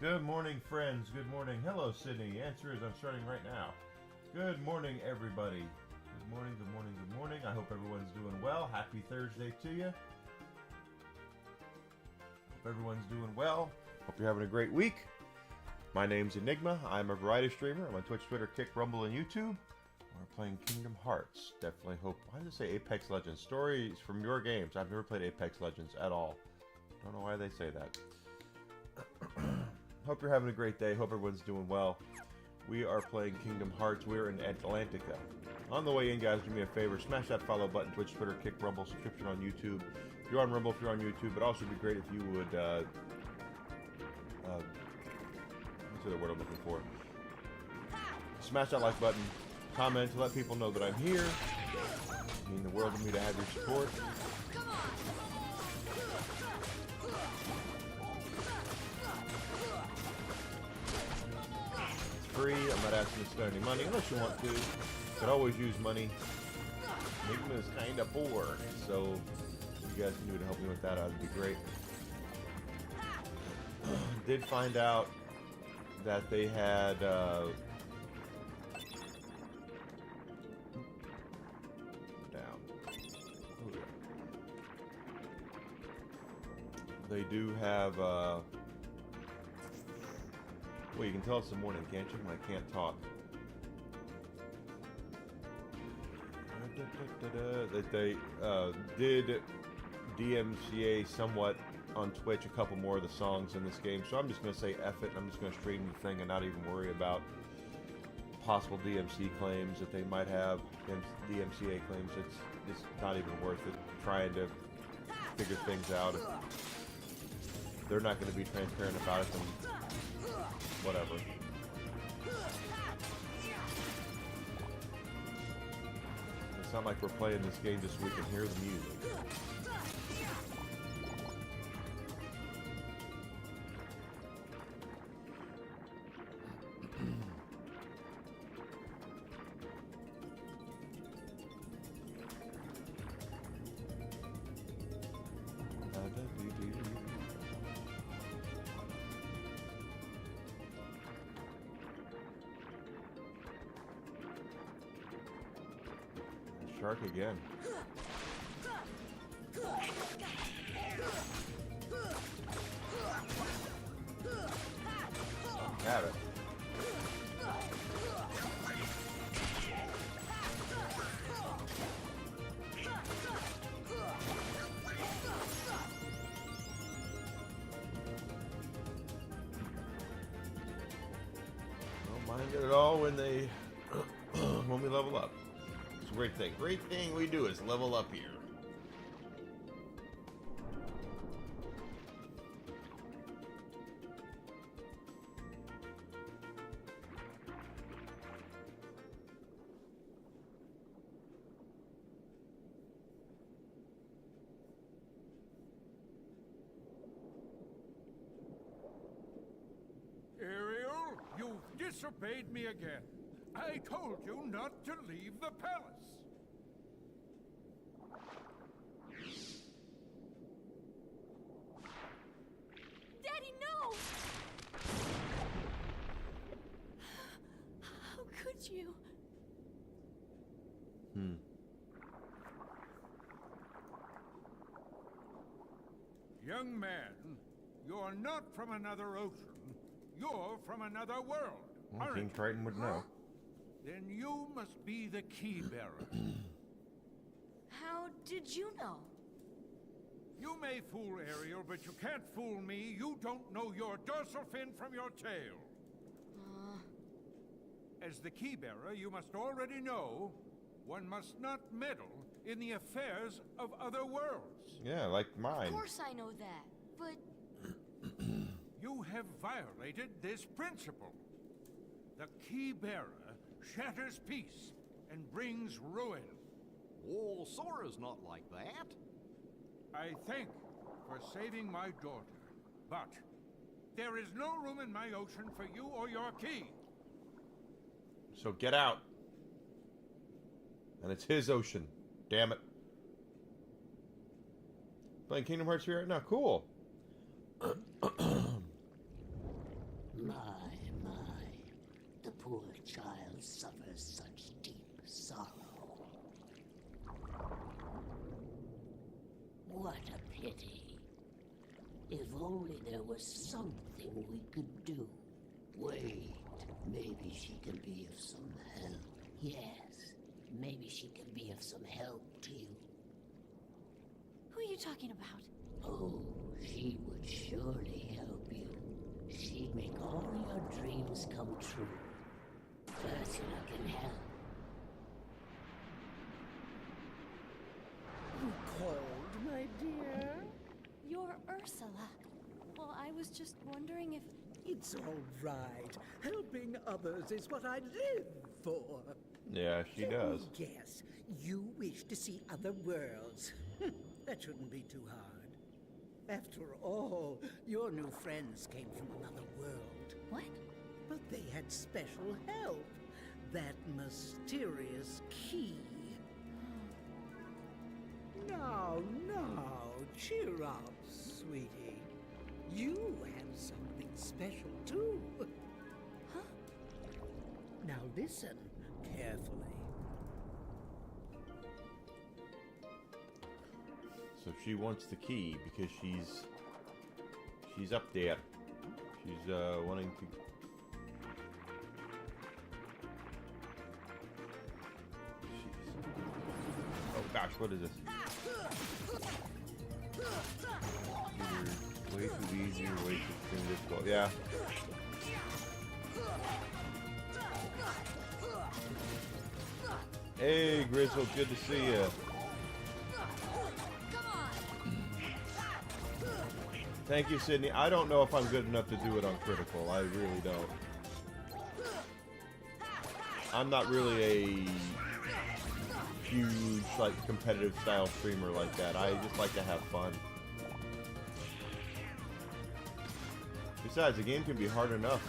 Good morning, friends. Good morning. Hello, Sydney. The answer is I'm starting right now. Good morning, everybody. Good morning, good morning, good morning. I hope everyone's doing well. Happy Thursday to you. Hope everyone's doing well. Hope you're having a great week. My name's Enigma. I'm a variety streamer. I'm on Twitch, Twitter, Kick, Rumble, and YouTube. We're playing Kingdom Hearts. Definitely hope. Why does it say Apex Legends? Stories from your games. I've never played Apex Legends at all. Don't know why they say that. Hope you're having a great day. Hope everyone's doing well. We are playing Kingdom Hearts. We're in Atlantica. On the way in, guys, do me a favor. Smash that follow button. Twitch, Twitter, Kick, Rumble, subscription on YouTube. If you're on Rumble, if you're on YouTube, it'd also be great if you would, what's the word I'm looking for? Smash that like button. Comment to let people know that I'm here. It means the world to me to have your support. Free. I'm not asking you to spend any money unless you want to. You could always use money. Enigma is kind of poor, so if you guys can do to help me with that, that'd be great. Did find out that they had down. Oh, yeah. They do have well, you can tell it's the morning, can't you? When I can't talk. That they did DMCA somewhat on Twitch a couple more of the songs in this game, so I'm just going to say F it. I'm just going to stream the thing and not even worry about possible DMC claims that they might have, DMCA claims. It's not even worth it trying to figure things out. If they're not going to be transparent about it, then whatever. It's not like we're playing this game just so we can hear the music. Shark again. Have it. Don't mind it at all when they when we level up. It's a great thing. Great thing we do is level up here. Ariel, you've disobeyed me again. I told you not to leave the palace. Daddy, no! How could you? Young man, you're not from another ocean. You're from another world. Well, King Aren't you? Triton would know. Then you must be the key bearer. How did you know? You may fool Ariel, but you can't fool me. You don't know your dorsal fin from your tail. As the key bearer, you must already know one must not meddle in the affairs of other worlds. Yeah, like mine. Of course I know that, but... You have violated this principle. The key bearer shatters peace and brings ruin. Oh, Sora's not like that. I thank for saving my daughter, but there is no room in my ocean for you or your key. So get out. And it's his ocean. Damn it. Playing Kingdom Hearts here right now. Cool. poor child suffers such deep sorrow. What a pity. If only there was something we could do. Wait, maybe she can be of some help. Yes, maybe she can be of some help to you. Who are you talking about? Oh, she would surely help you. She'd make all your dreams come true. Ursula can help. You called, my dear? You're Ursula. Well, I was just wondering if... It's all right. Helping others is what I live for. Yeah, she Let does. me guess, you wish to see other worlds. That shouldn't be too hard. After all, your new friends came from another world. What? But they had special help. That mysterious key. Now, cheer up, sweetie. You have something special, too. Huh? Now listen carefully. So she wants the key because she's up there. She's wanting to. Oh gosh, what is this? Either way too easy or way too difficult. Yeah. Hey Grizzle, good to see you. Thank you, Sydney. I don't know if I'm good enough to do it on critical. I really don't. I'm not really a huge, like, competitive style streamer like that. I just like to have fun. Besides, the game can be hard enough.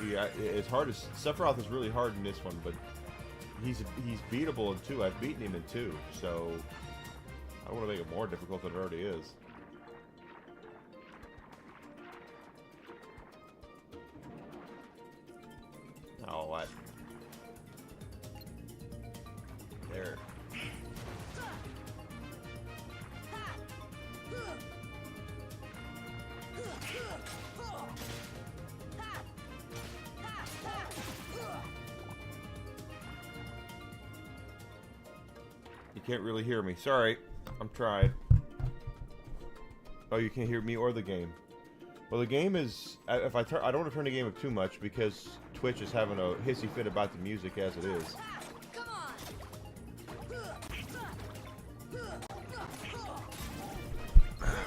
Yeah, it's hard as Sephiroth is really hard in this one, but he's beatable in 2. I've beaten him in 2, so I don't want to make it more difficult than it already is. Oh, what? There. You can't really hear me. Sorry. I'm trying. Oh, you can't hear me or the game. Well, the game is... If I don't want to turn the game up too much because Twitch is having a hissy fit about the music as it is. Come on!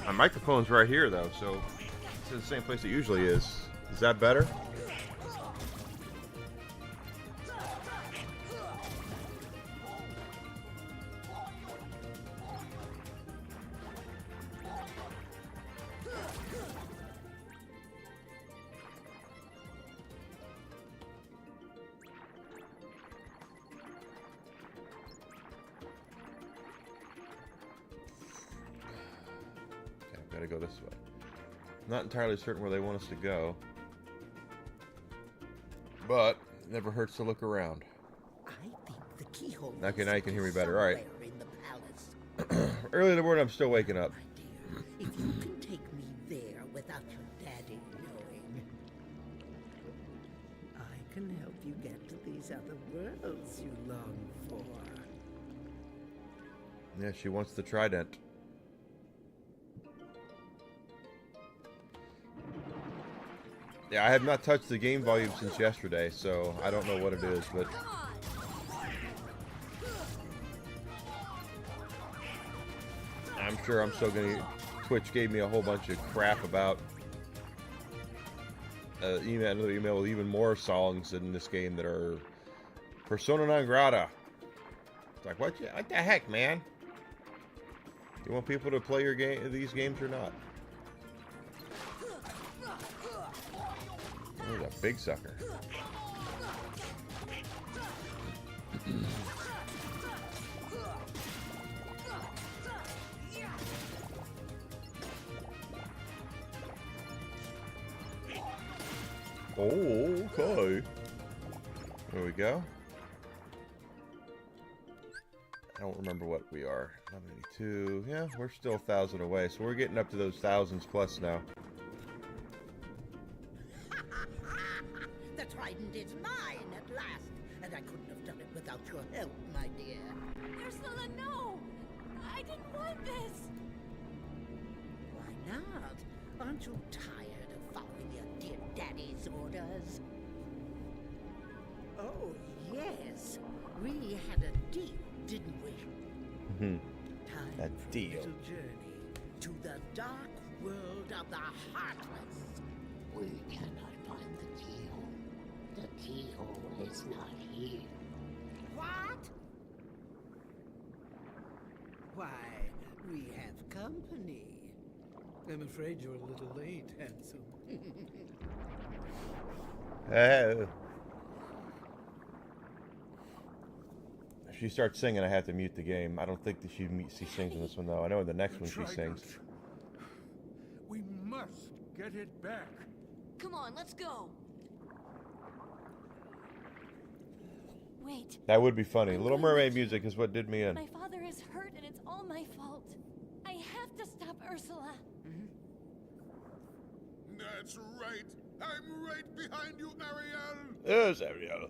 My microphone's right here, though, so it's in the same place it usually is. Is that better? Gotta go this way. Not entirely certain where they want us to go, but it never hurts to look around. I think the keyhole. Okay, now you can hear me better. All right. In the palace. Early in the morning, I'm still waking up. My dear, if you can take me there without your daddy knowing, I can help you get to these other worlds you long for. Yeah, she wants the trident. Yeah, I have not touched the game volume since yesterday, so I don't know what it is, but... I'm sure I'm still gonna... Twitch gave me a whole bunch of crap about... another email with even more songs in this game that are... Persona non grata. It's like, what the heck, man? Do you want people to play your these games or not? He's a big sucker. Oh, okay. There we go. I don't remember what we are. 182. Yeah, we're still 1,000 away, so we're getting up to those thousands plus now. The trident is mine at last, and I couldn't have done it without your help, my dear. Ursula, no! I didn't want this! Why not? Aren't you tired of following your dear daddy's orders? Oh, yes. We had a deal, didn't we? Mm-hmm. Time That for a deal. little journey to the dark world of the Heartless. We cannot find the keyhole. The keyhole is not here. What? Why, we have company. I'm afraid you're a little late, handsome. Oh. If she starts singing, I have to mute the game. I don't think that she sings in this one, though. I know in the next one she Trident. sings. We must get it back. Come on, let's go! Wait, That would be funny. Little Mermaid music is what did me in. my father is hurt and it's all my fault. I have to stop Ursula. That's right. I'm right behind you, Ariel. Yes, Ariel.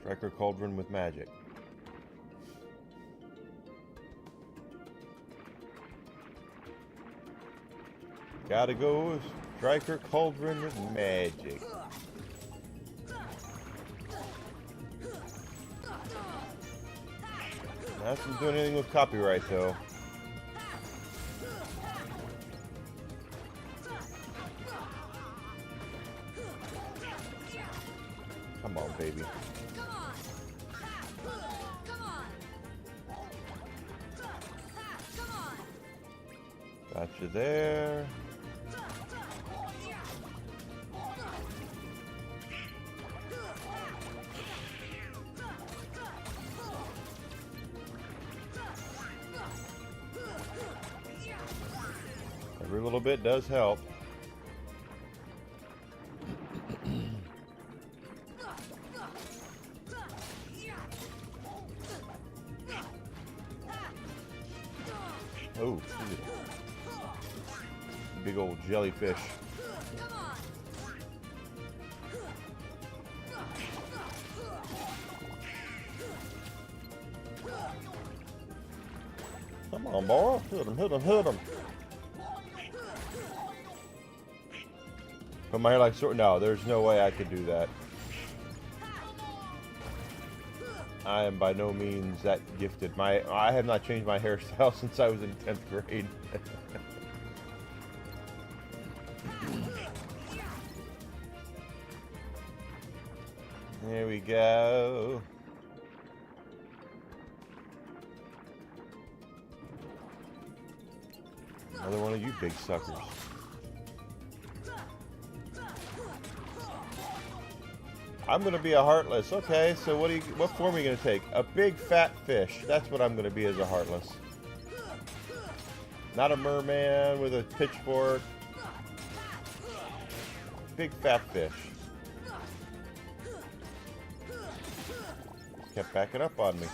Striker Cauldron with magic. Gotta go Striker Cauldron with magic. Not doing anything with copyright though. Come on, baby. Come on! Come on! Come on! Got you there. Every little bit does help. Oh, big old jellyfish. Come on! Come on, boy. Hit him, hit him, hit him. Put my hair like sort. No, there's no way I could do that. I am by no means that gifted. I have not changed my hairstyle since I was in 10th grade. There we go. Another one of you big suckers. I'm gonna be a Heartless. Okay, so what form are you gonna take? A big fat fish. That's what I'm gonna be as a Heartless. Not a merman with a pitchfork. Big fat fish. Kept backing up on me.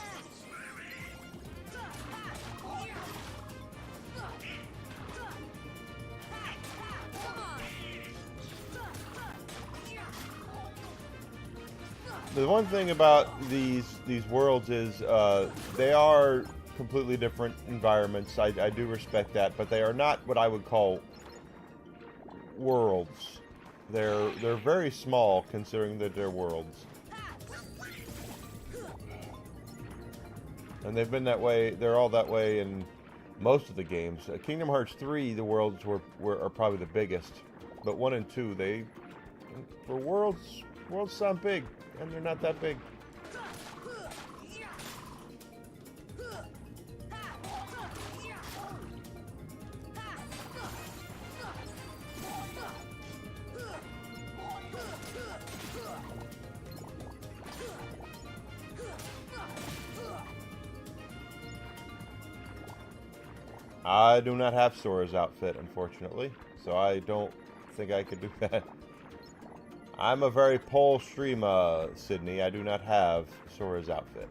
The one thing about these worlds is they are completely different environments. I do respect that, but they are not what I would call worlds. They're very small considering that they're worlds. And they've been that way. They're all that way in most of the games. Kingdom Hearts 3, the worlds are probably the biggest, but 1 and 2, for worlds sound big, and they're not that big. I do not have Sora's outfit, unfortunately, so I don't think I could do that. I'm a very poor streamer, Sydney. I do not have Sora's outfit.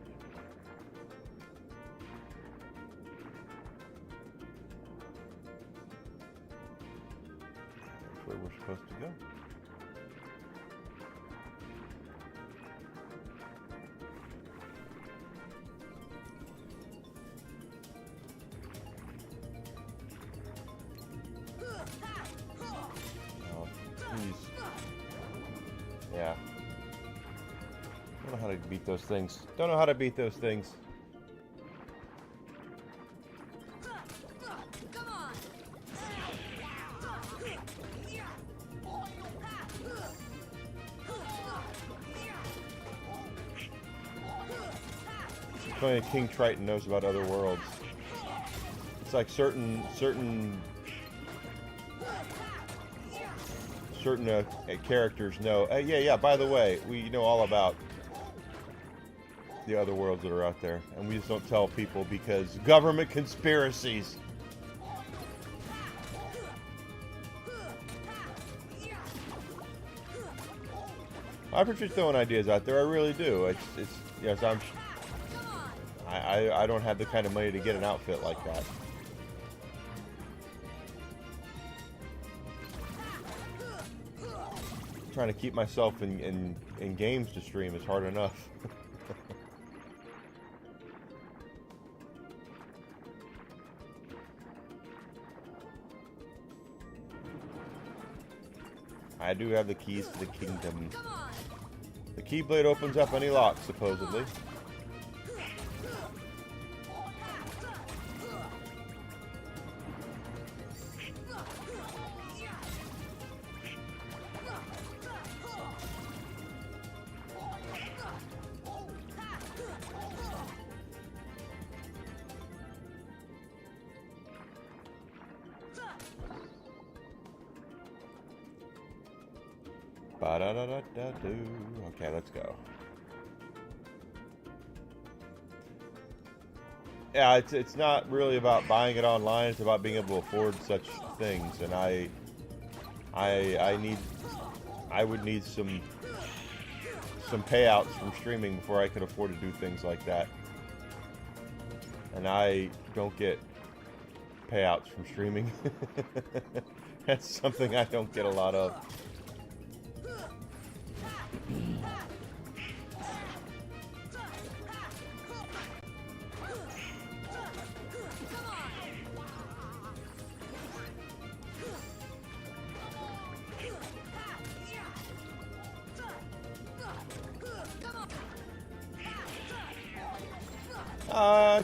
That's where we're supposed to go. Yeah. Don't know how to beat those things. Don't know how to beat those things. It's only King Triton knows about other worlds. It's like certain characters know. Yeah. By the way, we know all about the other worlds that are out there, and we just don't tell people because government conspiracies. I appreciate throwing ideas out there. I really do. It's yes. I don't have the kind of money to get an outfit like that. Trying to keep myself in games to stream is hard enough. I do have the keys to the kingdom. The Keyblade opens up any lock, supposedly. Okay, let's go. Yeah, it's not really about buying it online. It's about being able to afford such things, and I would need some payouts from streaming before I could afford to do things like that. And I don't get payouts from streaming. That's something I don't get a lot of.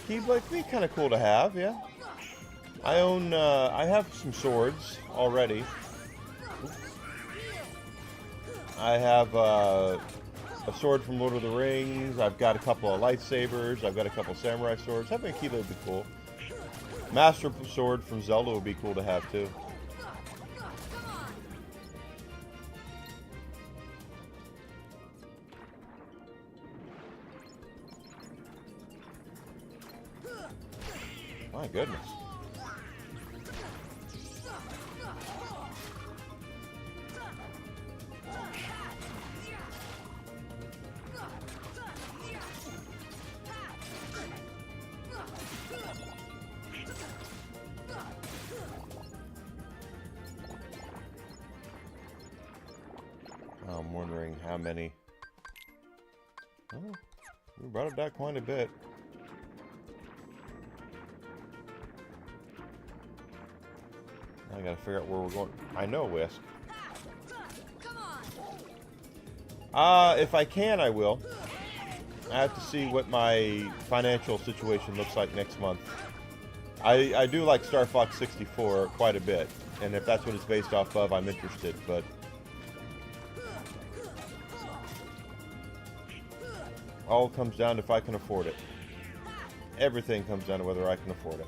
Keyblade be kind of cool to have, yeah. I have some swords already. I have a sword from Lord of the Rings. I've got a couple of lightsabers. I've got a couple of samurai swords. Having a Keyblade would be cool. Master Sword from Zelda would be cool to have too. My goodness. I'm wondering how many. Oh, we brought it back quite a bit. I gotta figure out where we're going. I know, Whisk. If I can, I will. I have to see what my financial situation looks like next month. I do like Star Fox 64 quite a bit, and if that's what it's based off of, I'm interested, but all comes down to if I can afford it. Everything comes down to whether I can afford it.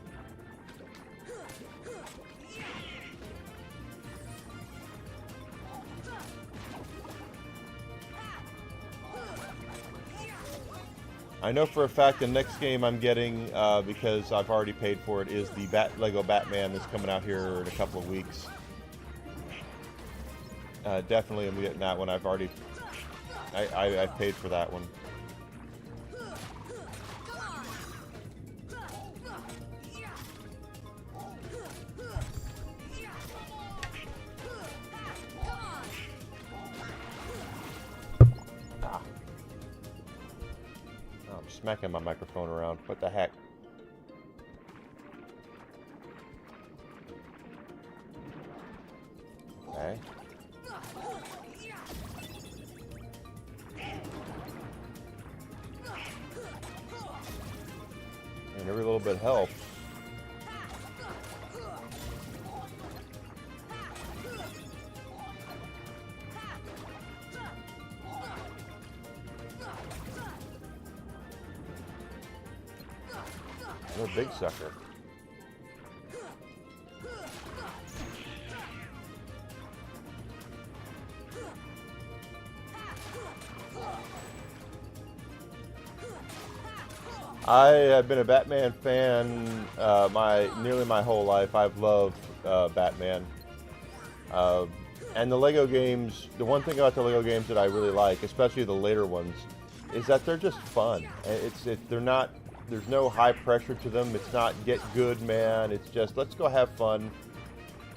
I know for a fact the next game I'm getting, because I've already paid for it, is the Lego Batman that's coming out here in a couple of weeks. Definitely I'm getting that one. I've already... I paid for that one. Smacking my microphone around. What the heck? Okay. And every little bit helps. You're a big sucker. I have been a Batman fan nearly my whole life. I've loved Batman. And the Lego games, the one thing about the Lego games that I really like, especially the later ones, is that they're just fun. They're not... There's no high pressure to them. It's not get good, man. It's just let's go have fun.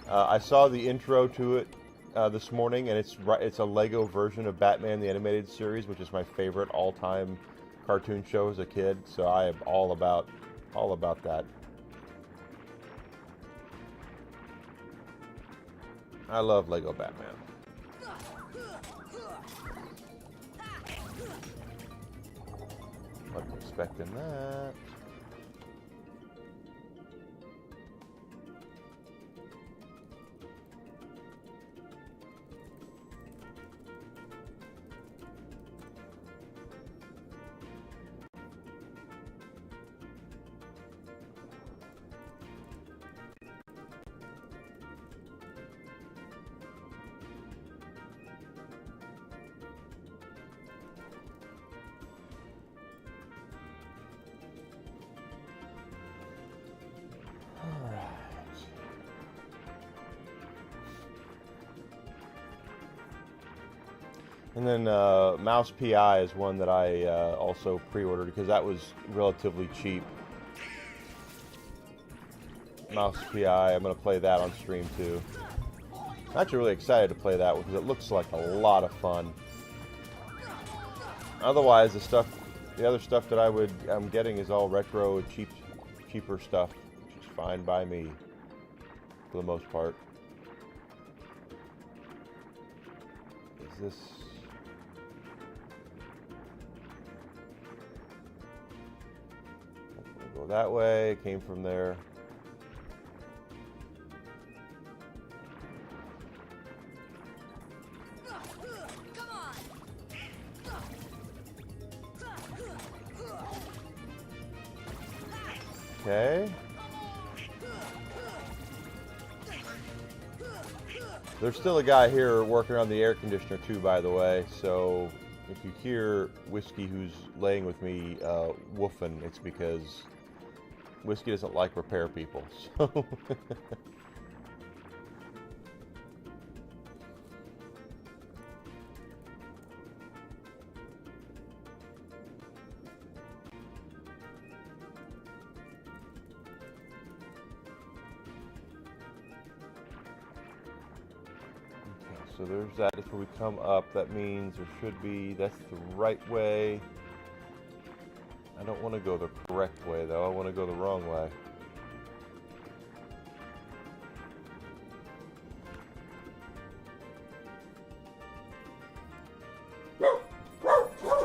I saw the intro to it this morning, and it's a Lego version of Batman the Animated Series, which is my favorite all-time cartoon show as a kid. So I am all about that. I love Lego Batman. Wasn't expecting that. And then Mouse PI is one that I also pre-ordered because that was relatively cheap. Mouse PI, I'm going to play that on stream too. I'm actually really excited to play that one because it looks like a lot of fun. Otherwise, the other stuff that I'm getting is all retro, cheaper stuff, which is fine by me for the most part. Is this... Go that way, came from there. Okay. There's still a guy here working on the air conditioner too, by the way, so if you hear Whiskey, who's laying with me, woofing, it's because Whiskey doesn't like repair people, so... So there's that. If we come up, that means there should be, that's the right way. I don't want to go the correct way though, I want to go the wrong way.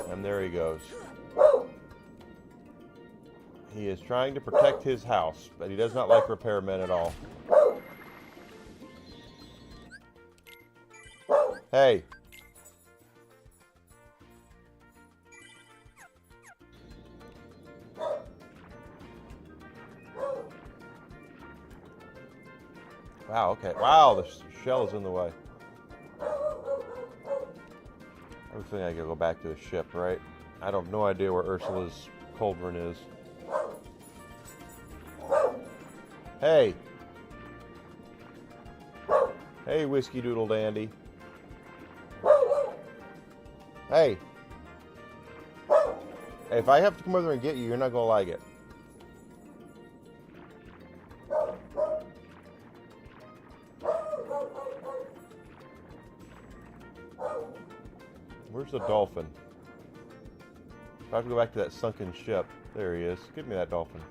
And there he goes. He is trying to protect his house, but he does not like repairmen at all. Hey. Wow, okay. Wow, the shell is in the way. Everything I gotta go back to the ship, right? I don't have no idea where Ursula's cauldron is. Hey! Hey, Whiskey Doodle Dandy. Hey! Hey, if I have to come over there and get you, you're not gonna like it. Where's the dolphin? I have to go back to that sunken ship. There he is. Give me that dolphin.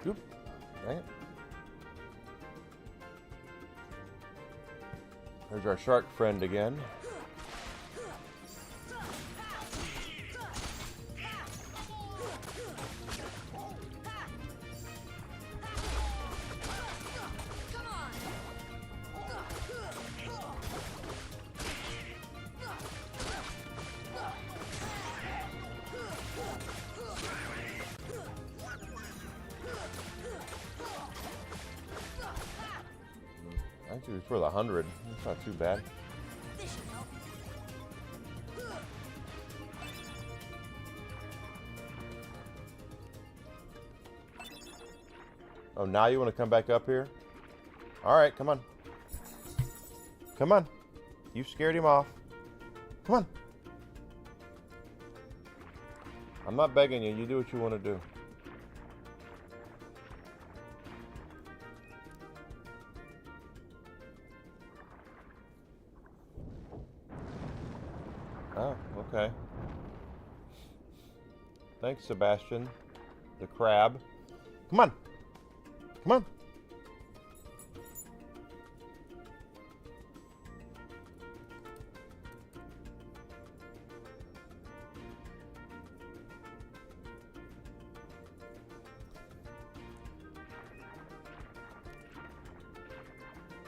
Oop. Dang it. There's our shark friend again. Actually, for the 100, it's not too bad. Oh, now you want to come back up here? All right, come on. Come on. You scared him off. Come on. I'm not begging you. You do what you want to do. Oh, okay. Thanks, Sebastian. The crab. Come on. Come on.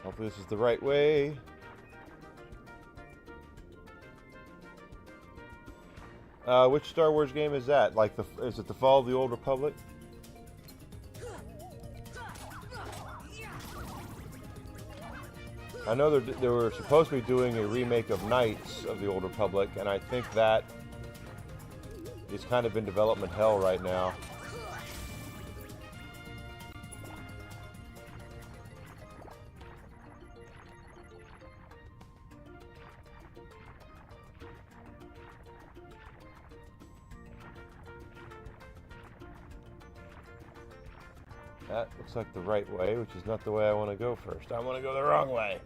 Hopefully this is the right way. Which Star Wars game is that? Like, is it the Fall of the Old Republic? I know they were supposed to be doing a remake of Knights of the Old Republic, and I think that is kind of in development hell right now. That looks like the right way, which is not the way I want to go first. I want to go the wrong way.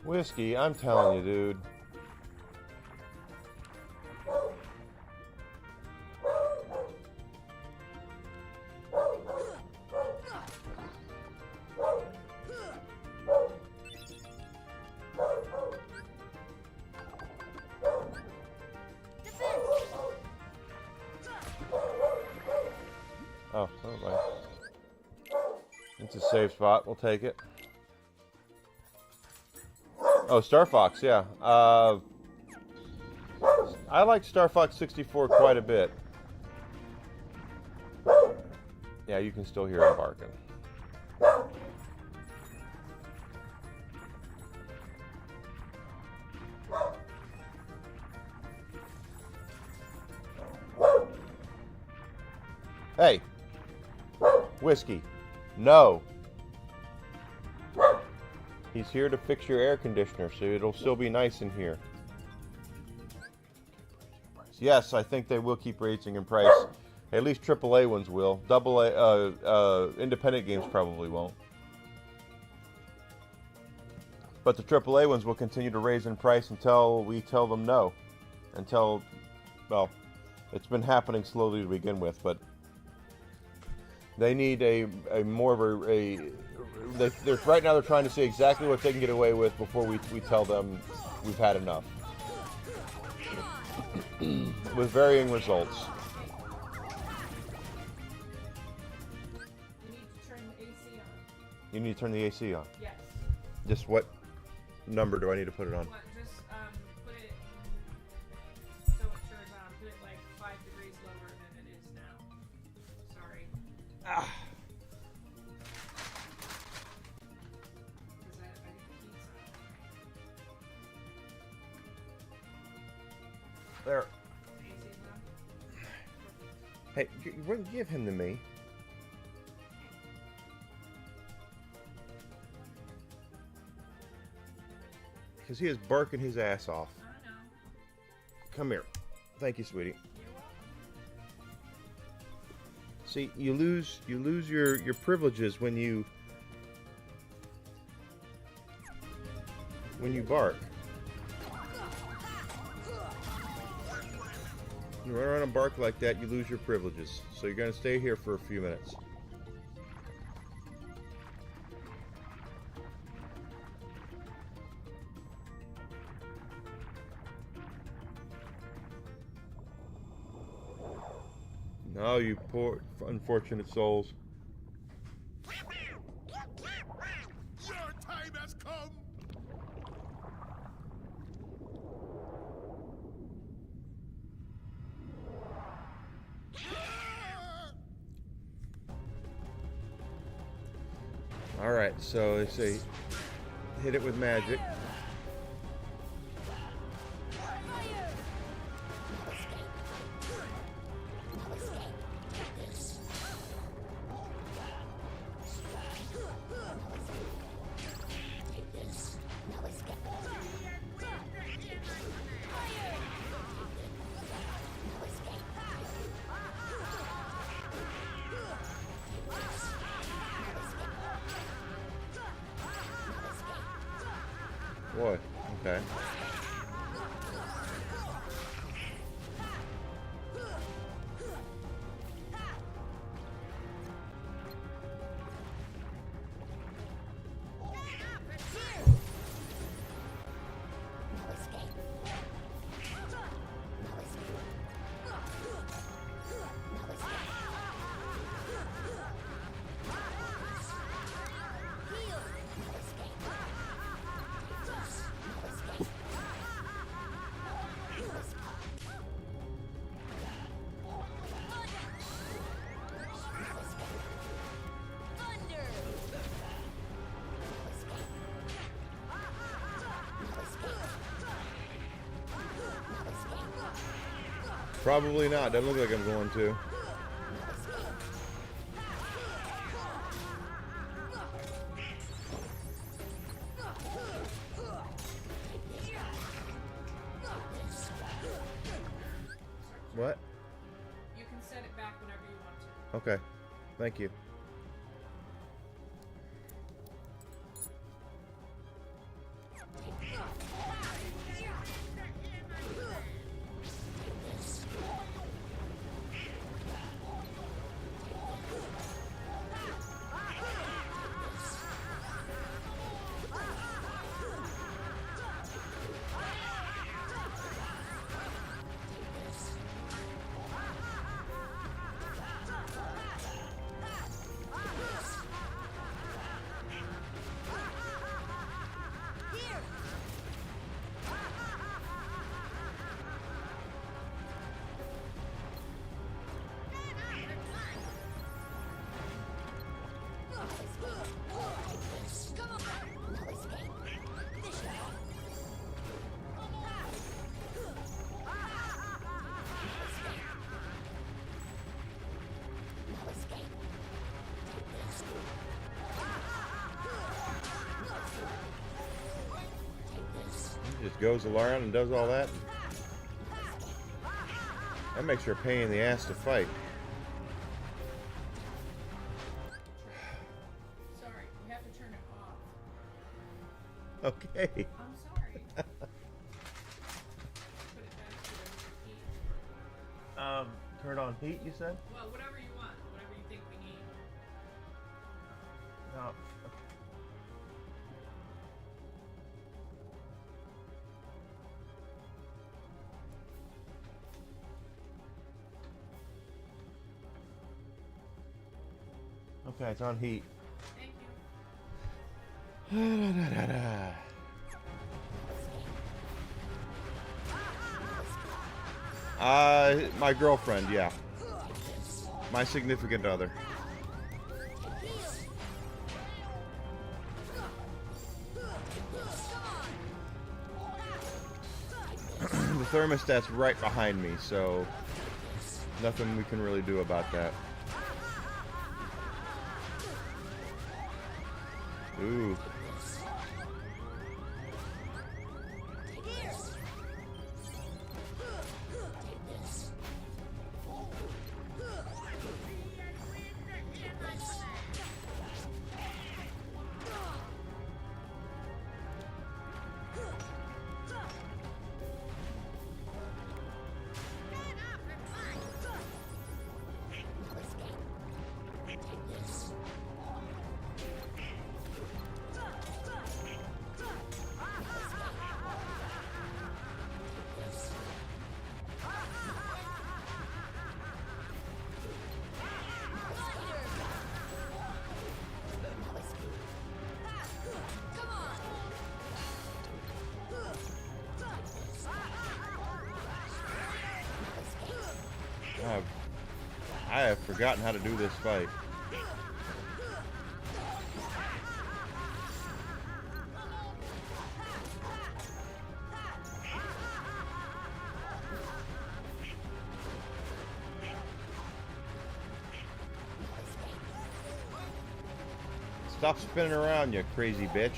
Whiskey, I'm telling you, dude. Oh, never mind. It's a safe spot. We'll take it. Oh, Star Fox, yeah. I like Star Fox 64 quite a bit. Yeah, you can still hear him barking. Hey! Whiskey. No! He's here to fix your air conditioner, so it'll still be nice in here. Yes, I think they will keep raising in price. At least AAA ones will. Independent games probably won't. But the AAA ones will continue to raise in price until we tell them no. Until, well, it's been happening slowly to begin with, but they need a more of they're right now they're trying to see exactly what they can get away with before we tell them we've had enough. With varying results. You need to turn the AC on. Yes. Just what number do I need to put it on? What? Just put it so it turns on. Put it like 5 degrees lower than it is now. Sorry. Ah. Because I think the heat's on. There. AC's on. Hey, give him to me. Because he is barking his ass off. I know. Come here. Thank you, sweetie. You're welcome. See, you lose your privileges when you bark. You run around and bark like that, you lose your privileges. So you're gonna stay here for a few minutes. No, you poor unfortunate souls. Your time has come! Alright, so they say hit it with magic. Boy, okay. Probably not. Doesn't look like I'm going to. What? You can set it back whenever you want to. Okay. Thank you. Just goes around and does all that. That makes her a pain in the ass to fight. Sorry, you have to turn it off. Okay. I'm sorry. Put it back to the heat. Turn on heat, you said? Well, whatever you want, whatever you think we need. No. Okay, it's on heat. Thank you. My girlfriend, yeah. My significant other. The thermostat's right behind me, so nothing we can really do about that. Ooh. I have forgotten how to do this fight. Stop spinning around, you crazy bitch.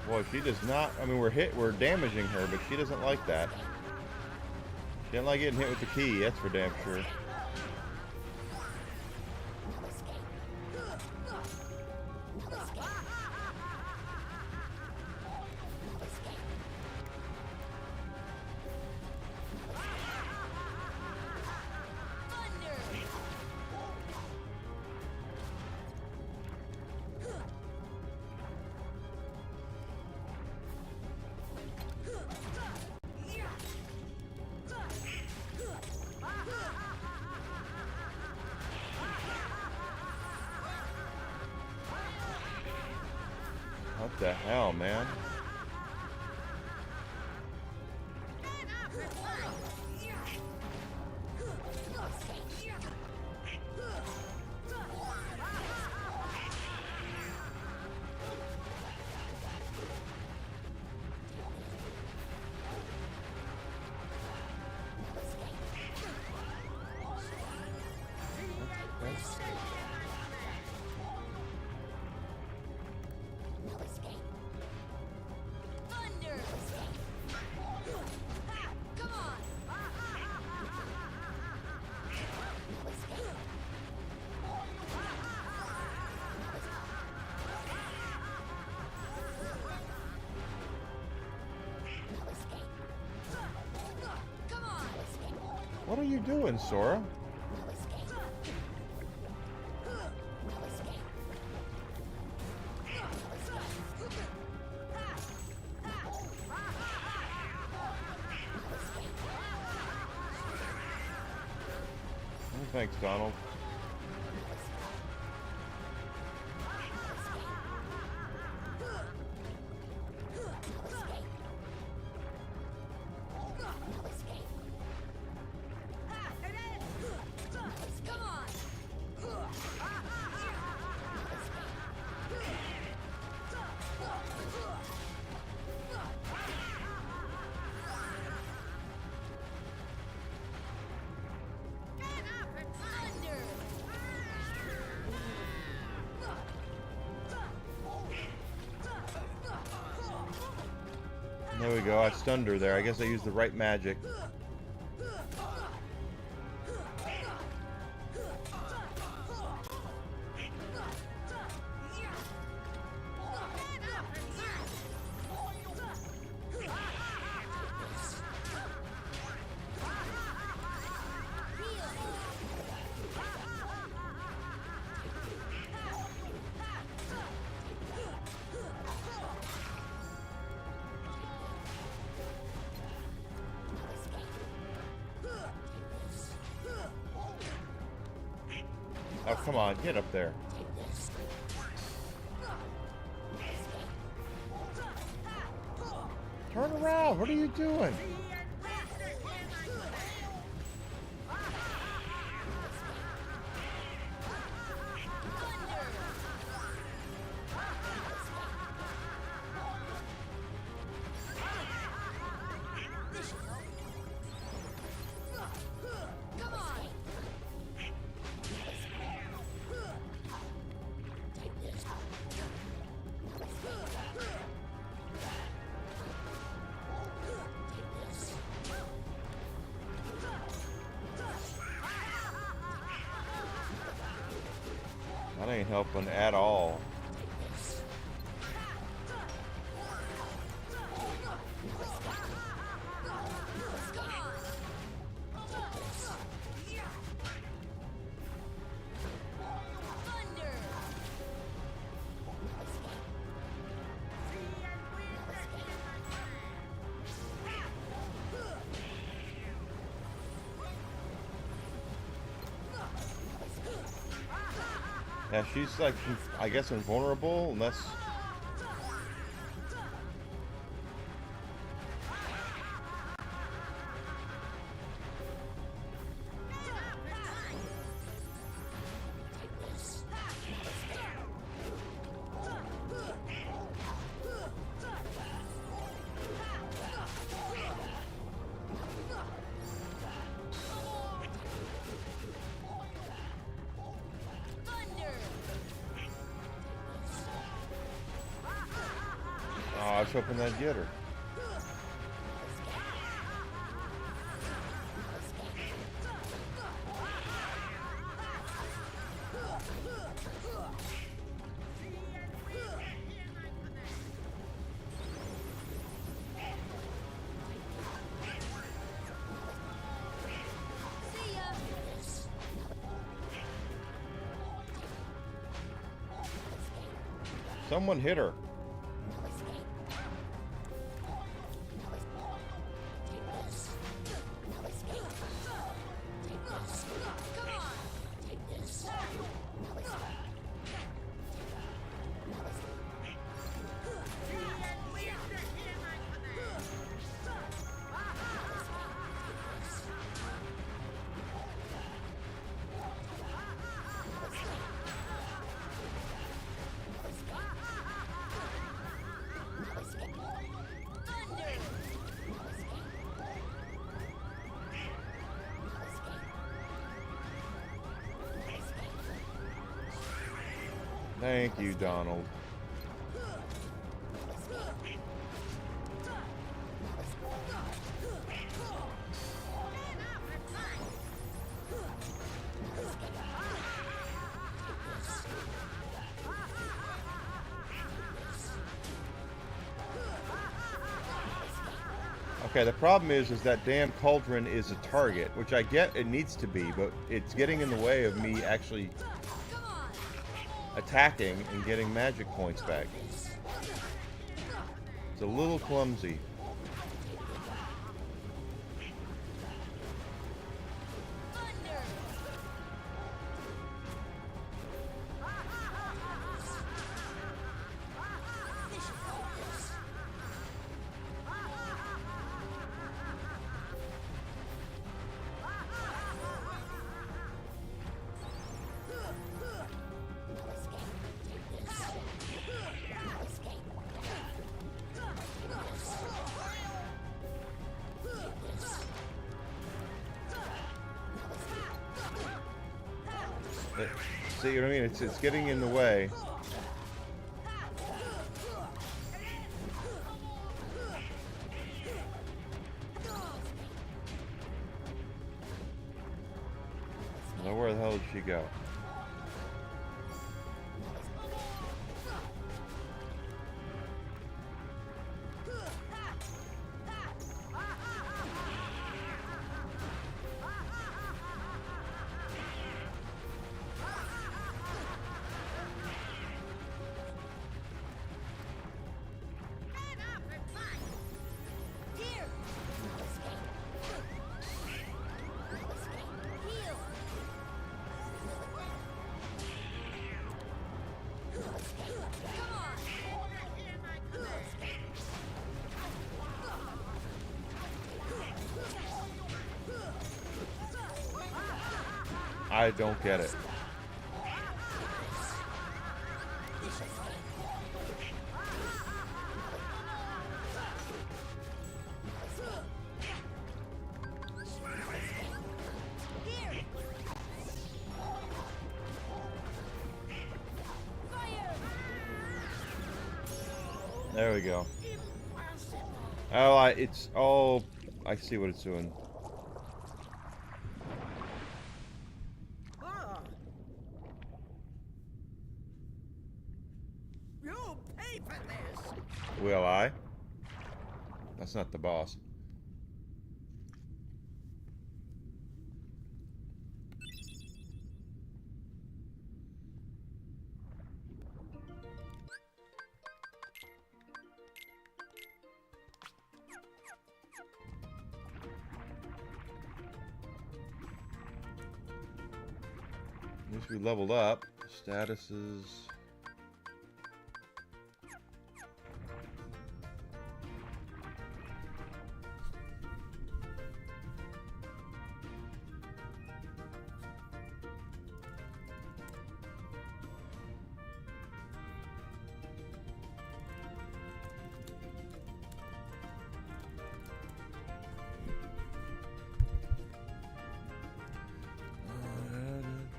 Boy, she does not, I mean, we're damaging her, but she doesn't like that. She doesn't like getting hit with the key, that's for damn sure. What the hell, man? What are you doing, Sora? Thanks, Donald. There we go. I stunned her there. I guess I used the right magic. Oh, come on, get up there. Turn around, what are you doing? That ain't helping at all. Yeah, she's like, I guess, invulnerable unless... Oh, I was hoping that'd get her. Someone hit her. Thank you, Donald. Okay, the problem is that damn cauldron is a target, which I get it needs to be, but it's getting in the way of me actually attacking and getting magic points back. It's a little clumsy. See what I mean? It's getting in the way. So where the hell did she go? I don't get it. There we go. Oh, it's all... I see what it's doing. You'll pay for this. Will I? That's not the boss. At least we leveled up. Statuses.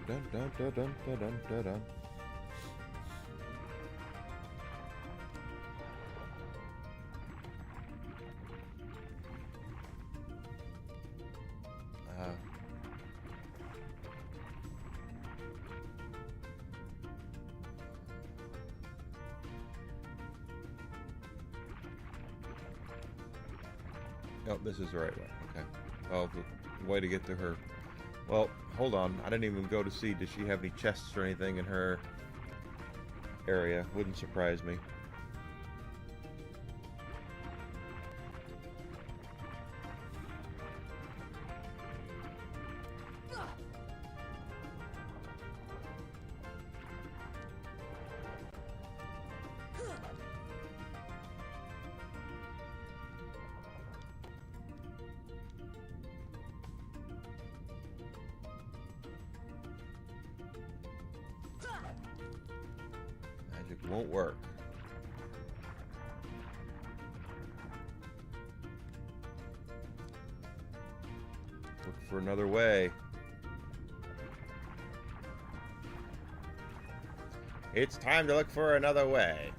Dun, dun, dun, dun, dun, dun, dun, dun. Oh, this is the right way. Okay. Oh, the way to get to her. Well, hold on. I didn't even go to see. Does she have any chests or anything in her area? Wouldn't surprise me. Magic won't work. Look for another way. It's time to look for another way.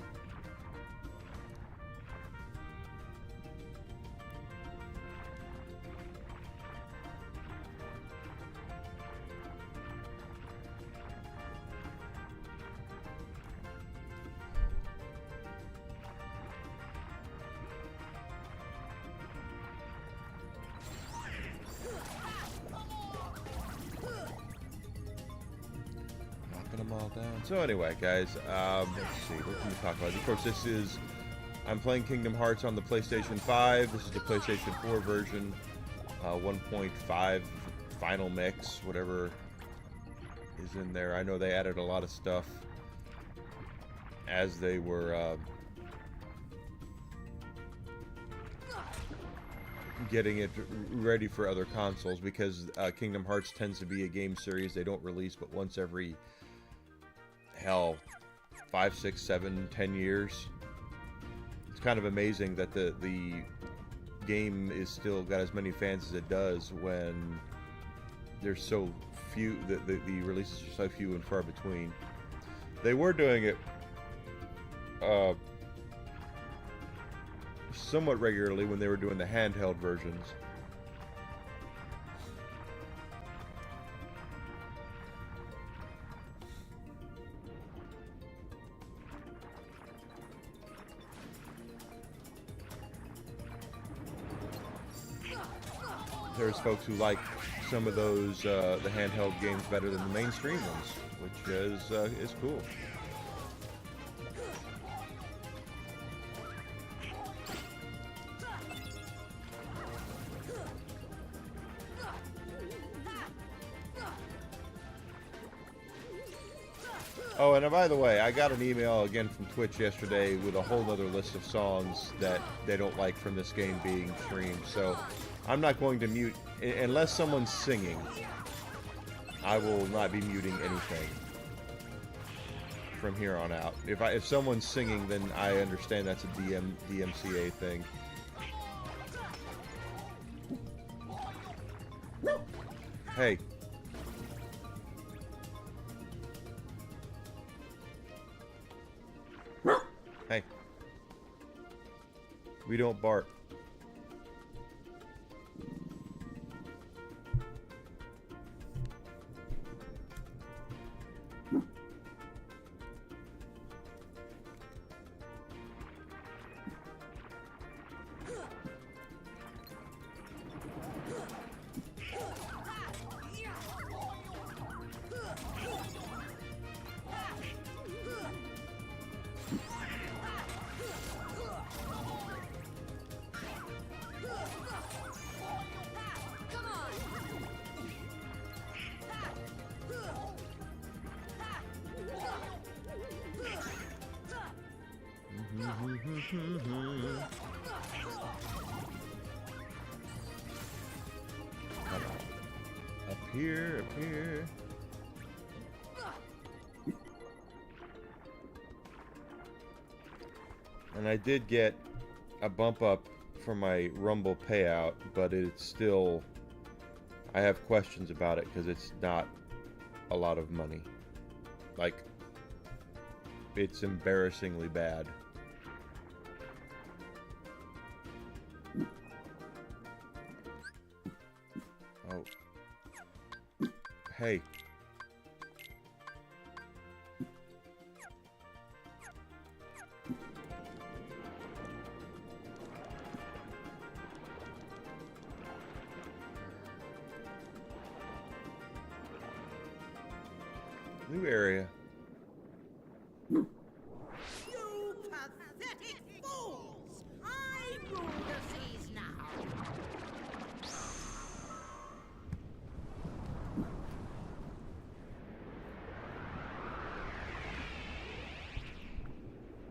Them all down. So anyway, guys, let's see, what can we talk about? Of course, this is, I'm playing Kingdom Hearts on the PlayStation 5. This is the PlayStation 4 version, 1.5 final mix, whatever is in there. I know they added a lot of stuff as they were getting it ready for other consoles, because Kingdom Hearts tends to be a game series they don't release but once every, hell, 5, 6, 7, 10 years. It's kind of amazing that the game is still got as many fans as it does when there's so few, the releases are so few and far between. They were doing it somewhat regularly when they were doing the handheld versions. there's folks who like some of those the handheld games better than the mainstream ones, which is cool. Oh, and by the way, I got an email again from Twitch yesterday with a whole other list of songs that they don't like from this game being streamed. So I'm not going to mute unless someone's singing. I will not be muting anything from here on out. If someone's singing, then I understand that's a DMCA thing. Hey. Hey. We don't bark. Up here, up here. And I did get a bump up for my Rumble payout, but it's still, I have questions about it because it's not a lot of money. Like, it's embarrassingly bad. Oh. Hey. New area. You pathetic fools! I rule the seas now!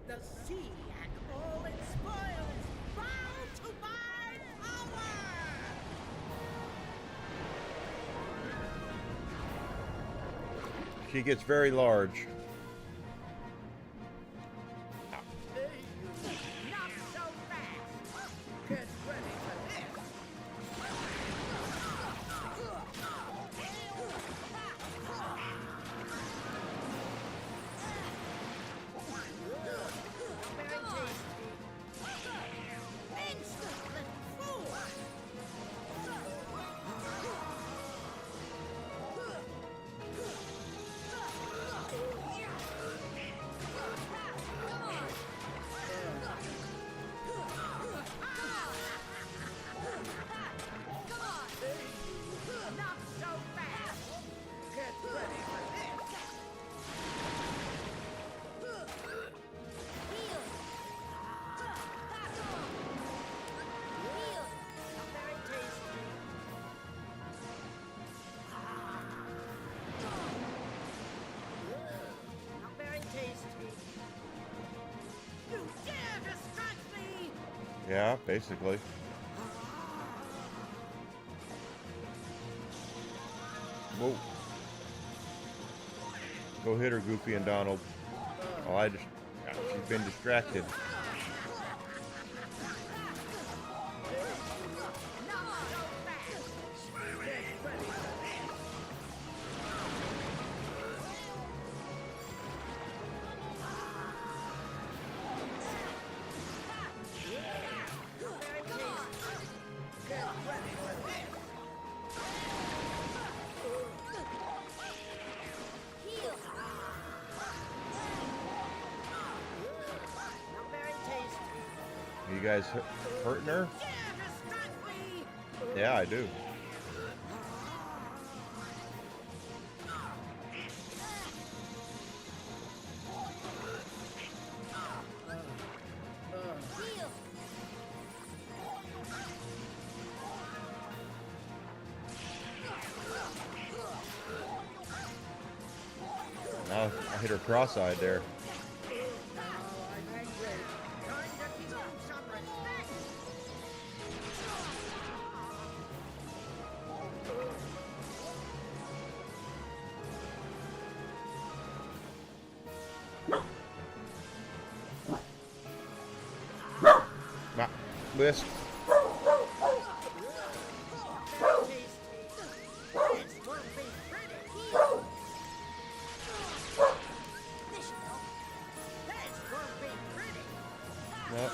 The sea and all its spoils bow to my power! She gets very large. Not so fast! Get ready for this! Not so fast! Get ready for this! Very tasty. Not very tasty. You dare distract me! Yeah, basically. Whoa. Go hit her, Goofy and Donald. Oh, she's been distracted. Not very tasty. Are you guys hurting her? Dare distract me! Yeah, I do. Now I hit her cross-eyed there. Nah, whisk. Yep.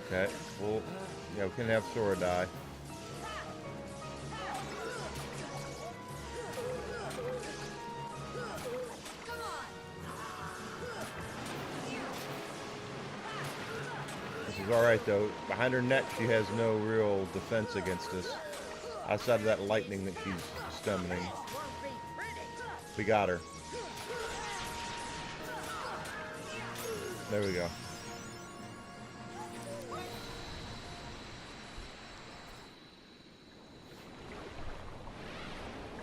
Okay, well, yeah, we can have Sora die. This is alright though. Behind her neck, she has no real defense against us. Outside of that lightning that she's summoning. We got her. There we go.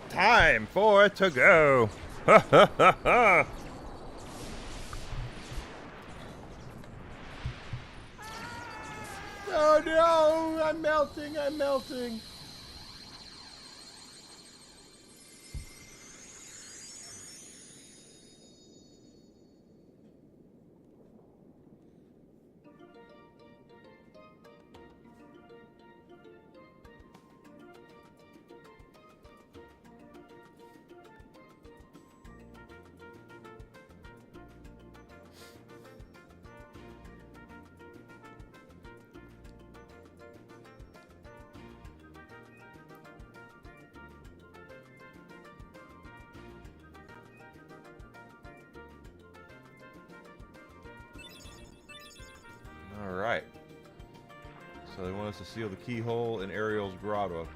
Time for it to go. Ha ha ha ha. Oh no, I'm melting, I'm melting. Alright. So they want us to seal the keyhole in Ariel's grotto.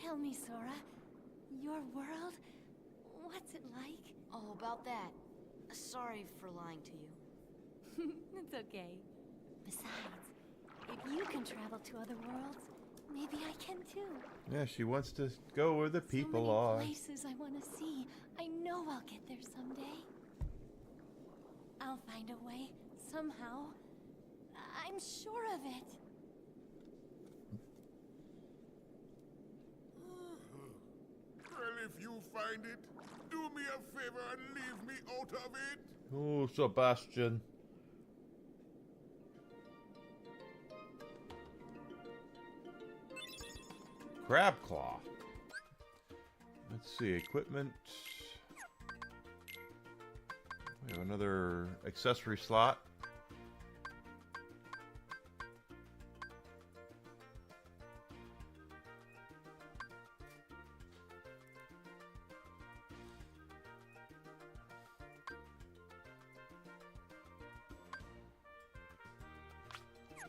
Tell me, Sora, your world, what's it like? Oh, about that. Sorry for lying to you. It's okay. Besides, if you can travel to other worlds, maybe I can too. Yeah, she wants to go where the people so many are. Places I want to see. I know I'll get there someday. I'll find a way, somehow. I'm sure of it. Well, if you find it, do me a favor and leave me out of it. Oh, Sebastian. Crab Claw. Let's see, equipment. We have another accessory slot.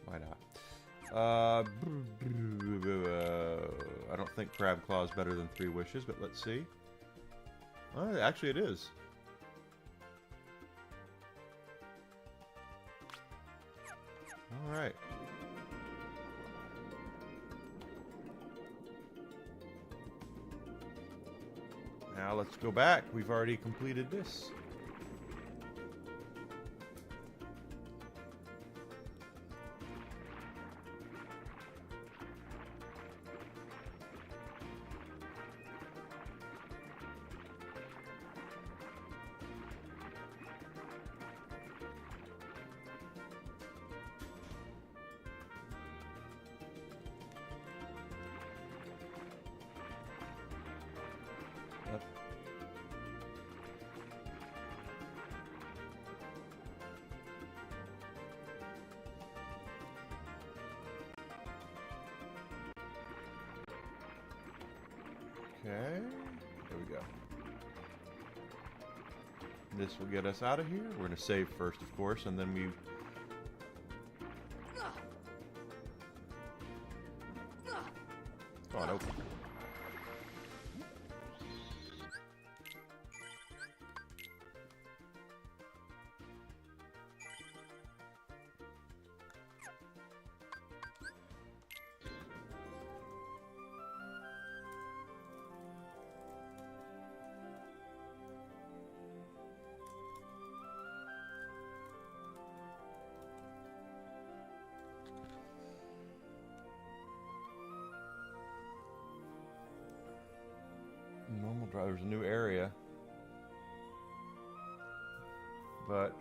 Why not? I don't think Crab Claw is better than 3 wishes, but let's see. Actually, it is. All right. Now let's go back. We've already completed this. Okay, there we go. This will get us out of here. We're going to save first, of course, and then we... Come on, open. Normal drive. There's a new area, but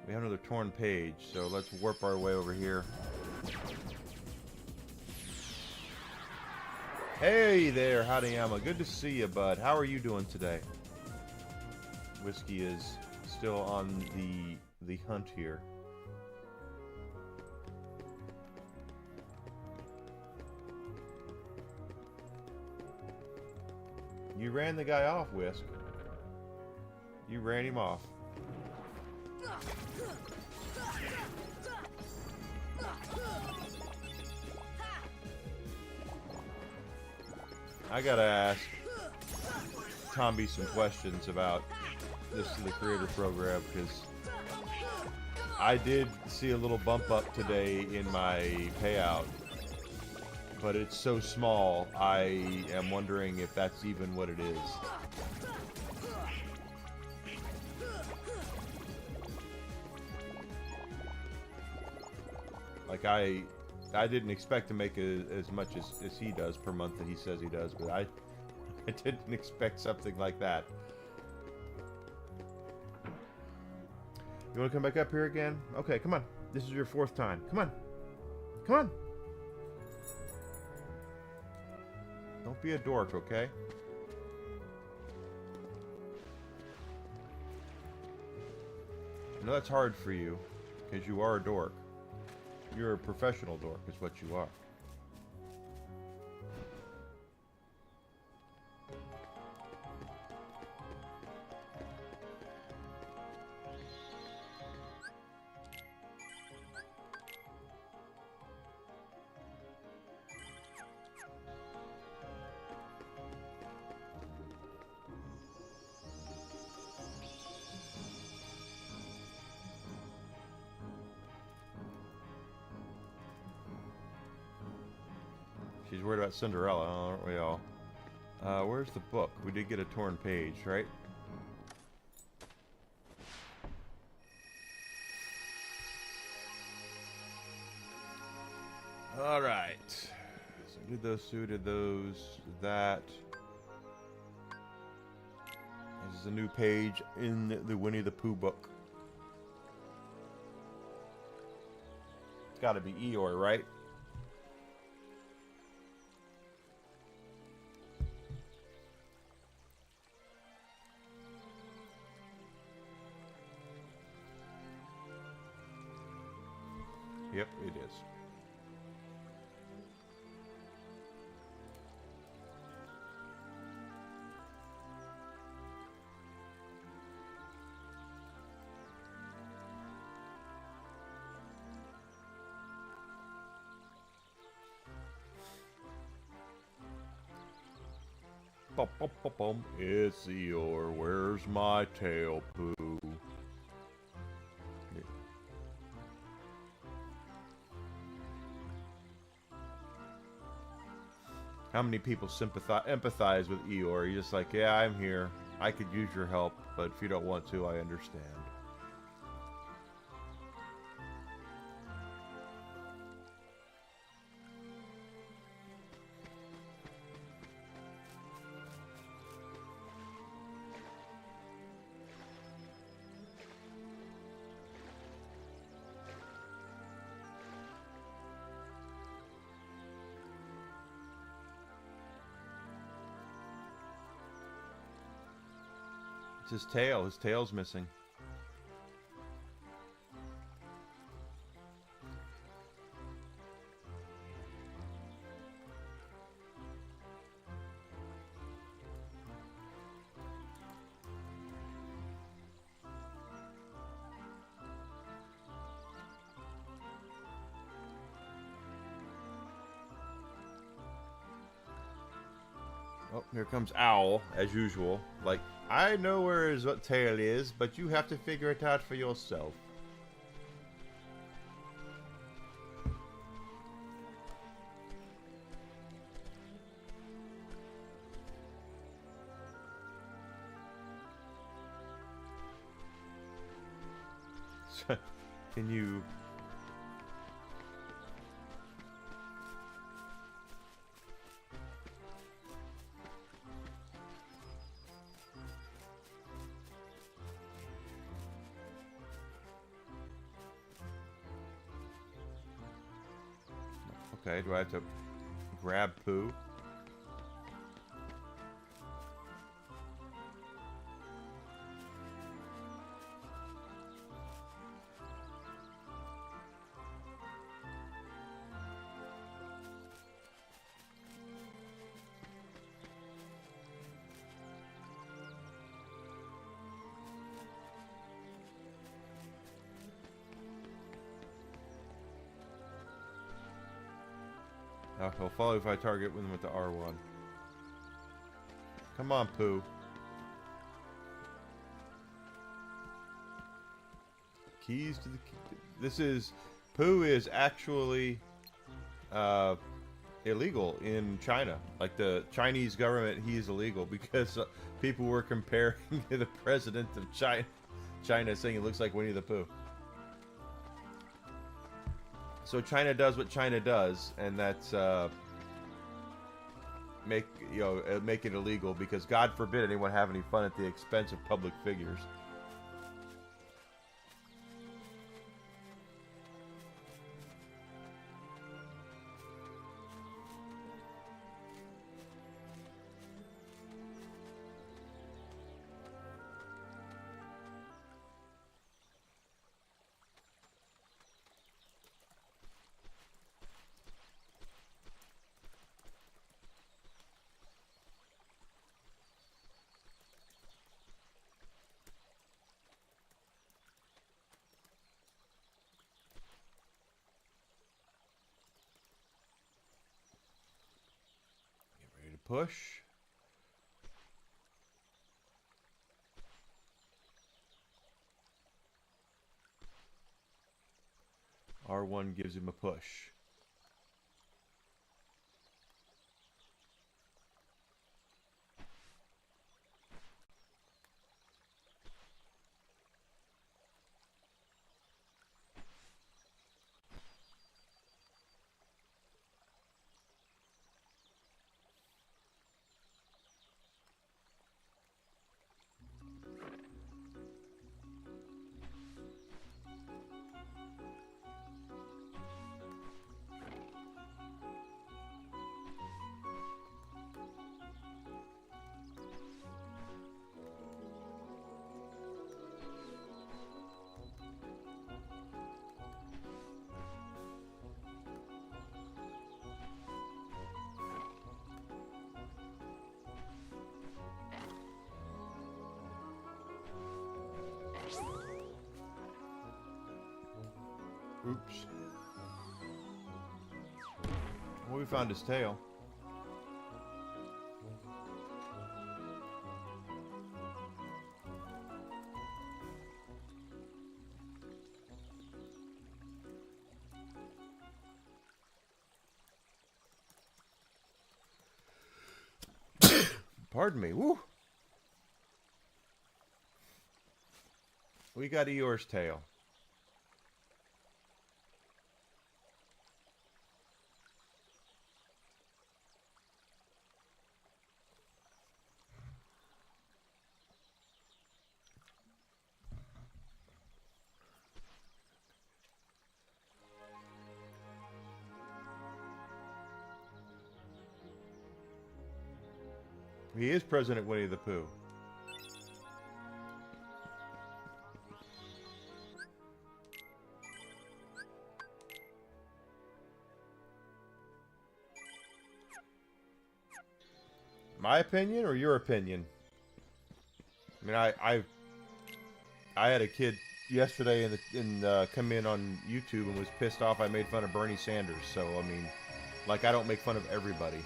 we have another torn page, so let's warp our way over here. Hey there, Hadayama. Good to see you, bud. How are you doing today? Whiskey is still on the hunt here. You ran the guy off, Whisk. You ran him off. I gotta ask Tomby some questions about this to the creator program, because I did see a little bump up today in my payout, but it's so small, I am wondering if that's even what it is. Like, I didn't expect to make as much as he does per month that he says he does, but I didn't expect something like that. You want to come back up here again? Okay, come on. This is your 4th time. Come on. Come on. Don't be a dork, okay? I know that's hard for you, because you are a dork. You're a professional dork, is what you are. She's worried about Cinderella, aren't we all? Where's the book? We did get a torn page, right? Alright. So did those two, did those, that. This is a new page in the Winnie the Pooh book. It's gotta be Eeyore, right? Yep, it is. Bum. It's Eeyore. Where's my tail, Pooh? Yeah. How many people empathize with Eeyore? You're just like, yeah, I'm here. I could use your help, but if you don't want to, I understand. It's his tail. His tail's missing. Oh, here comes Owl, as usual. Like, I know where his tail is, but you have to figure it out for yourself. Can you... Okay, do I have to grab Pooh? He'll follow if I target them with the R1. Come on, Pooh. Keys to the key. This is... Pooh is actually illegal in China. Like the Chinese government, he is illegal because people were comparing to the president of China saying he looks like Winnie the Pooh. So China does what China does, and that's make it illegal because God forbid anyone have any fun at the expense of public figures. Push. R1 gives him a push. Oops. Well, we found his tail. Pardon me. Woo. We got Eeyore's tail. He is President Winnie the Pooh. My opinion or your opinion? I mean, I had a kid yesterday come in on YouTube and was pissed off I made fun of Bernie Sanders. So I mean, like, I don't make fun of everybody.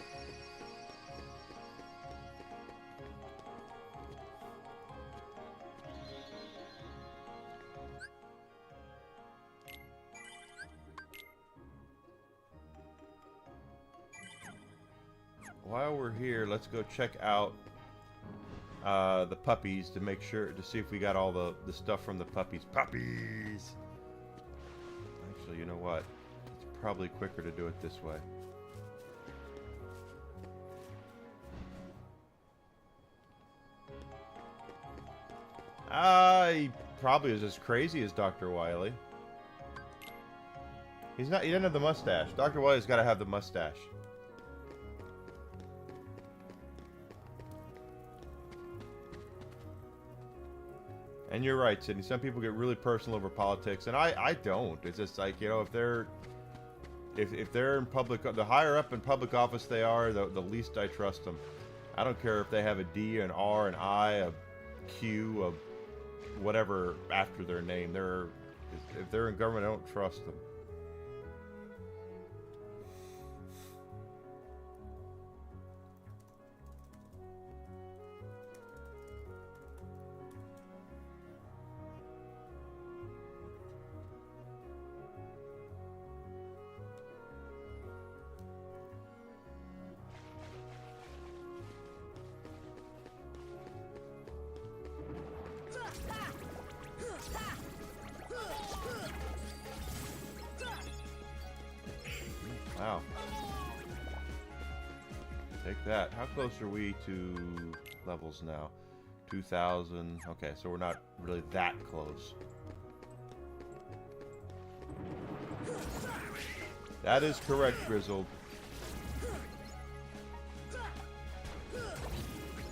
While we're here, let's go check out the puppies to make sure, to see if we got all the stuff from the puppies. Puppies! Actually, you know what? It's probably quicker to do it this way. He probably is as crazy as Dr. Wily. He's not, he doesn't have the mustache. Dr. Wily's got to have the mustache. And you're right, Sydney. Some people get really personal over politics, and I don't. It's just like, you know, if they're in public, the higher up in public office they are, the least I trust them. I don't care if they have a D, an R, an I, a Q, a whatever after their name. If they're in government, I don't trust them. Wow. Take that. How close are we to levels now? 2,000. Okay, so we're not really that close. That is correct, Grizzled.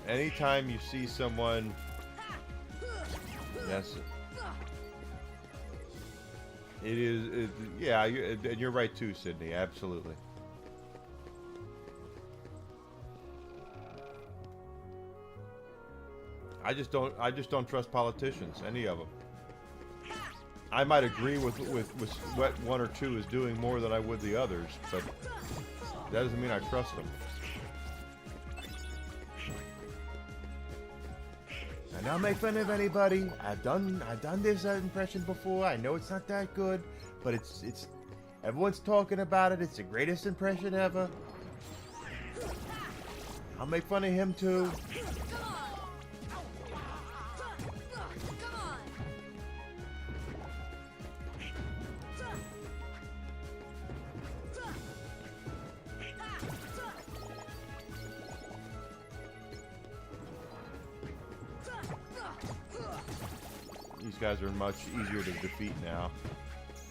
Anytime you see someone... Yes. It is, yeah, and you're right too, Sydney. Absolutely. I just don't trust politicians, any of them. I might agree with what one or two is doing more than I would the others, but that doesn't mean I trust them. I don't make fun of anybody. I've done this impression before. I know it's not that good, but it's everyone's talking about it. It's the greatest impression ever. I'll make fun of him too. These guys are much easier to defeat now.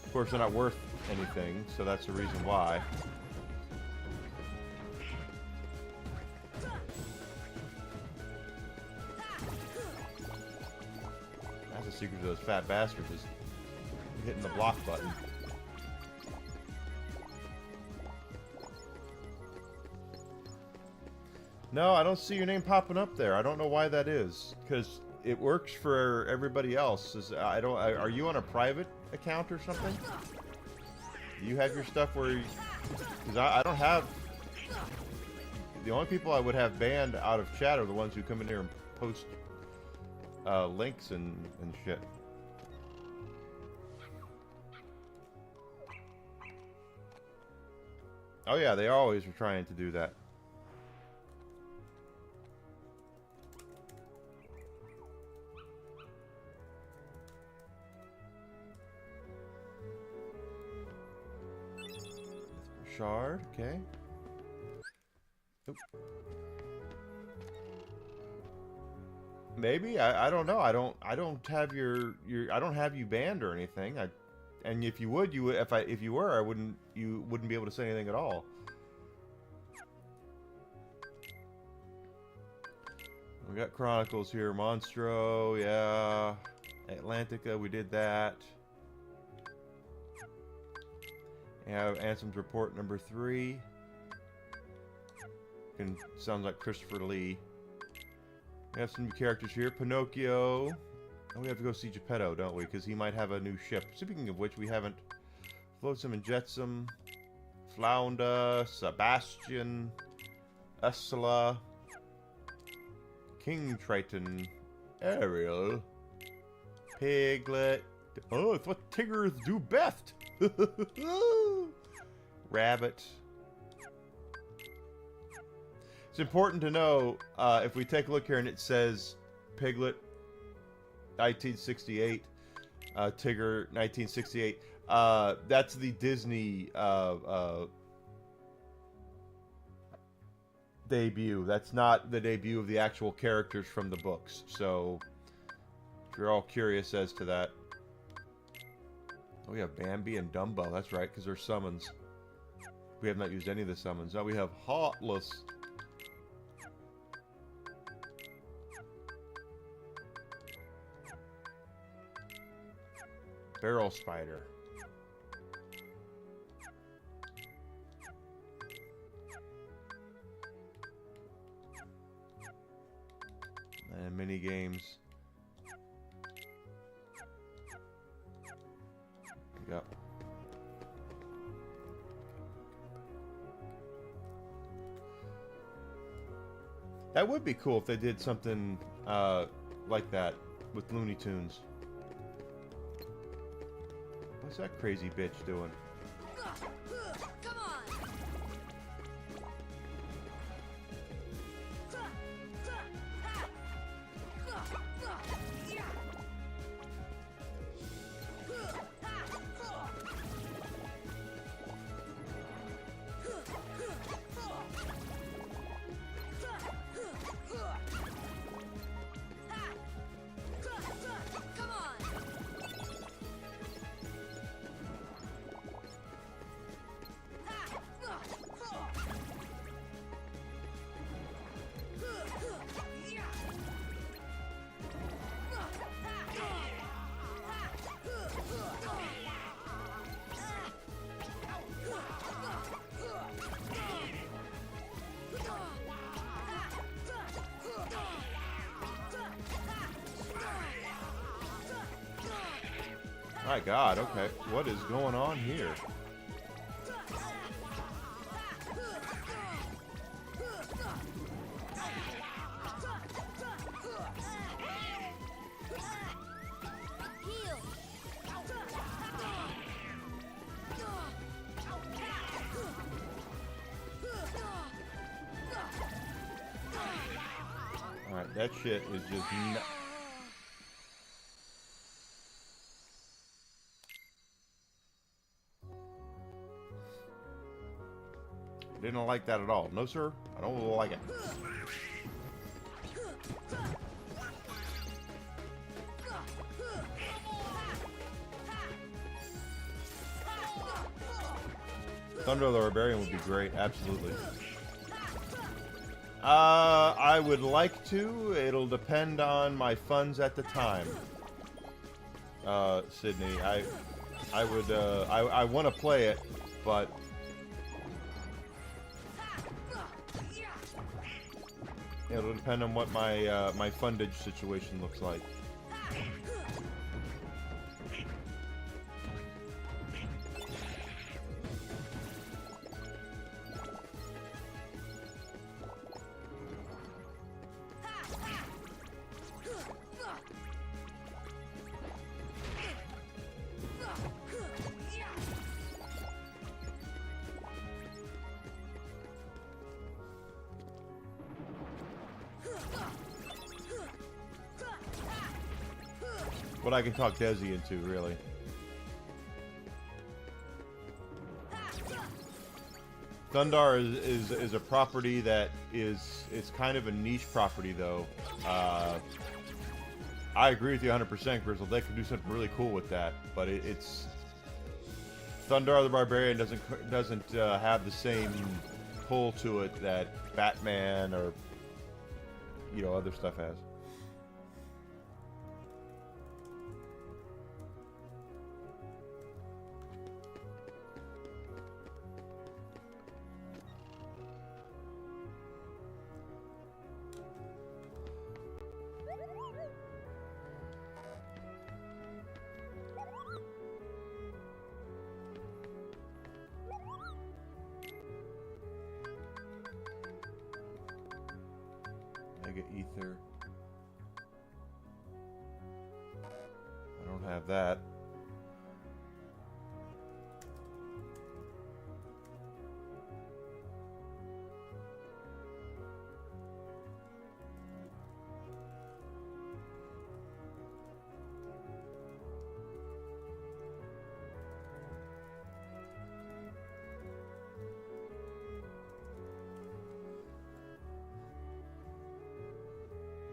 Of course, they're not worth anything, so that's the reason why. That's the secret to those fat bastards, is hitting the block button. No, I don't see your name popping up there. I don't know why that is, because it works for everybody else. Are you on a private account or something? Do you have your stuff where you... Because I don't have... The only people I would have banned out of chat are the ones who come in here and post links and shit. Oh yeah, they always were trying to do that. Shard, okay. Oop. Maybe I don't know. I don't have your I don't have you banned or anything. And if you would, if you were, you wouldn't be able to say anything at all. We got Chronicles here, Monstro, yeah. Atlantica, we did that. We have Ansem's Report number 3. Sounds like Christopher Lee. We have some new characters here. Pinocchio. Oh, we have to go see Geppetto, don't we? Because he might have a new ship. Speaking of which, we haven't Flotsam and Jetsam, Flounder, Sebastian, Ursula, King Triton, Ariel, Piglet. Oh, it's what Tiggers do best. Rabbit. It's important to know, if we take a look here and it says Piglet 1968, Tigger 1968, that's the Disney debut. That's not the debut of the actual characters from the books. So, if you're all curious as to that. Oh, we have Bambi and Dumbo. That's right, because they're summons. We have not used any of the summons. Now we have Heartless. Barrel Spider. And mini games. Yep. That would be cool if they did something like that with Looney Tunes. What's that crazy bitch doing? Come on! My God, okay. What is going on here? Alright, that shit is just Didn't like that at all. No, sir. I don't like it. Thunder the Barbarian would be great. Absolutely. I would like to. It'll depend on my funds at the time. Sydney, I would. I want to play it, but. It'll depend on what my my fundage situation looks like. what I can talk Desi into, really. Thundar is a property that it's kind of a niche property, though. I agree with you 100%, Grizzle. They could do something really cool with that, but it's Thundar the Barbarian doesn't have the same pull to it that Batman or other stuff has. Mega Ether. I don't have that.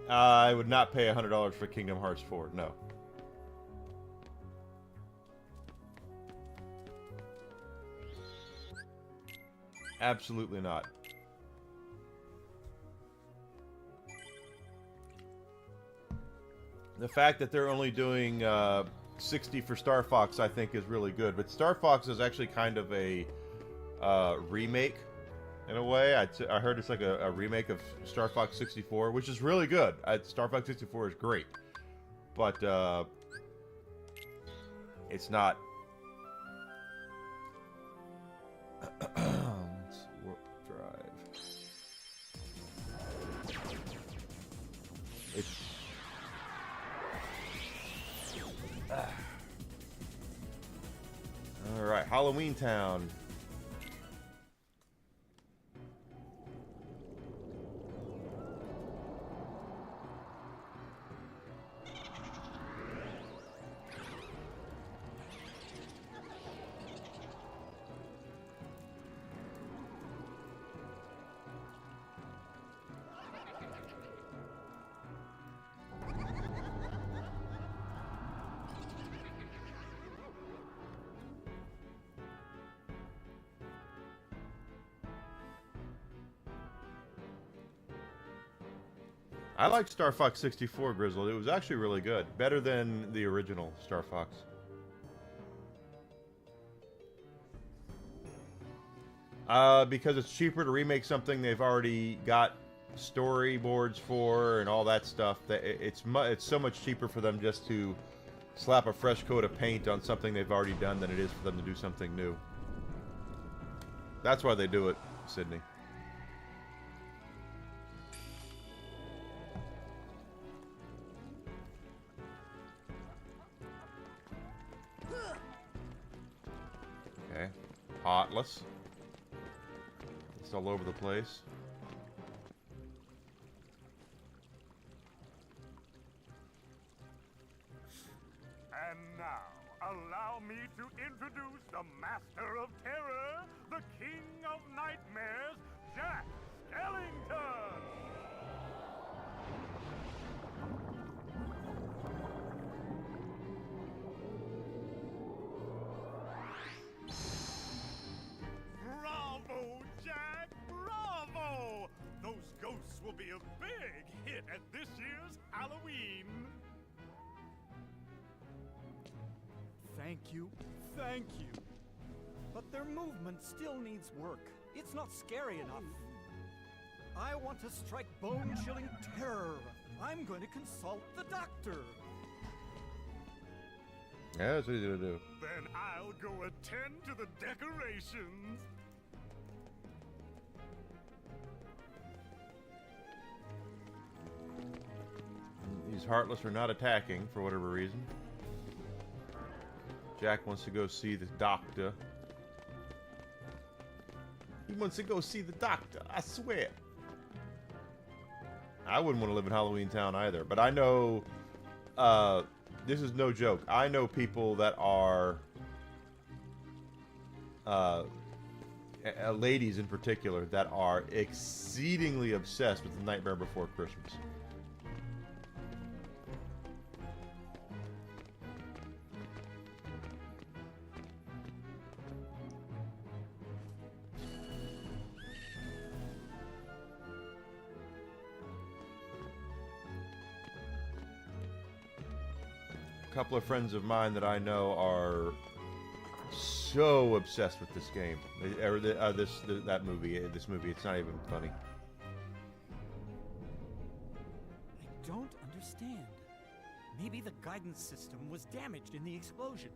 I would not pay $100 for Kingdom Hearts 4. No. Absolutely not. The fact that they're only doing 60 for Star Fox, I think, is really good. But Star Fox is actually kind of a remake. In a way, I heard it's like a remake of Star Fox 64, which is really good. Star Fox 64 is great, but it's not. Warp drive. It's. All right, Halloween Town. I like Star Fox 64, Grizzled. It was actually really good. Better than the original Star Fox. Because it's cheaper to remake something they've already got storyboards for and all that stuff. That it's so much cheaper for them just to slap a fresh coat of paint on something they've already done than it is for them to do something new. That's why they do it, Sydney. Okay. Heartless. It's all over the place. And now, allow me to introduce the Master of Terror, the King of Nightmares, Jack Skellington! Bravo, Jack! Bravo! Those ghosts will be a big hit at this year's Halloween! Thank you. Thank you. But their movement still needs work. It's not scary enough. I want to strike bone-chilling terror. I'm going to consult the doctor. Yeah, that's easy to do. Then I'll go attend to the decorations. These Heartless are not attacking for whatever reason. Jack wants to go see the doctor. He wants to go see the doctor, I swear. I wouldn't want to live in Halloween Town either, but I know this is no joke. I know people that are ladies in particular that are exceedingly obsessed with The Nightmare Before Christmas. A couple of friends of mine that I know are so obsessed with this game, or that movie. This movie, it's not even funny. I don't understand. Maybe the guidance system was damaged in the explosion.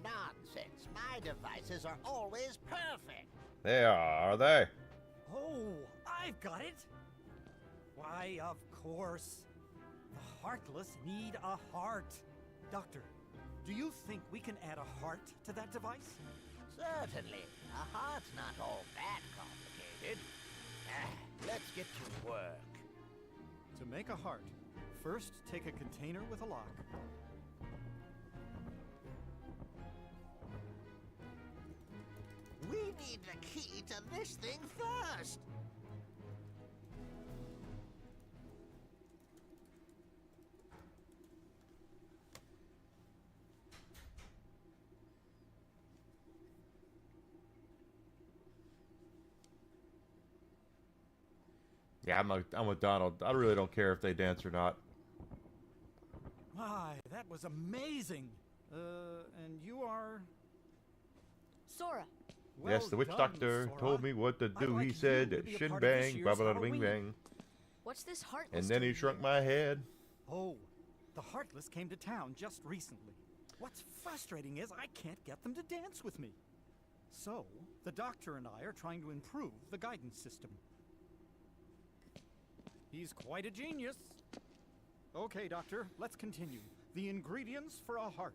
Nonsense. My devices are always perfect. They are they? Oh, I've got it. Why, of course. The Heartless need a heart. Doctor, do you think we can add a heart to that device? Certainly. A heart's not all that complicated. Let's get to work. To make a heart, first take a container with a lock. We need the key to this thing first. Yeah, I'm with Donald. I really don't care if they dance or not. My, that was amazing. And you are... Sora. Well yes, the witch done, doctor Sora. told me what to do. I'd He like said, you to be a shin part of this bang, year's baba bing Halloween. bang. What's this Heartless And then he doing shrunk here? my head. Oh, the Heartless came to town just recently. What's frustrating is I can't get them to dance with me. So, the doctor and I are trying to improve the guidance system. He's quite a genius. Okay, Doctor, let's continue. The ingredients for a heart.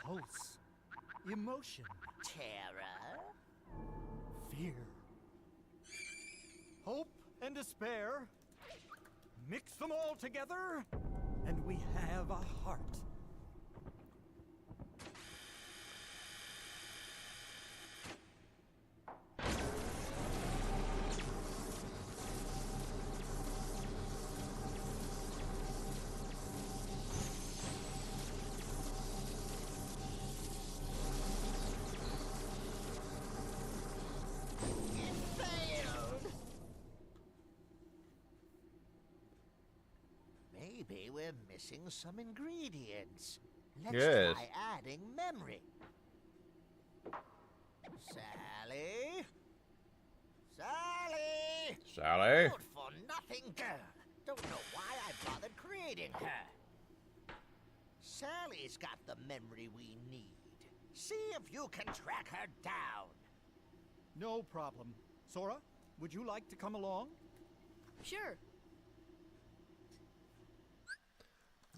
Pulse. Emotion. Terror. Fear. Hope and despair. Mix them all together, and we have a heart. Maybe we're missing some ingredients. Let's Yes. try adding memory. Sally? Sally! Sally? Good for nothing girl. Don't know why I bothered creating her. Sally's got the memory we need. See if you can track her down. No problem. Sora, would you like to come along? Sure.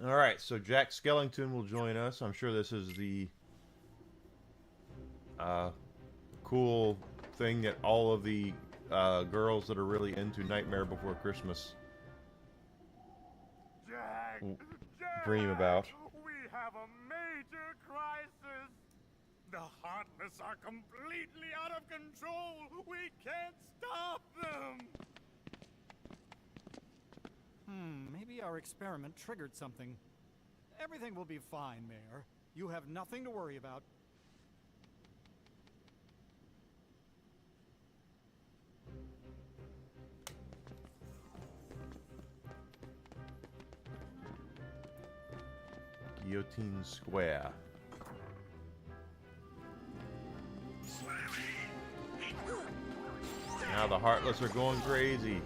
All right, so Jack Skellington will join us. I'm sure this is the cool thing that all of the girls that are really into Nightmare Before Christmas Jack, dream about. We have a major crisis. The Heartless are completely out of control. We can't stop them. Maybe our experiment triggered something. Everything will be fine, Mayor. You have nothing to worry about. Guillotine Square. Now the Heartless are going crazy.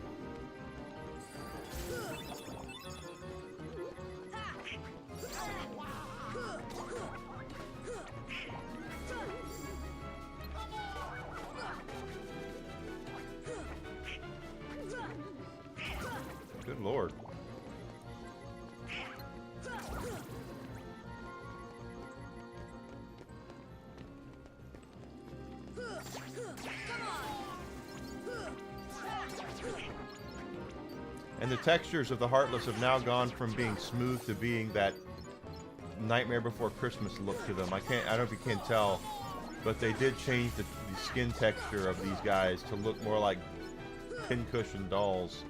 Good Lord. And the textures of the Heartless have now gone from being smooth to being that Nightmare Before Christmas look to them. I don't know if you can tell, but they did change the skin texture of these guys to look more like pincushion dolls.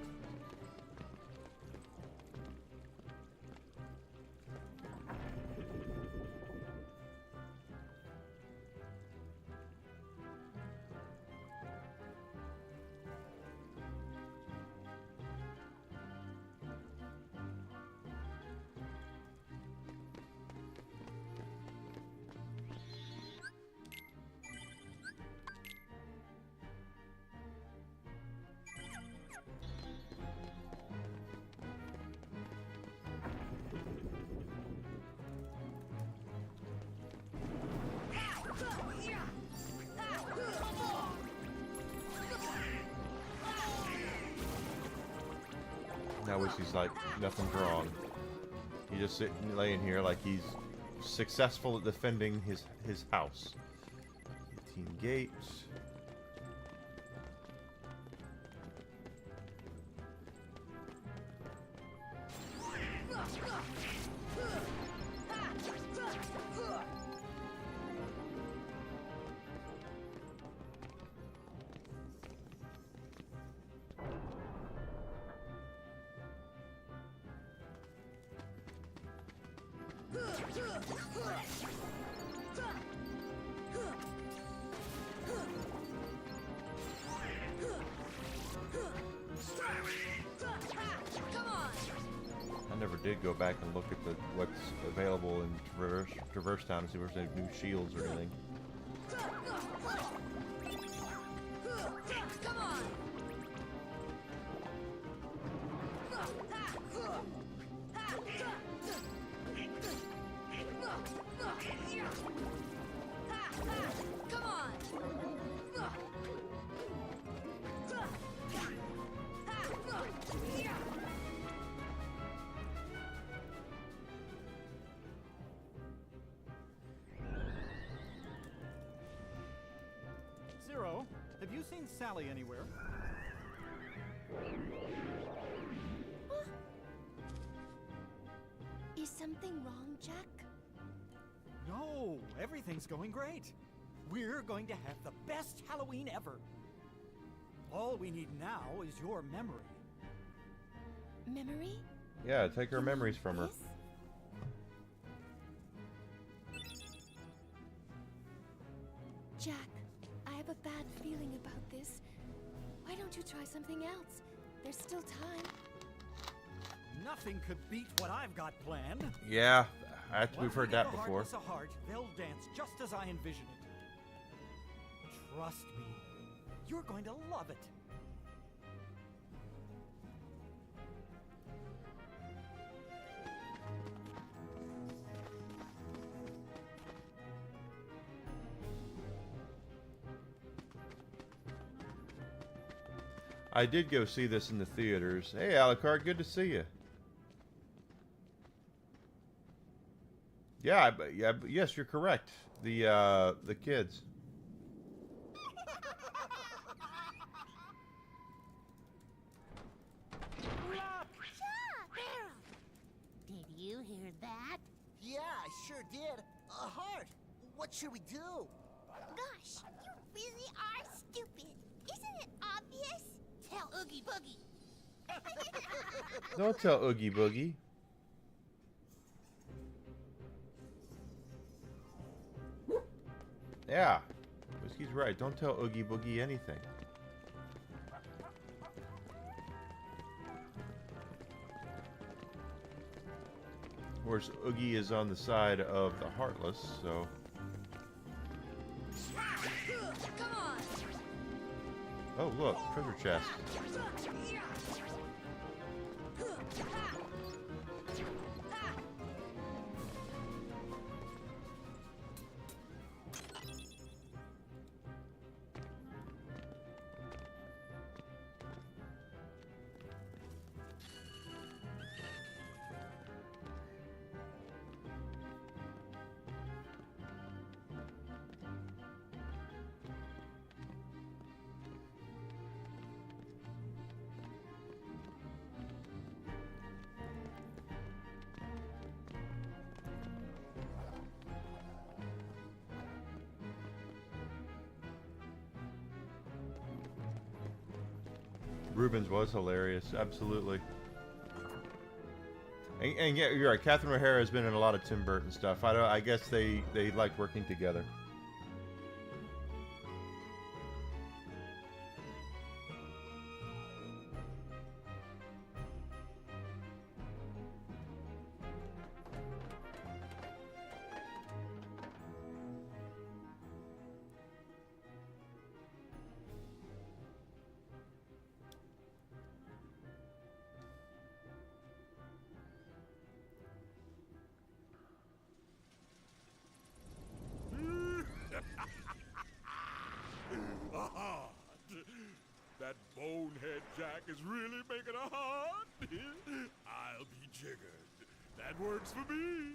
Now wish he's like nothing's wrong. He's just sitting, laying here like he's successful at defending his house. 18 gates. I never did go back and look at what's available in Traverse Town to see if there's any new shields or anything. Zero, have you seen Sally anywhere? Is something wrong, Jack? No, everything's going great. We're going to have the best Halloween ever. All we need now is your memory. Memory? Yeah, take her memories from her. Jack, I have a bad feeling about this. Why don't you try something else? There's still time. Nothing could beat what I've got planned. Yeah, we've heard that before. Once we get the heart, they'll dance just as I envision it. Trust me, you're going to love it. I did go see this in the theaters. Hey, Alucard, good to see you. Yeah, yes, you're correct. The kids. Did you hear that? Yeah, I sure did. A heart. What should we do? Gosh, you really are stupid. Isn't it obvious? Tell Oogie Boogie. Don't tell Oogie Boogie. Yeah, Whiskey's right. Don't tell Oogie Boogie anything. Of course, Oogie is on the side of the Heartless, so... Oh, look, treasure chest. Rubens was hilarious, absolutely. And yeah, you're right. Catherine O'Hara has been in a lot of Tim Burton stuff. I guess they like working together. That bonehead Jack is really making a heart. I'll be jiggered. That works for me.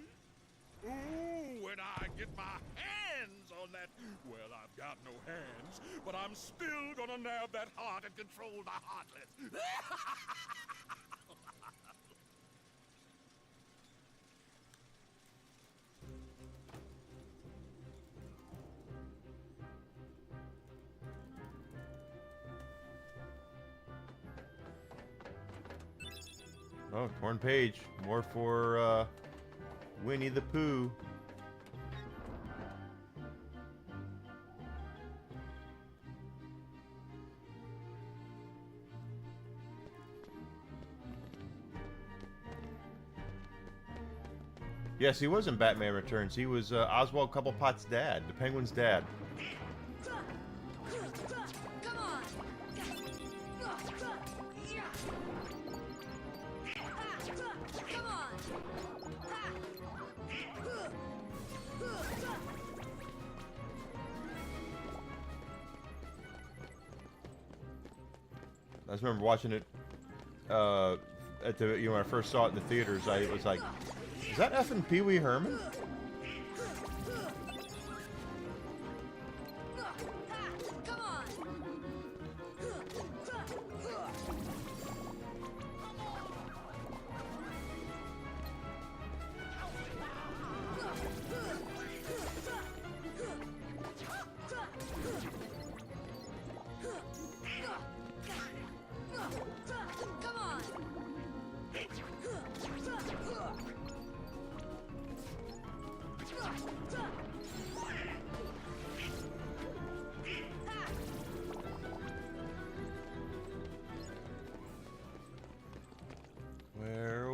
Ooh, when I get my hands on that... Well, I've got no hands, but I'm still gonna nab that heart and control the heartless. Oh, torn page. More for Winnie the Pooh. Yes, he was in Batman Returns. He was Oswald Cobblepot's dad, the Penguin's dad. I just remember watching it at the when I first saw it in the theaters. I was like, "Is that effing Pee Wee Herman?"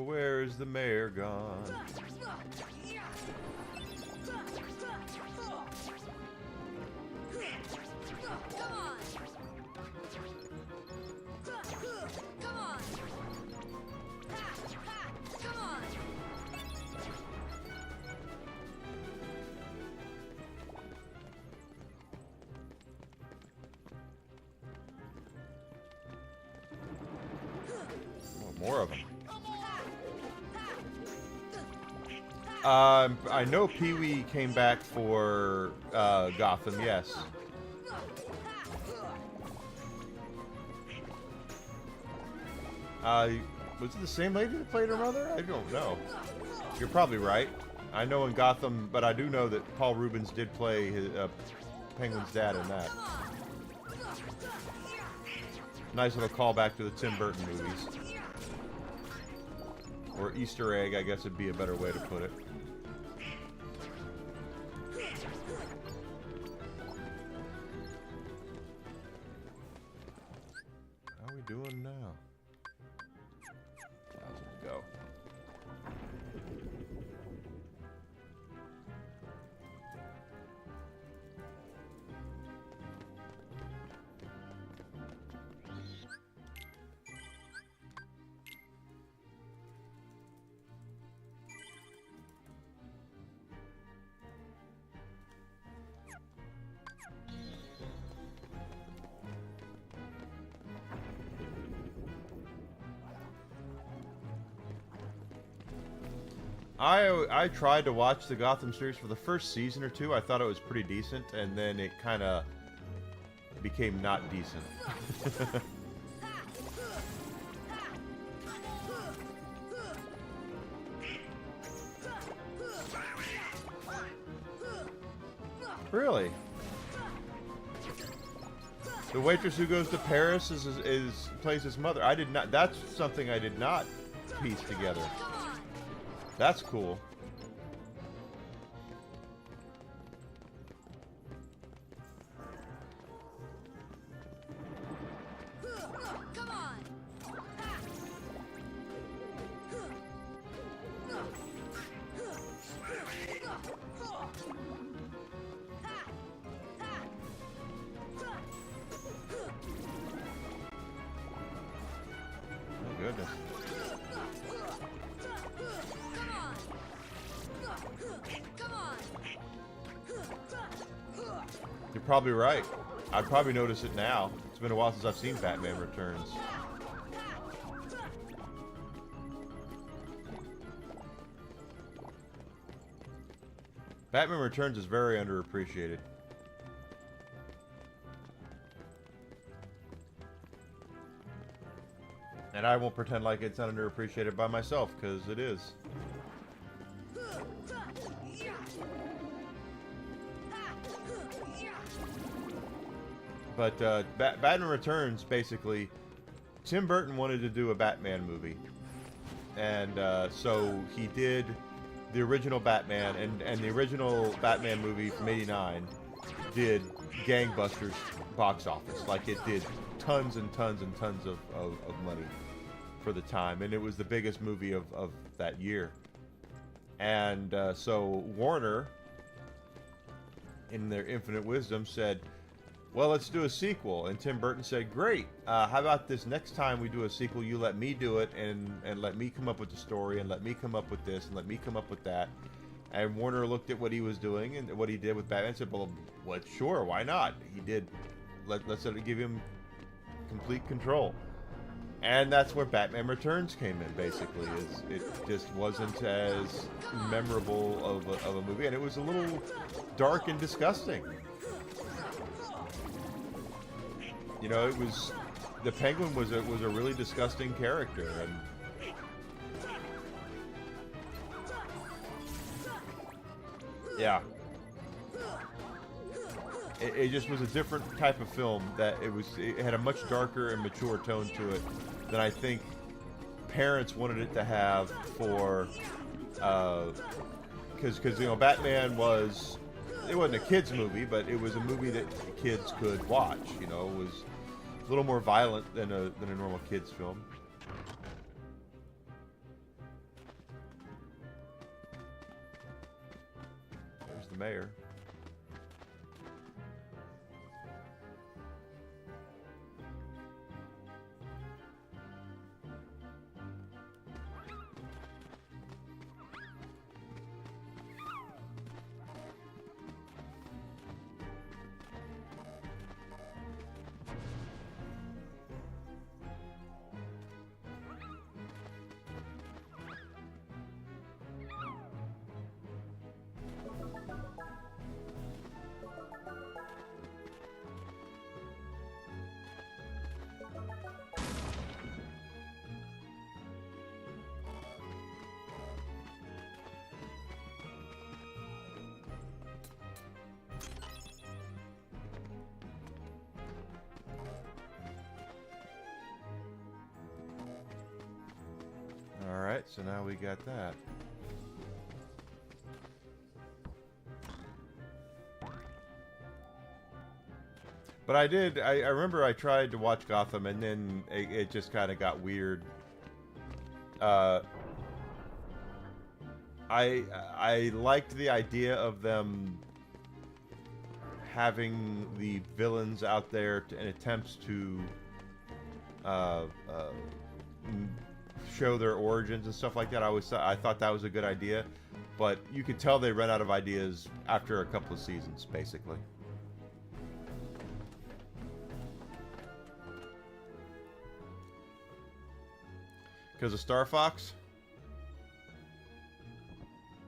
Where's the mayor gone? More of them. I know Pee-wee came back for Gotham, yes. Was it the same lady that played her mother? I don't know. You're probably right. I know in Gotham, but I do know that Paul Rubens did play his, Penguin's dad in that. Nice little callback to the Tim Burton movies. Or Easter egg, I guess would be a better way to put it. How are we doing now? How's it go? I tried to watch the Gotham series for the first season or two. I thought it was pretty decent, and then it kind of became not decent. Really? The waitress who goes to Paris is plays his mother. I did not. That's something I did not piece together. That's cool. Come on. Oh, goodness. You're probably right. I'd probably notice it now. It's been a while since I've seen Batman Returns. Batman Returns is very underappreciated. And I won't pretend like it's underappreciated by myself, because it is. But Batman Returns, basically, Tim Burton wanted to do a Batman movie. And so he did the original Batman, and the original Batman movie from '89 did gangbusters box office. Like, it did tons and tons and tons of money for the time. And it was the biggest movie of that year. And so Warner, in their infinite wisdom, said, well, let's do a sequel. And Tim Burton said, great. How about this next time we do a sequel, you let me do it and let me come up with the story and let me come up with this and let me come up with that. And Warner looked at what he was doing and what he did with Batman and said, well, sure, why not? He did. Let's give him complete control. And that's where Batman Returns came in, basically. It just wasn't as memorable of a movie. And it was a little dark and disgusting. You know, it was, the Penguin was a really disgusting character, and yeah, it just was a different type of film. That it had a much darker and mature tone to it than I think parents wanted it to have for, because you know, Batman was. It wasn't a kids movie, but it was a movie that kids could watch. You know, it was a little more violent than a normal kids film. There's the mayor. Alright, so now we got that. But I remember I tried to watch Gotham, and then it just kind of got weird. I liked the idea of them having the villains out there in attempts to show their origins and stuff like that. I thought that was a good idea, but you could tell they ran out of ideas after a couple of seasons, basically. Because of Star Fox?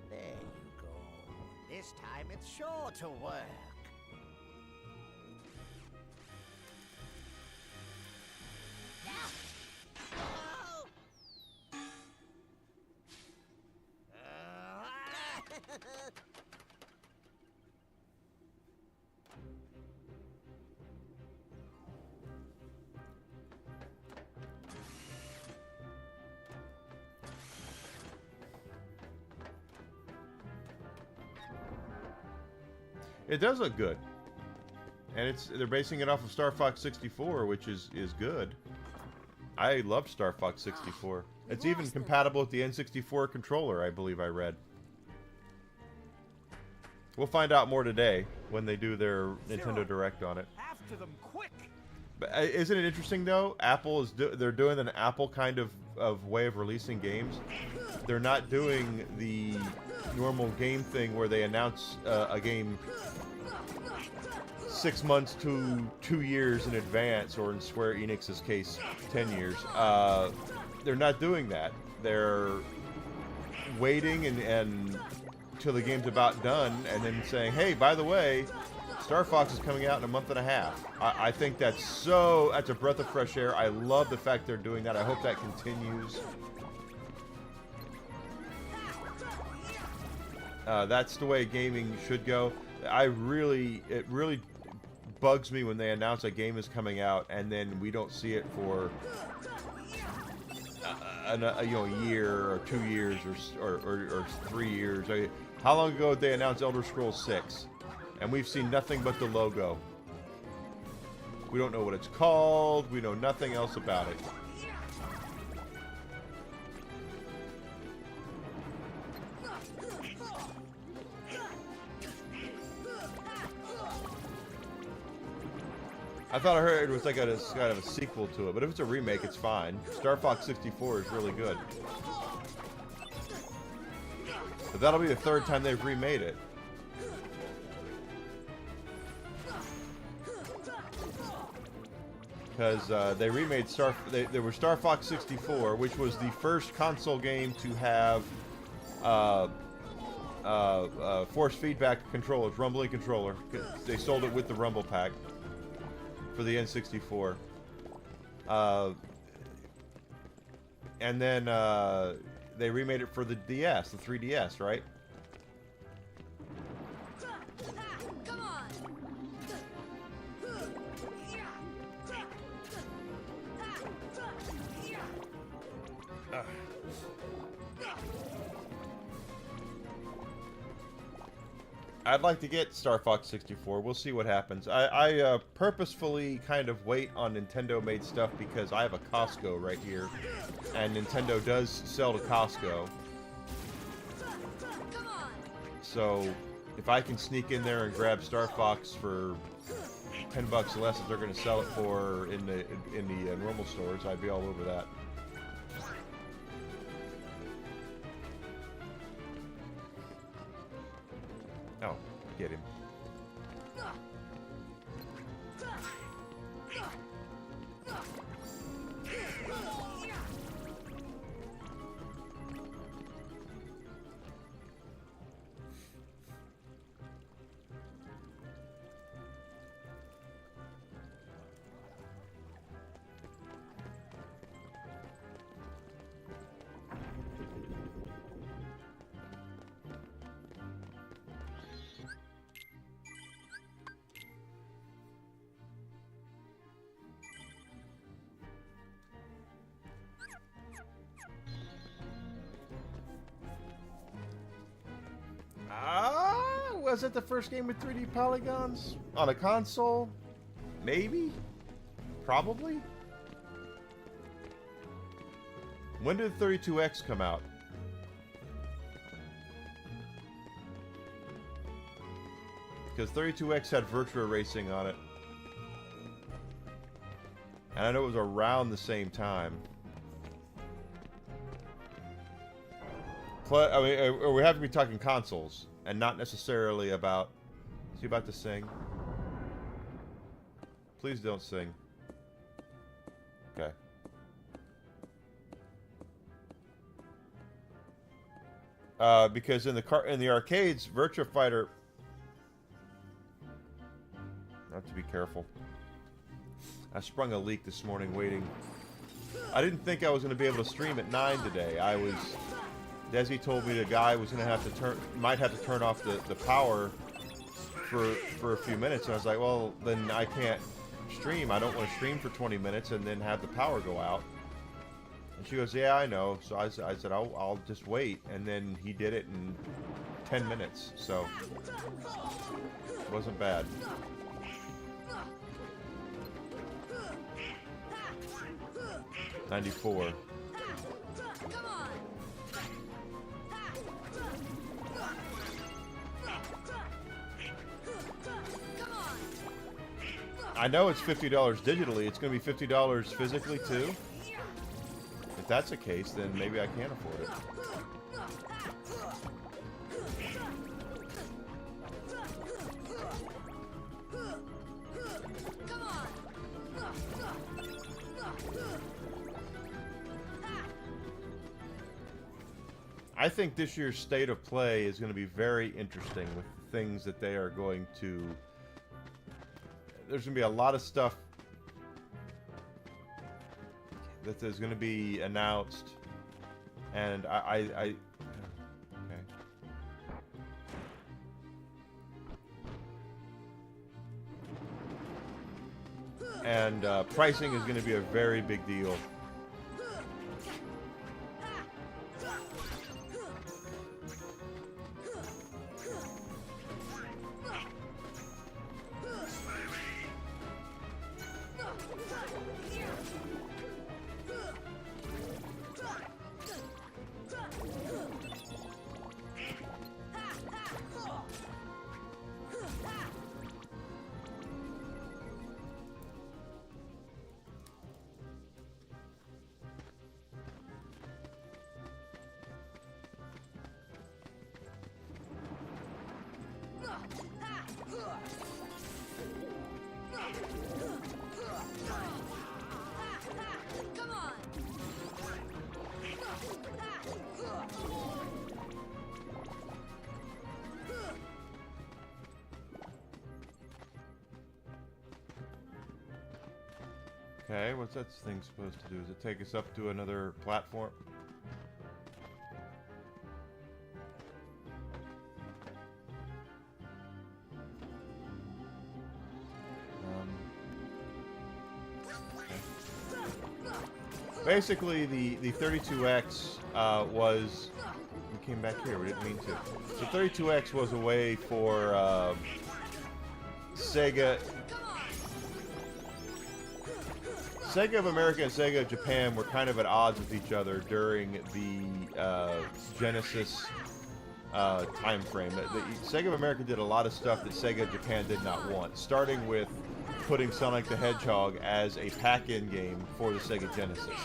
There you go. This time it's sure to work. It does look good. And they're basing it off of Star Fox 64, which is good. I love Star Fox 64. It's even compatible with the N64 controller, I believe I read. We'll find out more today when they do their Nintendo Direct on it. After them, quick! But isn't it interesting though? Apple is they're doing an Apple kind of way of releasing games. They're not doing the normal game thing where they announce a game 6 months to 2 years in advance, or in Square Enix's case, 10 years. They're not doing that. They're waiting and till the game's about done, and then saying, "Hey, by the way, Star Fox is coming out in a month and a half." I think that's a breath of fresh air. I love the fact they're doing that. I hope that continues. That's the way gaming should go. It really bugs me when they announce a game is coming out and then we don't see it for a year or 2 years or 3 years. How long ago did they announce Elder Scrolls 6? And we've seen nothing but the logo. We don't know what it's called. We know nothing else about it. I thought I heard it was like kind of a sequel to it, but if it's a remake, it's fine. Star Fox 64 is really good. But that'll be the third time they've remade it. Because they remade there was Star Fox 64, which was the first console game to have force feedback controllers, rumbling controller. They sold it with the Rumble Pack for the N64. And then they remade it for the DS, the 3DS, right? I'd like to get Star Fox 64. We'll see what happens. I purposefully kind of wait on Nintendo-made stuff because I have a Costco right here, and Nintendo does sell to Costco. So if I can sneak in there and grab Star Fox for $10 less that they're going to sell it for in the normal stores, I'd be all over that. Oh, get him. Was it the first game with 3D polygons? On a console? Maybe? Probably? When did 32X come out? Because 32X had Virtua Racing on it. And I know it was around the same time. I mean, we have to be talking consoles. And not necessarily about... Is he about to sing? Please don't sing. Okay. Because in the arcades, Virtua Fighter... I have to be careful. I sprung a leak this morning waiting. I didn't think I was going to be able to stream at 9 today. Desi told me the guy was going to have to might have to turn off the power for a few minutes, and I was like, well, then I can't stream. I don't want to stream for 20 minutes and then have the power go out. And she goes, yeah, I know. So I said, I'll just wait. And then he did it in 10 minutes, so it wasn't bad. $94. I know it's $50 digitally. It's going to be $50 physically too. If that's the case, then maybe I can't afford it. I think this year's State of Play is going to be very interesting with the things that they are going to... There's going to be a lot of stuff that is going to be announced, and okay. And pricing is going to be a very big deal. Okay, what's that thing supposed to do? Is it take us up to another platform? Basically, the 32X was... We came back here, we didn't mean to. The 32X was a way for Sega of America and Sega of Japan were kind of at odds with each other during the Genesis time frame. Sega of America did a lot of stuff that Sega of Japan did not want, starting with putting Sonic the Hedgehog as a pack-in game for the Sega Genesis.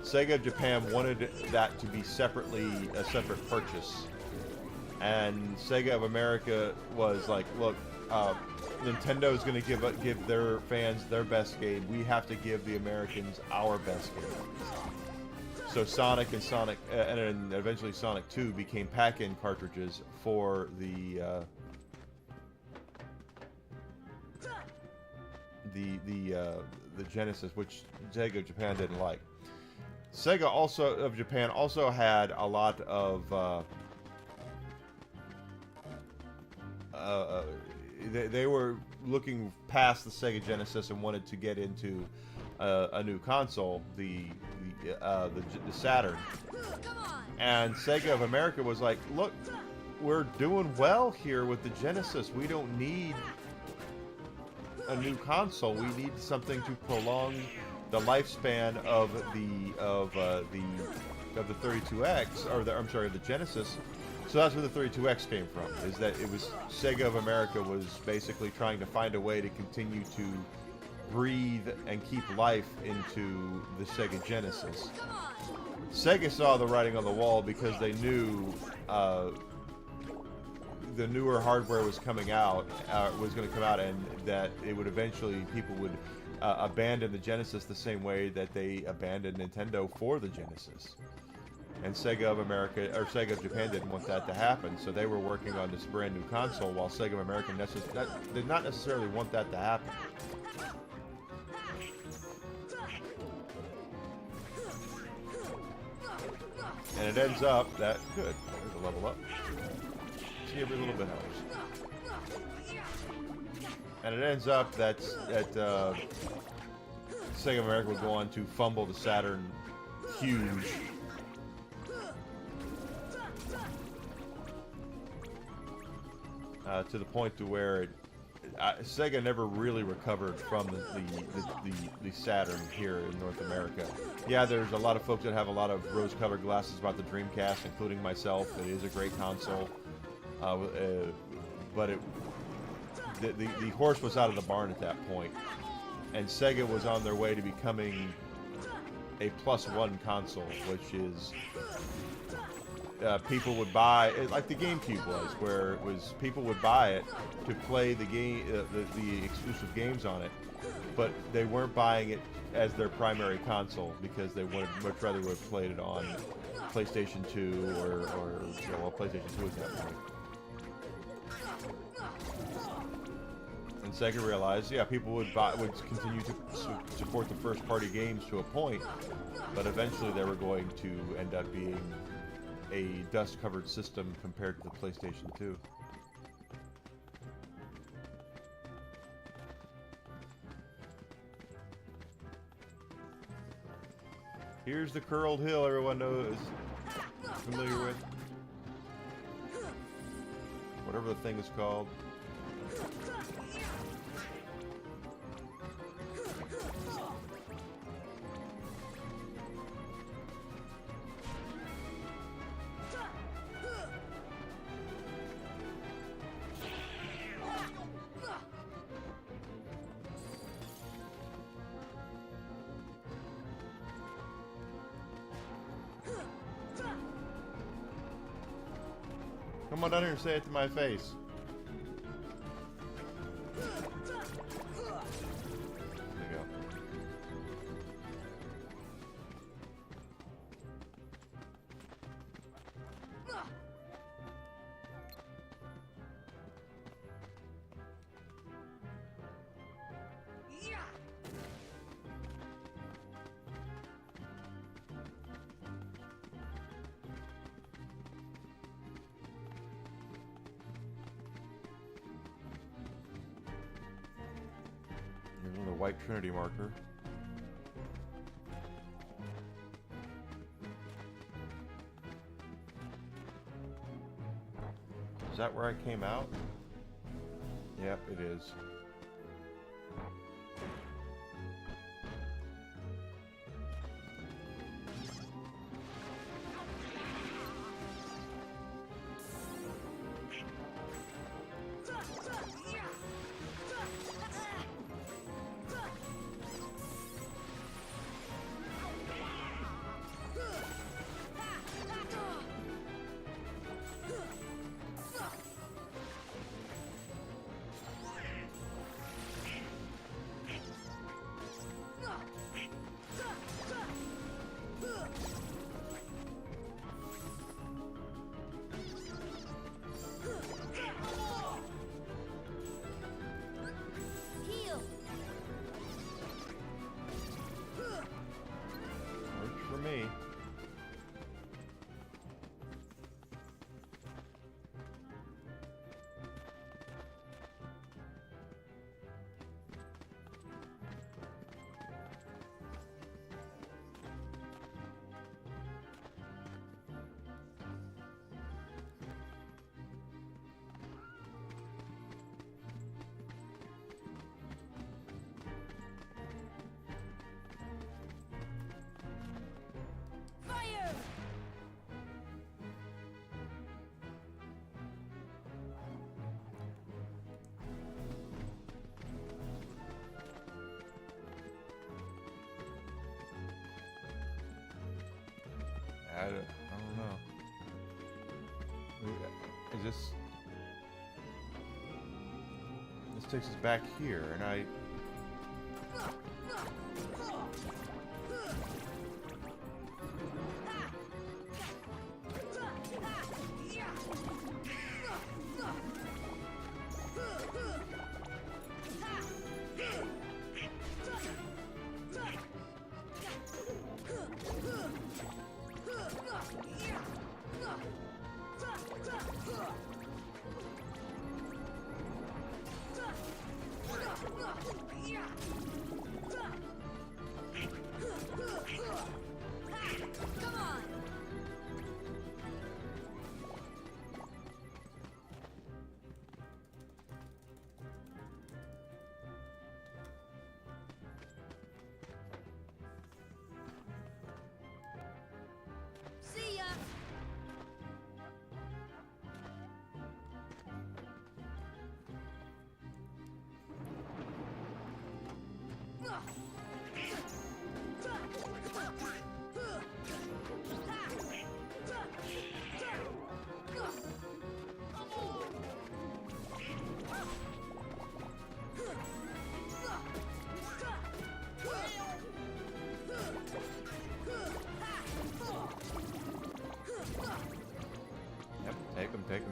Sega of Japan wanted that to be separately a separate purchase, and Sega of America was like, look, Nintendo is going to give their fans their best game. We have to give the Americans our best game. So Sonic and then eventually Sonic 2 became pack-in cartridges for the Genesis, which Sega of Japan didn't like. Sega of Japan also had a lot of they were looking past the Sega Genesis and wanted to get into a new console, the Saturn. And Sega of America was like, look, we're doing well here with the Genesis. We don't need a new console. We need something to prolong the lifespan of the 32X, or the Genesis. So that's where the 32X came from, is that it was Sega of America was basically trying to find a way to continue to breathe and keep life into the Sega Genesis. Sega saw the writing on the wall because they knew the newer hardware was coming out, was going to come out, and that it would eventually, people would abandon the Genesis the same way that they abandoned Nintendo for the Genesis. And Sega of America, or Sega of Japan, didn't want that to happen, so they were working on this brand new console, while Sega of America did not necessarily want that to happen. And it ends up that, good, there's a level up. See, every little bit helps. And it ends up that Sega of America would go on to fumble the Saturn huge. to the point to where Sega never really recovered from the Saturn here in North America. Yeah, there's a lot of folks that have a lot of rose-colored glasses about the Dreamcast, including myself. It is a great console, but the horse was out of the barn at that point, and Sega was on their way to becoming a +1 console, which is people would buy it, like the GameCube was, where it was people would buy it to play the game, the exclusive games on it, but they weren't buying it as their primary console because they would much rather would have played it on PlayStation 2 or PlayStation 2 at that point. And Sega realized, yeah, people would continue to support the first-party games to a point, but eventually they were going to end up being a dust-covered system compared to the PlayStation 2. Here's the curled hill everyone knows, familiar with. Whatever the thing is called. Come on down here and say it to my face. There you go. Another white Trinity marker. Is that where I came out? Yep, it is. Works for me. Fire! I don't know. Is this takes us back here, and I...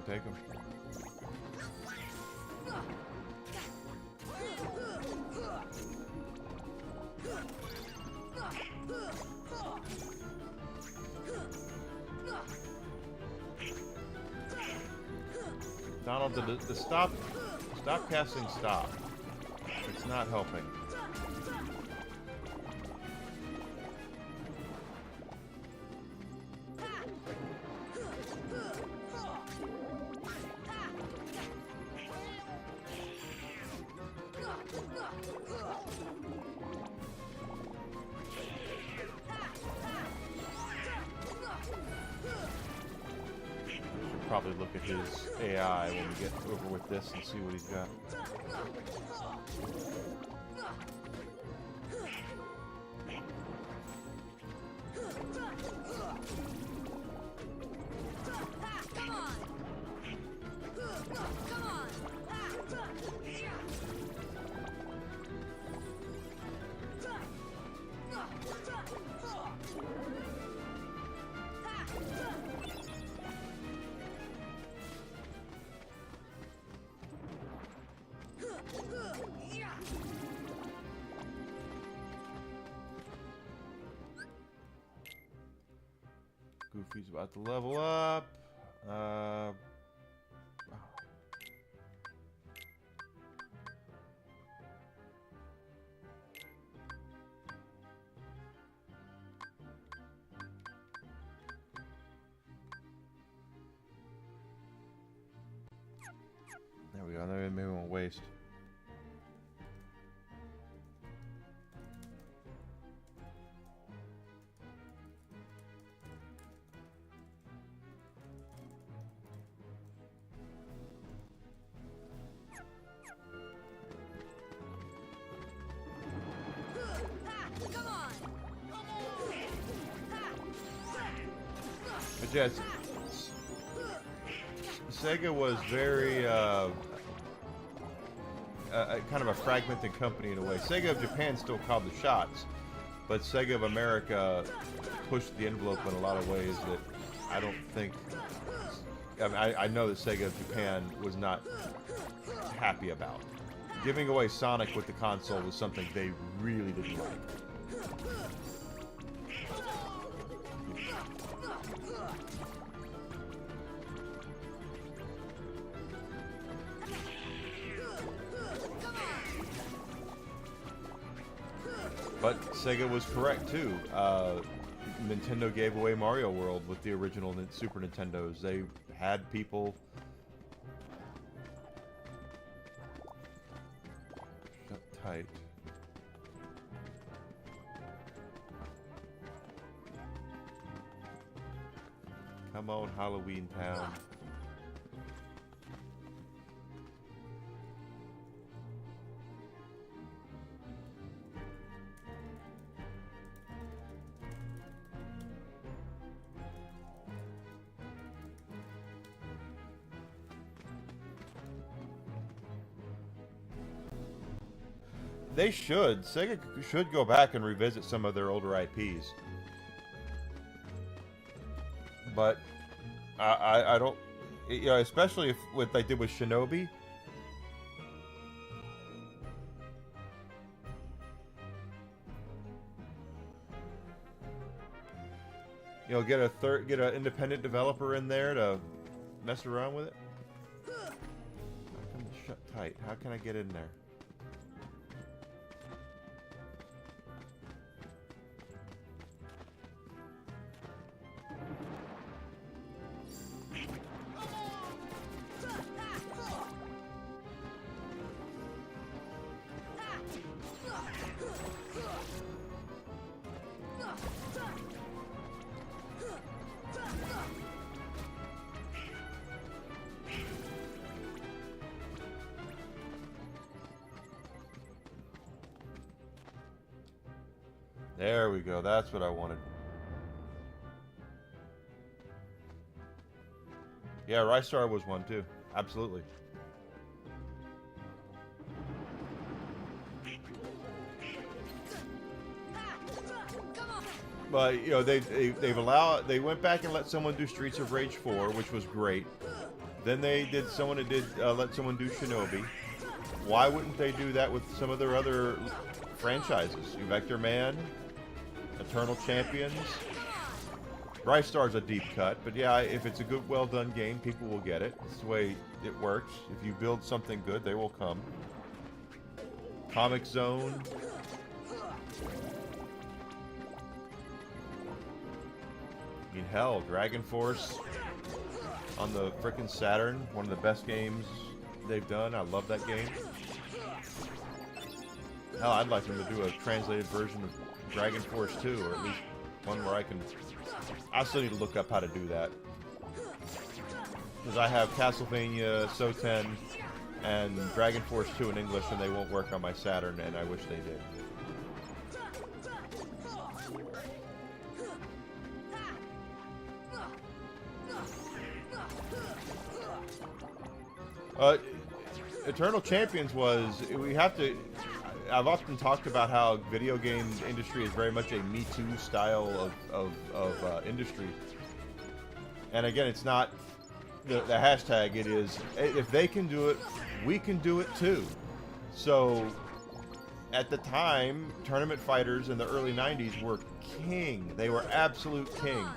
take him. Donald, the stop casting stop. It's not helping. Probably look at his AI when we get over with this and see what he's got. Goofy's about to level up. There we go. Maybe we won't waste. But yes, Sega was very kind of a fragmented company in a way. Sega of Japan still called the shots, but Sega of America pushed the envelope in a lot of ways that I don't think. I mean, I know that Sega of Japan was not happy about. Giving away Sonic with the console was something they really didn't like. But Sega was correct too. Nintendo gave away Mario World with the original Super Nintendos. They had people. Shut tight. Come on, Halloween Town. They should. Sega should go back and revisit some of their older IPs. But I don't, you know, especially if what they did with Shinobi. You know, get an independent developer in there to mess around with it. How can I shut tight? How can I get in there? There we go. That's what I wanted. Yeah, Rystar was one too. Absolutely. But you know, they went back and let someone do Streets of Rage 4, which was great. Then they did someone that did let someone do Shinobi. Why wouldn't they do that with some of their other franchises? Vector Man, Eternal Champions. Brightstar's a deep cut, but yeah, if it's a good, well done game, people will get it. It's the way it works. If you build something good, they will come. Comic Zone. I mean, hell, Dragon Force on the frickin' Saturn, one of the best games they've done. I love that game. Hell, I'd like them to do a translated version of Dragon Force 2, or at least one where I can... I still need to look up how to do that. Because I have Castlevania, Soten, and Dragon Force 2 in English, and they won't work on my Saturn, and I wish they did. Eternal Champions was... We have to... I've often talked about how video game industry is very much a Me Too style of industry. And again, it's not the hashtag, it is, if they can do it, we can do it too. So, at the time, tournament fighters in the early 90s were king. They were absolute king.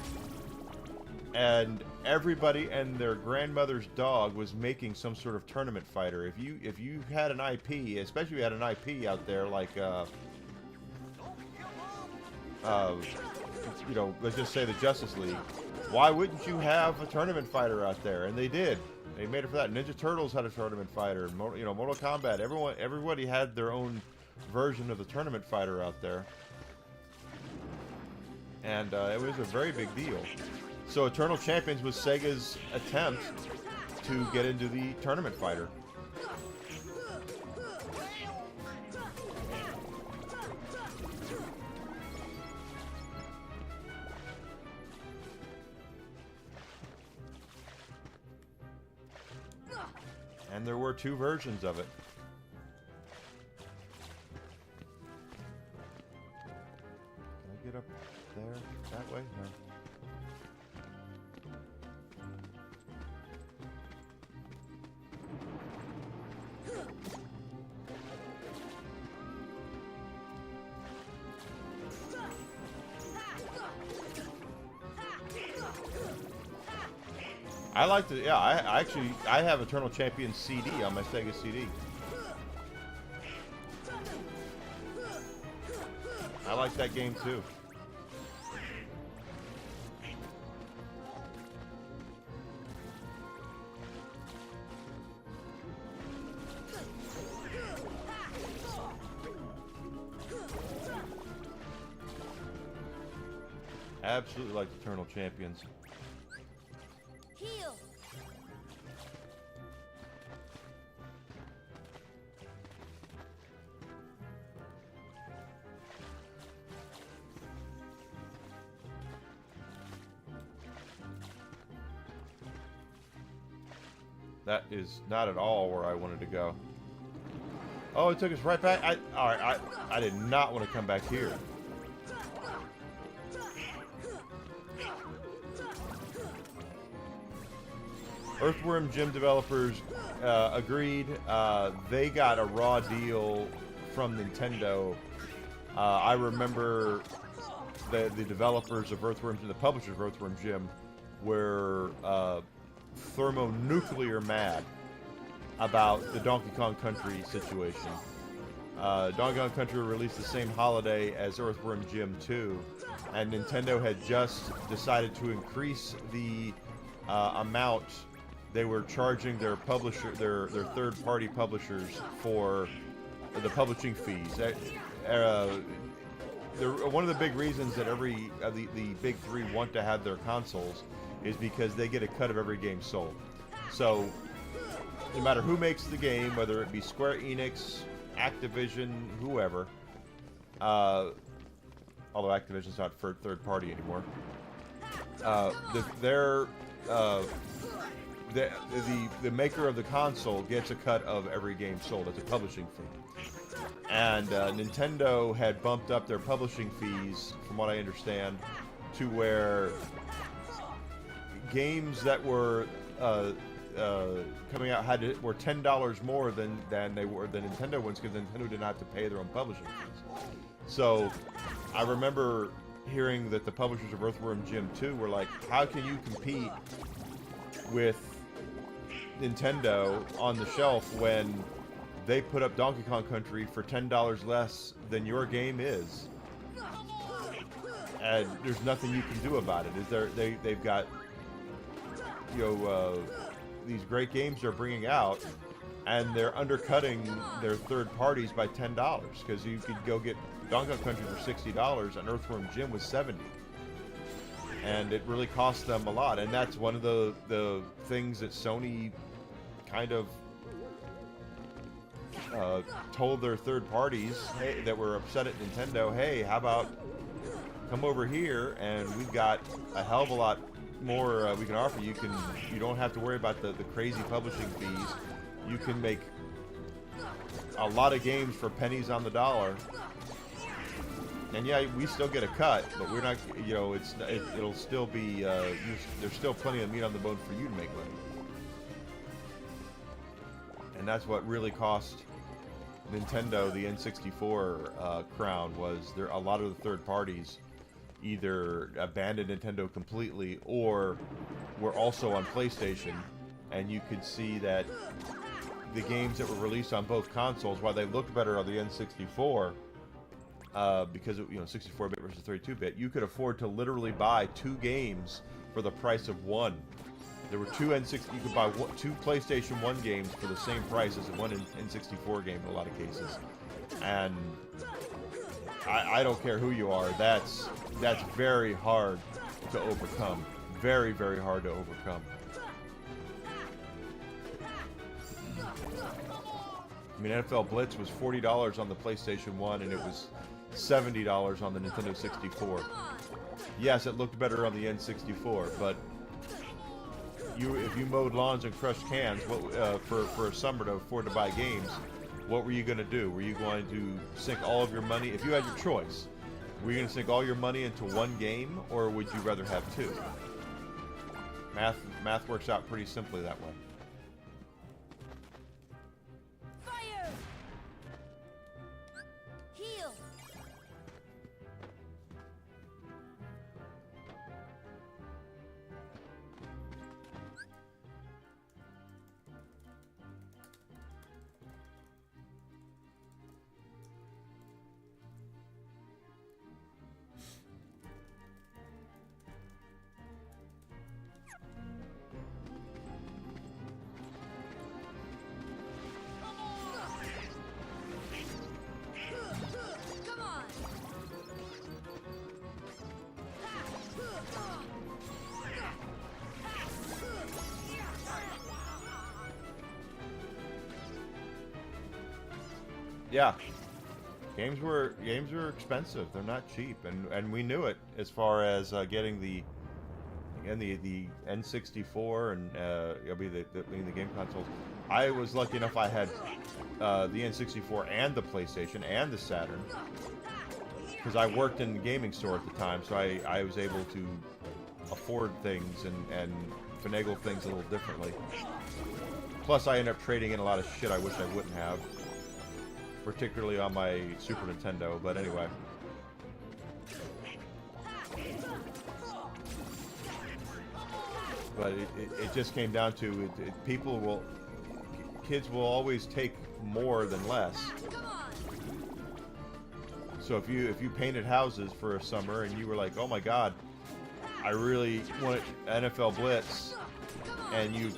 And everybody and their grandmother's dog was making some sort of tournament fighter. If you had an IP, especially if you had an IP out there like you know, let's just say the Justice League, why wouldn't you have a tournament fighter out there? And they did. They made it for that. Ninja Turtles had a tournament fighter. You know, Mortal Kombat. Everybody had their own version of the tournament fighter out there, and it was a very big deal. So Eternal Champions was Sega's attempt to get into the tournament fighter. And there were 2 versions of it. Can I get up there? That way? No. I like to, yeah, I have Eternal Champions CD on my Sega CD. I like that game too. Absolutely like Eternal Champions. Heal. That is not at all where I wanted to go. Oh, it took us right back. I did not want to come back here. Earthworm Jim developers agreed. They got a raw deal from Nintendo. I remember the developers of Earthworm Jim, the publishers of Earthworm Jim, were thermonuclear mad about the Donkey Kong Country situation. Donkey Kong Country released the same holiday as Earthworm Jim 2, and Nintendo had just decided to increase the amount they were charging their publisher, their third-party publishers for the publishing fees. One of the big reasons that every the big 3 want to have their consoles is because they get a cut of every game sold. So no matter who makes the game, whether it be Square Enix, Activision, whoever, although Activision's not for third party anymore, the maker of the console gets a cut of every game sold. It's a publishing fee. And Nintendo had bumped up their publishing fees, from what I understand, to where games that were coming out were $10 more than they were the Nintendo ones, because Nintendo did not have to pay their own publishing fees. So I remember hearing that the publishers of Earthworm Jim 2 were like, how can you compete with Nintendo on the shelf when they put up Donkey Kong Country for $10 less than your game is, and there's nothing you can do about it. They've got, you know, these great games they're bringing out, and they're undercutting their third parties by $10, because you could go get Donkey Kong Country for $60 and Earthworm Jim was $70, and it really cost them a lot. And that's one of the things that Sony kind of told their third parties, hey, that were upset at Nintendo, hey, how about come over here and we've got a hell of a lot more we can offer you. You don't have to worry about the crazy publishing fees. You can make a lot of games for pennies on the dollar, and yeah, we still get a cut, but we're not, you know, it'll still be there's still plenty of meat on the bone for you to make money. And that's what really cost Nintendo the N64 crown, was there a lot of the third parties either abandoned Nintendo completely or were also on PlayStation, and you could see that the games that were released on both consoles, while they looked better on the N64, because you know, 64-bit versus 32-bit, you could afford to literally buy 2 games for the price of one. There were you could buy 2 PlayStation 1 games for the same price as one N64 game in a lot of cases. And I don't care who you are, that's very hard to overcome. Very, very hard to overcome. I mean, NFL Blitz was $40 on the PlayStation 1, and it was $70 on the Nintendo 64. Yes, it looked better on the N64, but if you mowed lawns and crushed cans for a summer to afford to buy games, what were you going to do? Were you going to sink all of your money? If you had your choice, were you going to sink all your money into one game, or would you rather have 2? Math works out pretty simply that way. Fire! Heal! Yeah, games were expensive. They're not cheap, and we knew it as far as getting the N64 and the game consoles. I was lucky enough I had the N64 and the PlayStation and the Saturn, because I worked in the gaming store at the time, so I was able to afford things and finagle things a little differently. Plus, I ended up trading in a lot of shit I wish I wouldn't have, particularly on my Super Nintendo, but anyway. But it just came down to kids will always take more than less. So if you painted houses for a summer and you were like, oh my god, I really want NFL Blitz, and you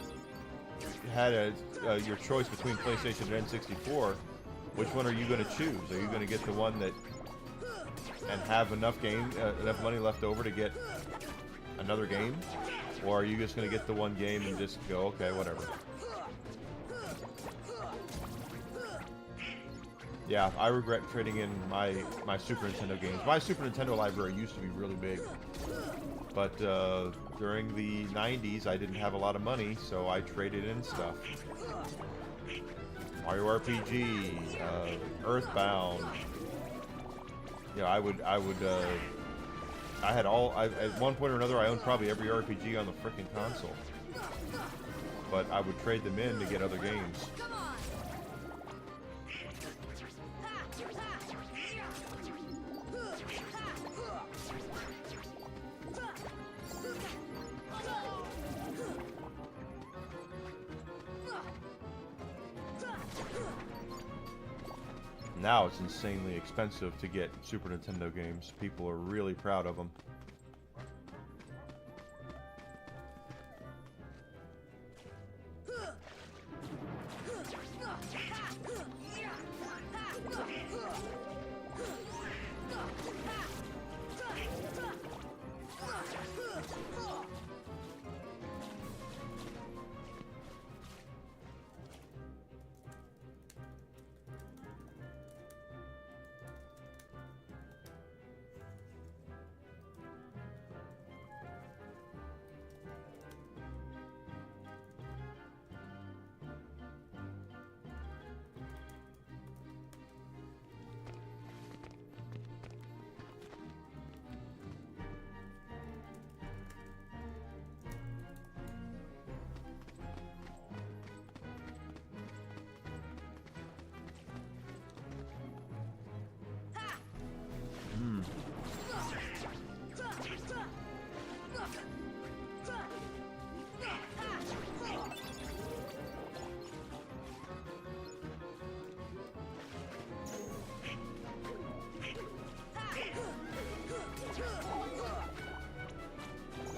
had your choice between PlayStation and N64, which one are you going to choose? Are you going to get the one that and have enough money left over to get another game, or are you just going to get the one game and just go, okay, whatever? Yeah, I regret trading in my Super Nintendo games. My Super Nintendo library used to be really big, but during the 90s, I didn't have a lot of money, so I traded in stuff. Mario RPG, Earthbound. Yeah, I had at one point or another, I owned probably every RPG on the frickin' console. but I would trade them in to get other games. Come on. Now it's insanely expensive to get Super Nintendo games. People are really proud of them.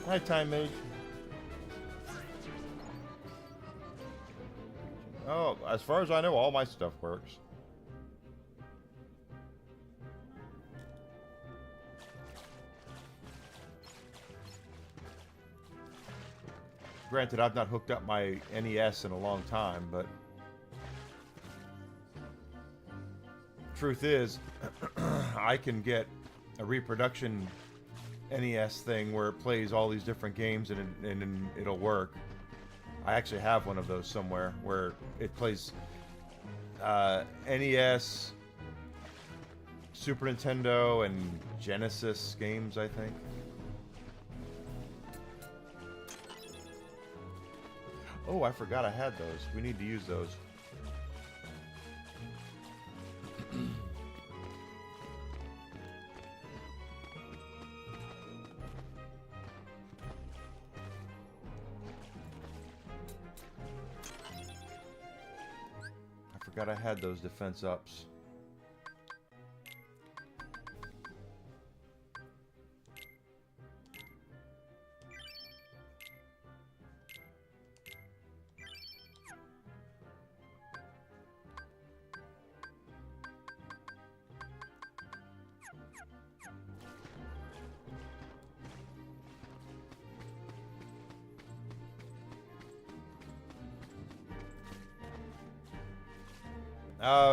Nighttime Mage. Oh, as far as I know, all my stuff works. Granted, I've not hooked up my NES in a long time, but truth is, I can get a reproduction NES thing where it plays all these different games and it'll work. I actually have one of those somewhere where it plays NES, Super Nintendo, and Genesis games, I think. Oh, I forgot I had those. We need to use those. I forgot I had those defense ups.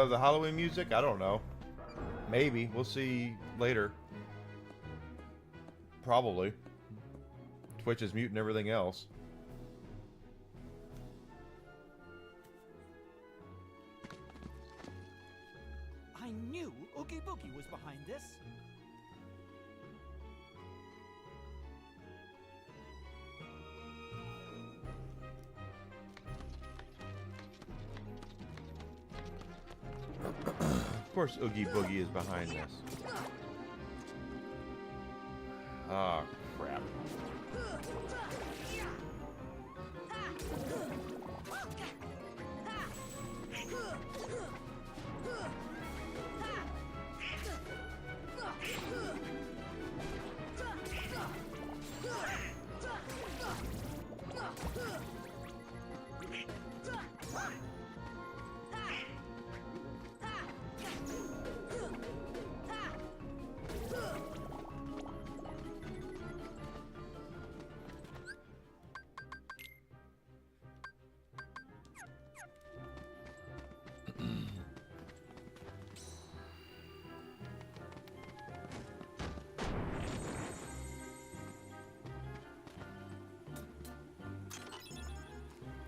The Halloween music? I don't know. Maybe. We'll see later. Probably. Twitch is muting everything else. I knew Oogie Boogie was behind this. Of course Oogie Boogie is behind this. Ah, crap.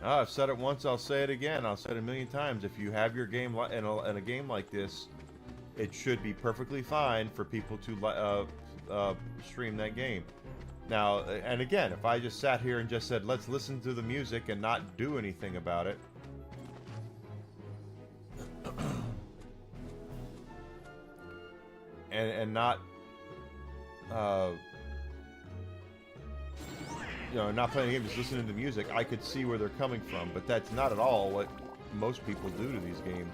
I've said it once, I'll say it again. I'll say it a million times. If you have your game in a game like this, it should be perfectly fine for people to stream that game. Now, and again, if I just sat here and just said, let's listen to the music and not do anything about it, and not, you know, not playing the game, just listening to the music, I could see where they're coming from. But that's not at all what most people do to these games.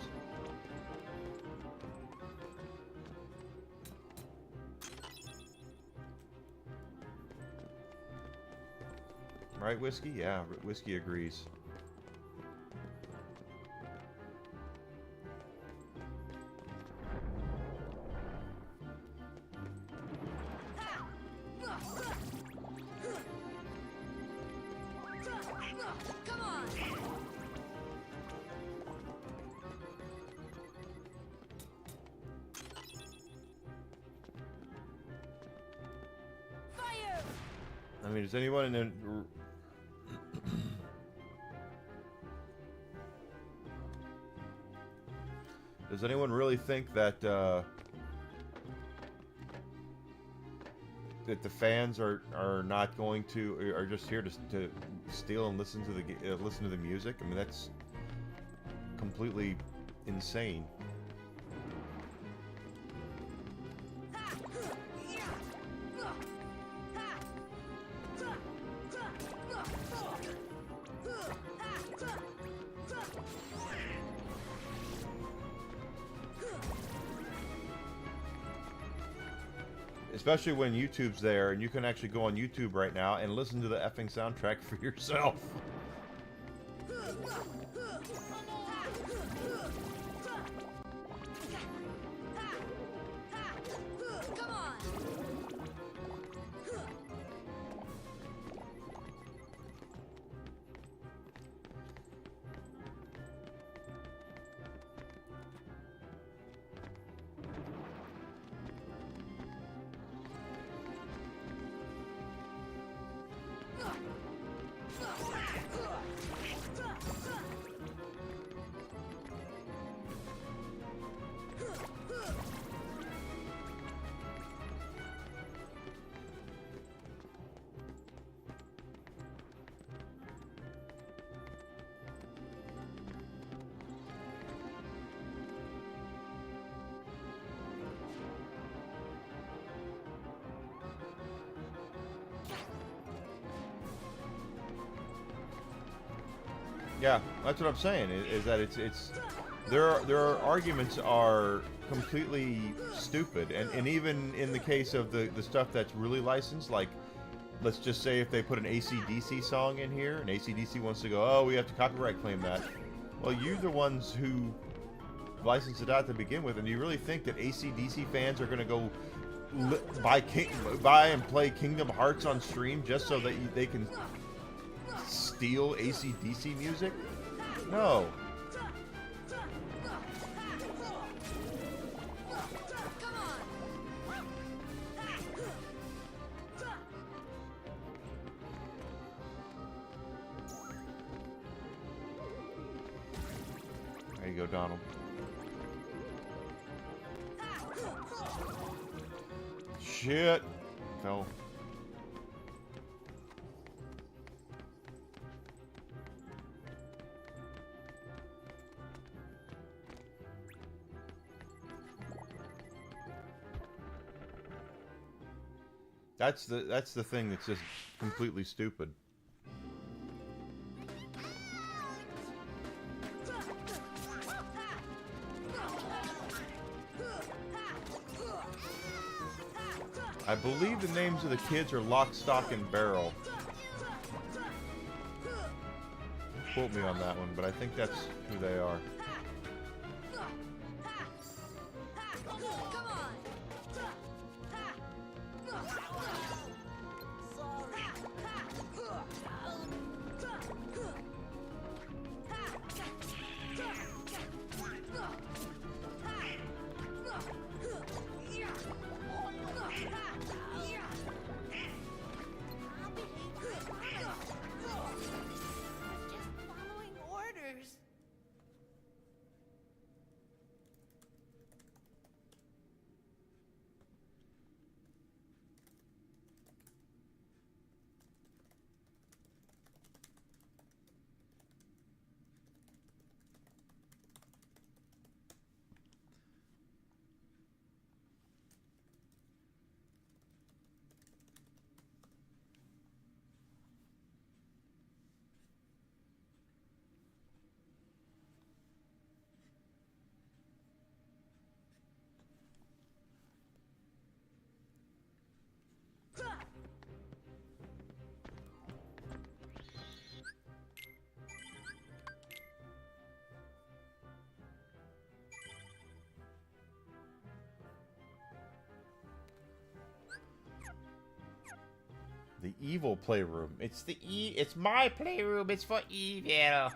Right, Whiskey? Yeah, Whiskey agrees. Come on! Fire! I mean, does anyone in the... Does anyone really think that that the fans are not going to, are just here to steal and listen to the music? I mean, that's completely insane. Especially when YouTube's there, and you can actually go on YouTube right now and listen to the effing soundtrack for yourself. Come on! Yeah, that's what I'm saying. Is that it's their arguments are completely stupid, and even in the case of the stuff that's really licensed, like let's just say if they put an AC/DC song in here, and AC/DC wants to go, oh, we have to copyright claim that. Well, you're the ones who licensed it out to begin with, and you really think that AC/DC fans are going to go buy and play Kingdom Hearts on stream just so that they can steal AC/DC music? No. There you go, Donald. Shit. Fell. That's the thing that's just completely stupid. I believe the names of the kids are Lock, Stock, and Barrel. Quote me on that one, but I think that's who they are. the evil playroom. It's it's my playroom. It's for evil.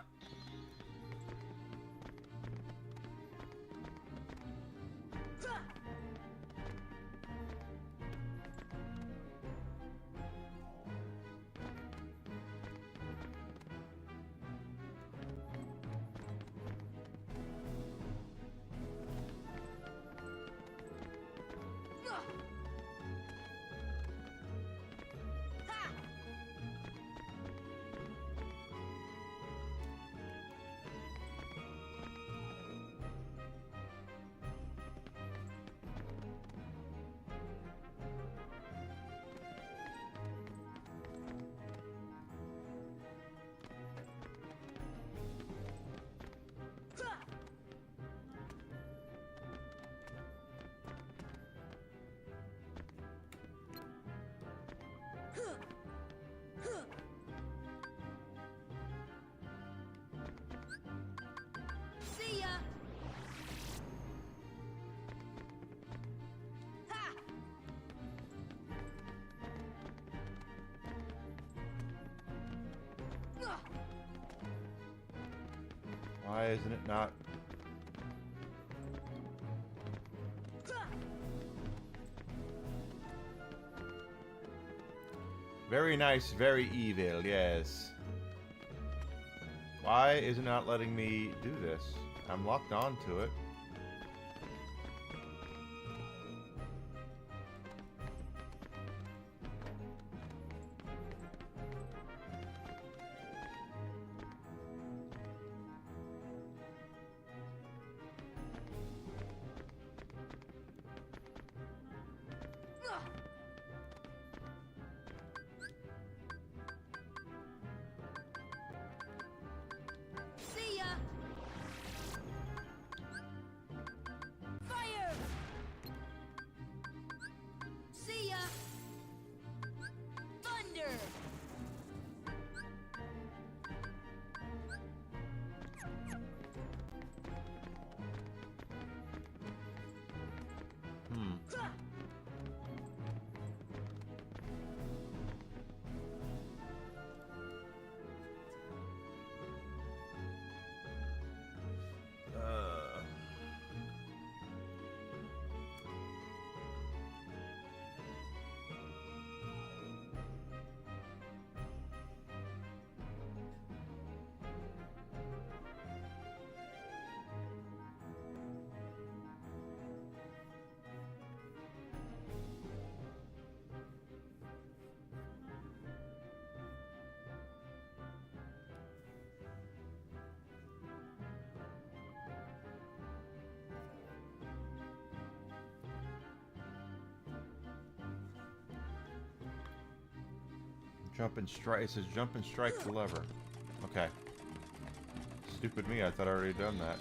See ya! Ha! Why isn't it not? Very nice, very evil, yes. Why is it not letting me do this? I'm locked onto it. See ya! Fire! See ya! Thunder! Jump and strike. It says jump and strike the lever. Okay. Stupid me, I thought I already done that.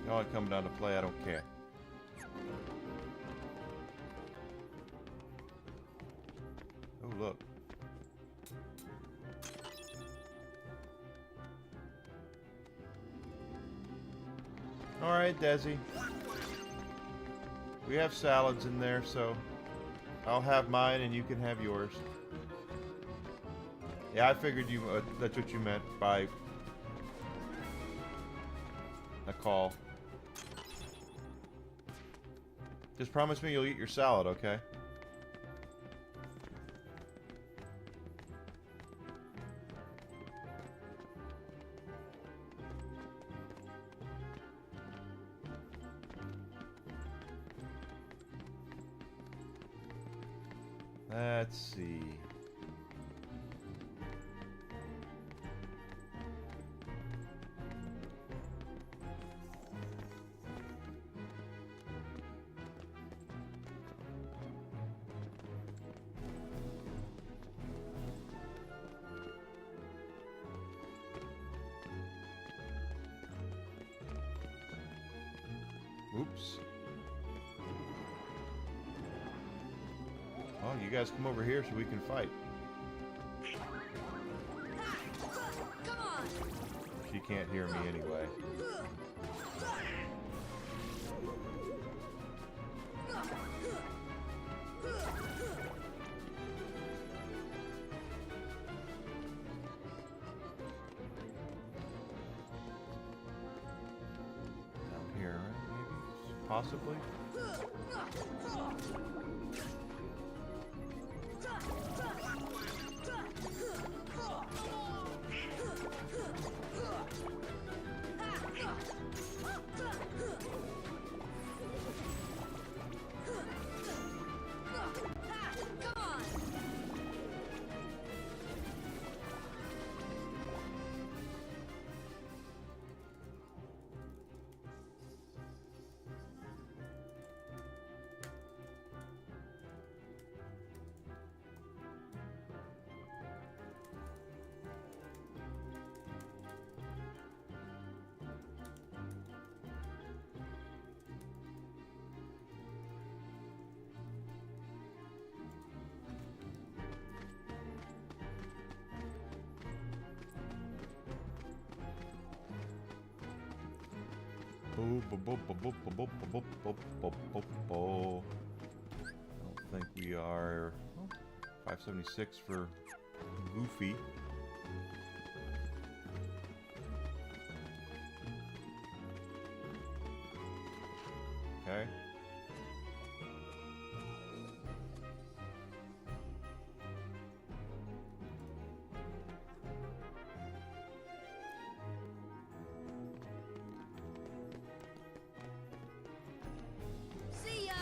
Y'all come down to play, I don't care. Oh, look. Alright, Desi. We have salads in there, so I'll have mine and you can have yours. Yeah, I figured you that's what you meant by a call. Just promise me you'll eat your salad, okay? Let's see. Oops. Oh, you guys come over here so we can fight. Come on. She can't hear me anyway. Down here, right? Maybe? Possibly? Come on. I don't think we are 576 for Goofy. Okay. See ya.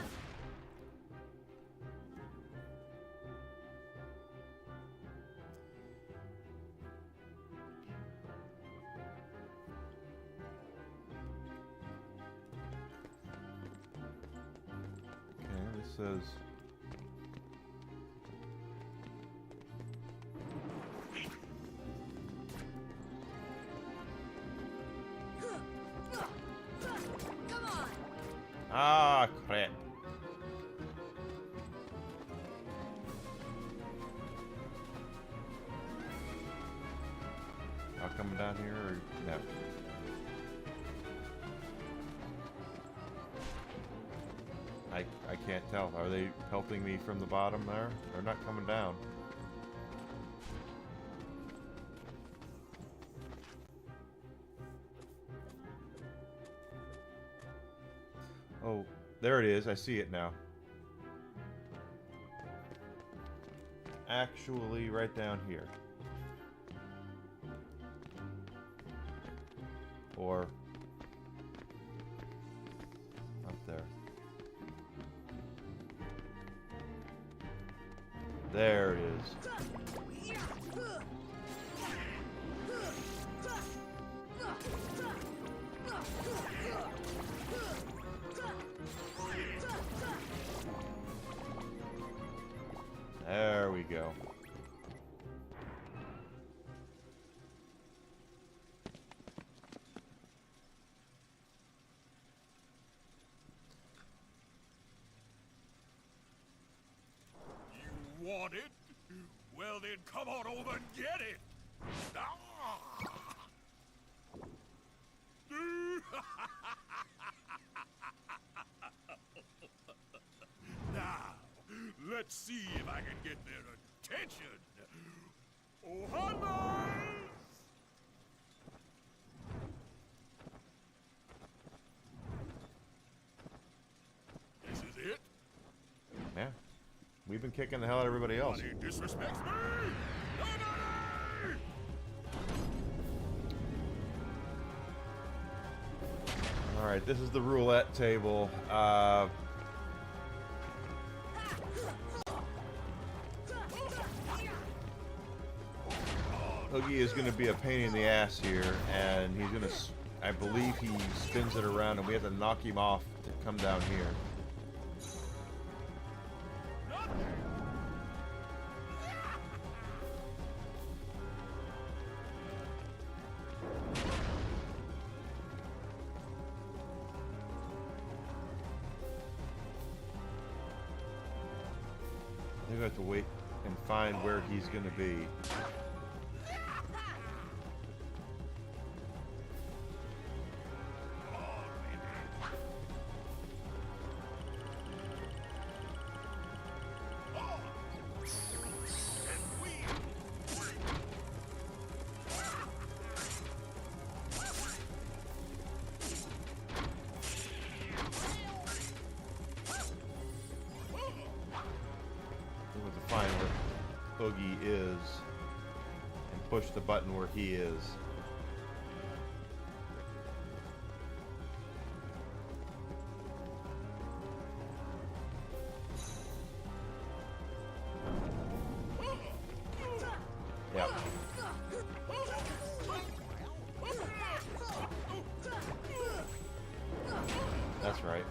Okay, this says Come on. ah crap. Y'all coming down here or no? I can't tell. Are they helping me from the bottom there? They're not coming down. Oh, there it is. I see it now. Actually, right down here. Or up there. There it is. There we go. You want it? Well then come on over and get it! Ah! Now, let's see if I can get their attention. Oh, hunters! This is it? Yeah. We've been kicking the hell out of everybody else. Nobody disrespects me! Nobody! Alright, this is the roulette table. Oogie is going to be a pain in the ass here, and he's going to, I believe he spins it around, and we have to knock him off to come down here. gonna have to wait and find where he's gonna be. Find where Oogie is and push the button where he is. Yep. That's right.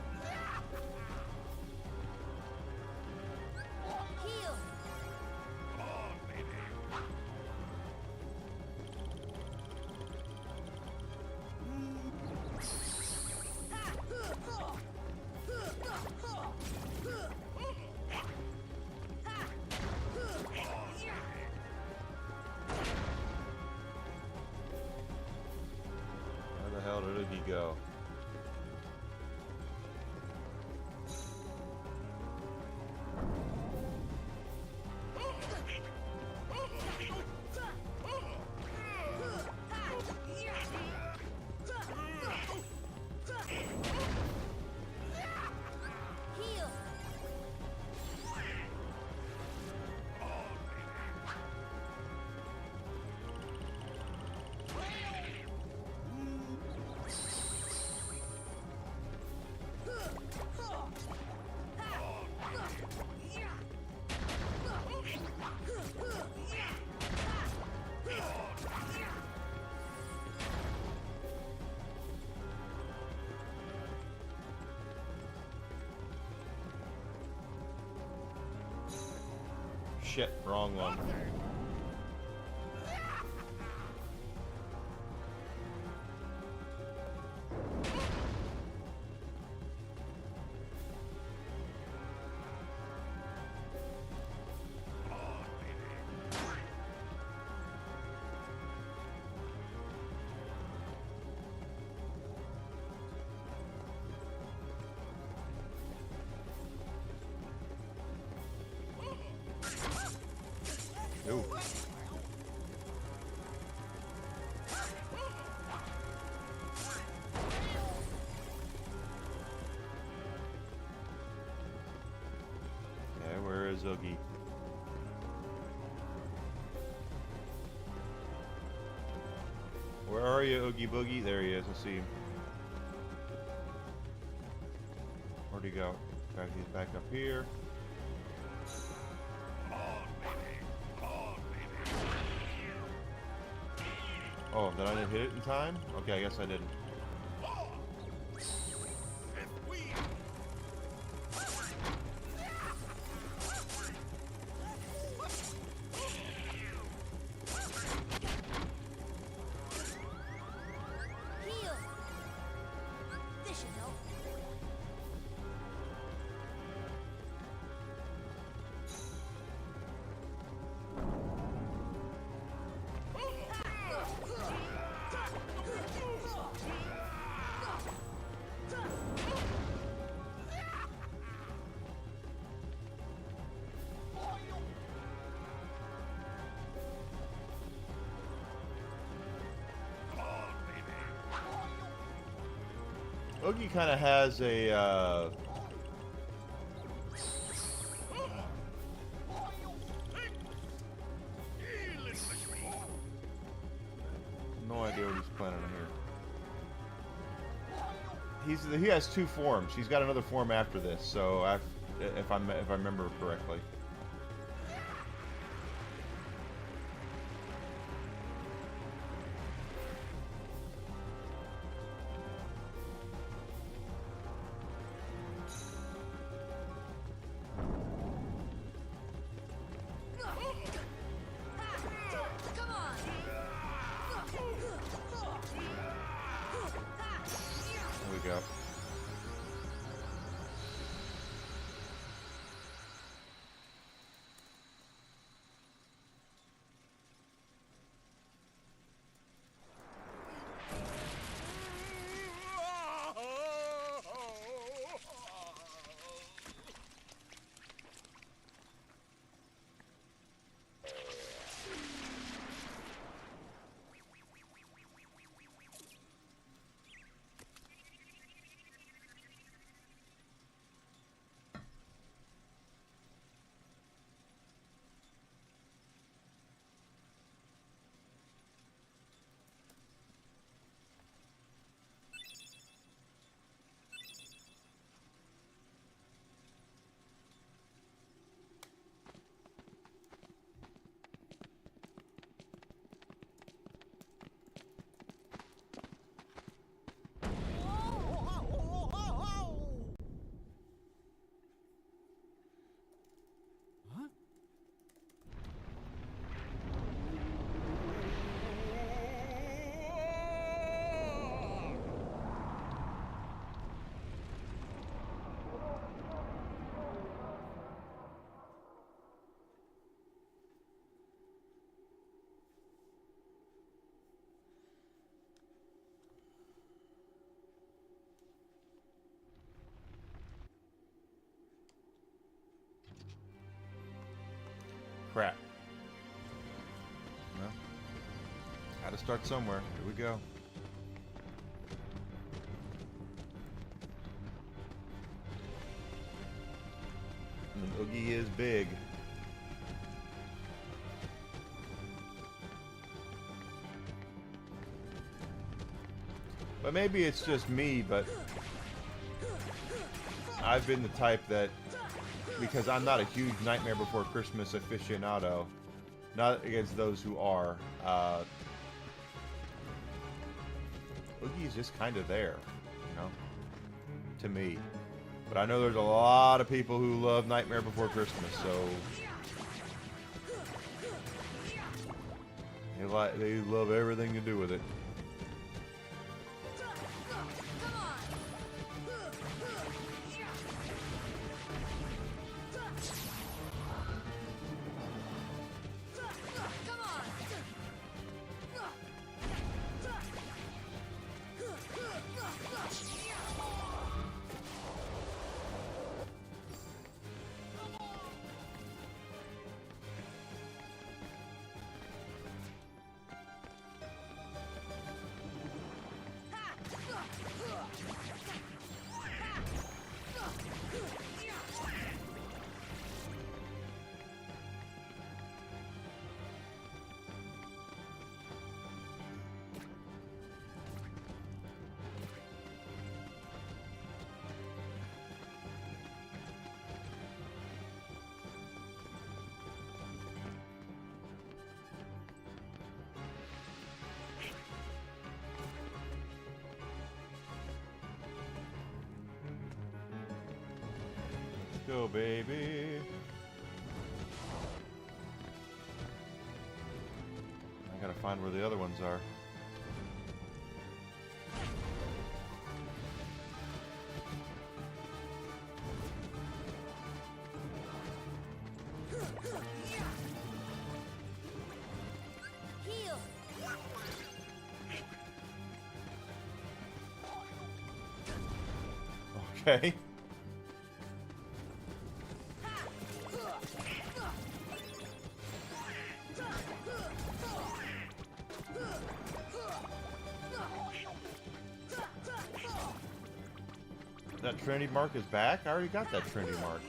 Where the hell did he go? Shit, wrong one. Ooh. Okay, where is Oogie? Where are you, Oogie Boogie? There he is. I see him. Where'd he go? He's back up here. Oh, did I not hit it in time? Okay, I guess I didn't. Oogie kind of has a, no idea what he's planning here. He has two forms. He's got another form after this, so if I remember correctly. Go. Crap. Well, had to start somewhere. Here we go. And Oogie is big. But maybe it's just me, but I've been the type that, because I'm not a huge Nightmare Before Christmas aficionado, not against those who are, Oogie's just kind of there, you know, to me. But I know there's a lot of people who love Nightmare Before Christmas, so they love everything to do with it. Go, baby. I gotta find where the other ones are. Heal. Okay. That Trinity mark is back? I already got that Trinity mark.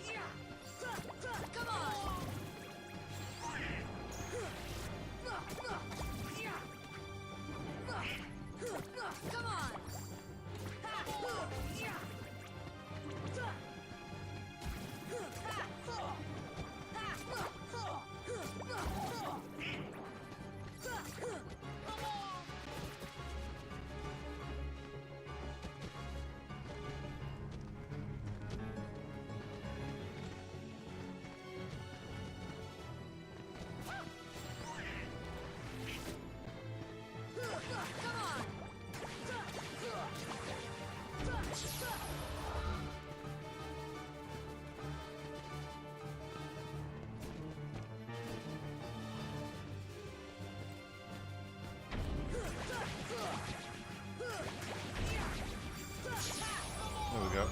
There we go.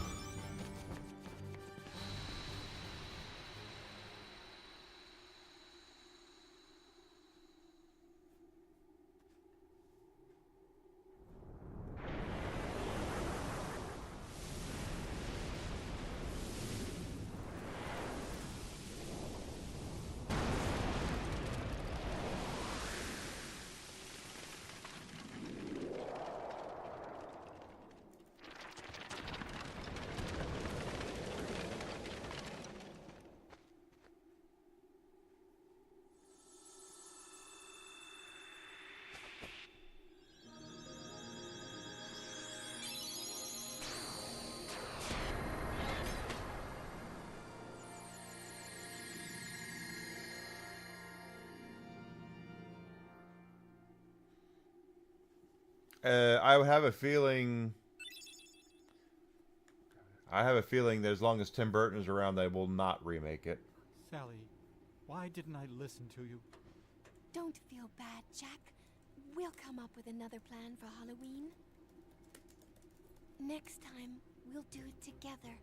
I have a feeling. I have a feeling that as long as Tim Burton is around, they will not remake it. Sally, why didn't I listen to you? Don't feel bad, Jack. We'll come up with another plan for Halloween. Next time, we'll do it together.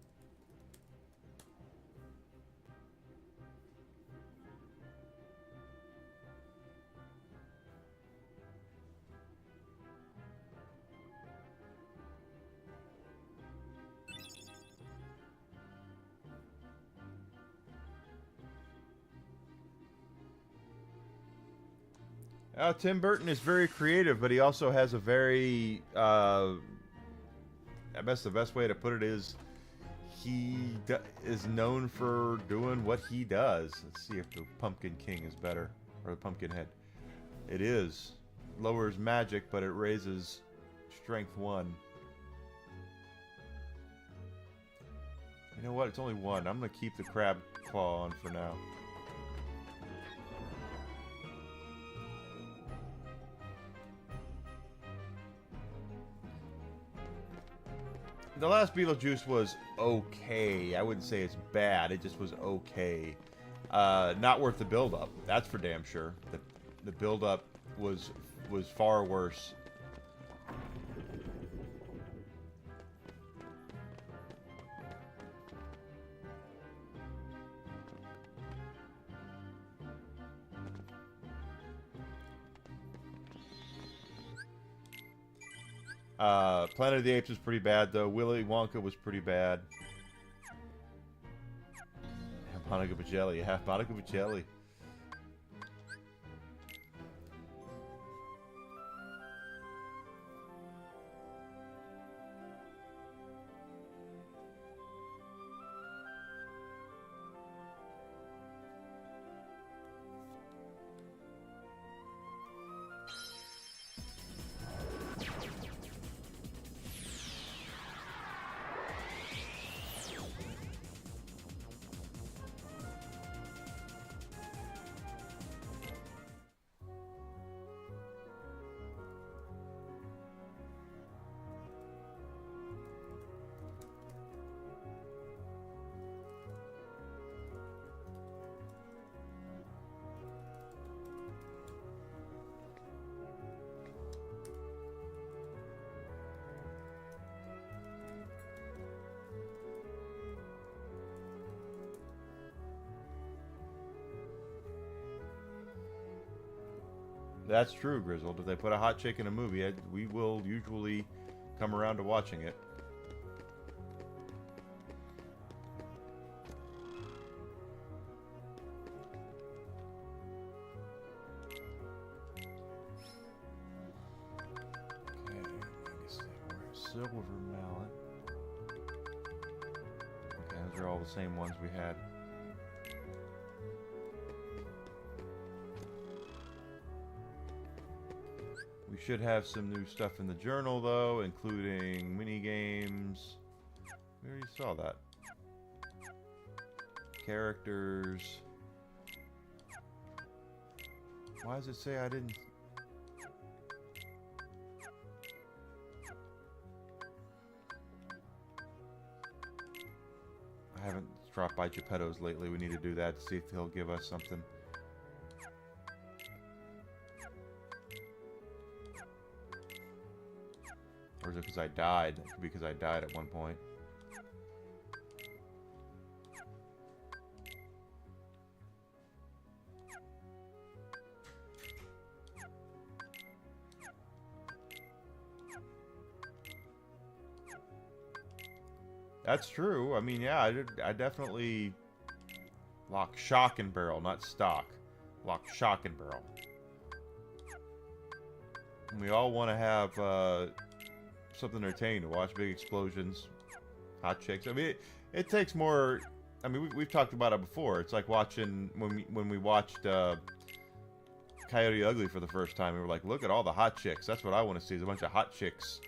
Tim Burton is very creative, but he also has a very, I guess the best way to put it is, is known for doing what he does. Let's see if the Pumpkin King is better, or the Pumpkin Head. It is. Lowers magic, but it raises strength 1. You know what? It's only 1. I'm going to keep the crab claw on for now. The last Beetlejuice was okay. I wouldn't say it's bad. It just was okay. Not worth the build-up. That's for damn sure. The build-up was far worse. Planet of the Apes was pretty bad, though. Willy Wonka was pretty bad. Monica Bellucci, yeah, Monica Bellucci. That's true, Grizzled. If they put a hot chick in a movie, we will usually come around to watching it. Okay, I guess Silver Mallet. Okay, those are all the same ones we had. We should have some new stuff in the journal, though, including mini games. We already saw that. Characters. Why does it say I didn't? I haven't dropped by Geppetto's lately. We need to do that to see if he'll give us something. Or is it because I died? It could be because I died at one point. That's true. I mean, yeah, I definitely lock, shock, and barrel, not stock. Lock, shock, and barrel. And we all want to have something entertaining to watch. Big explosions, hot chicks. I mean, it takes more. I mean, we've talked about it before. It's like watching when we watched Coyote Ugly for the first time. We were like, look at all the hot chicks. That's what I want to see. Is a bunch of hot chicks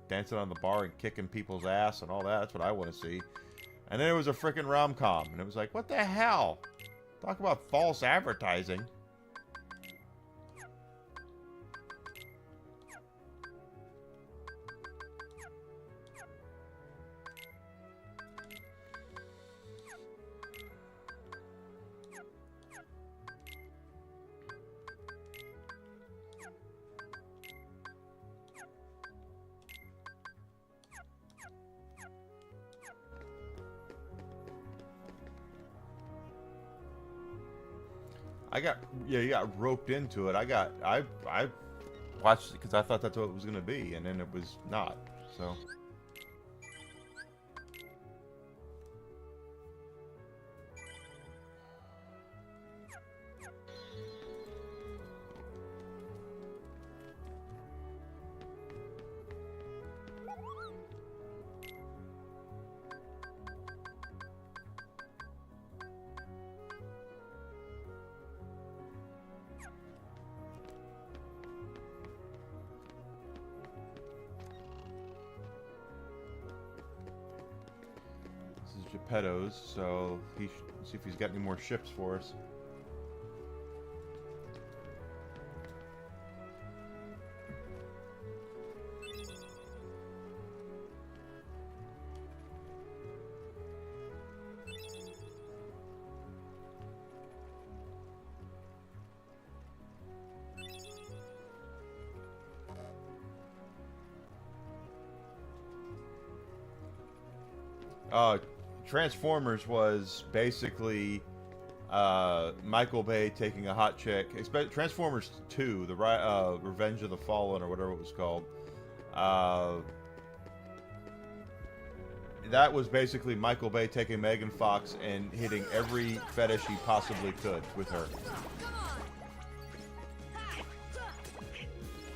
dancing on the bar and kicking people's ass and all that. That's what I want to see. And then it was a freaking rom-com, and it was like, what the hell? Talk about false advertising. You got roped into it. I watched it because I thought that's what it was going to be, and then it was not. So. torpedoes, so he should see if he's got any more ships for us. Transformers was basically Michael Bay taking a hot chick. Transformers 2, the Revenge of the Fallen, or whatever it was called. That was basically Michael Bay taking Megan Fox and hitting every fetish he possibly could with her.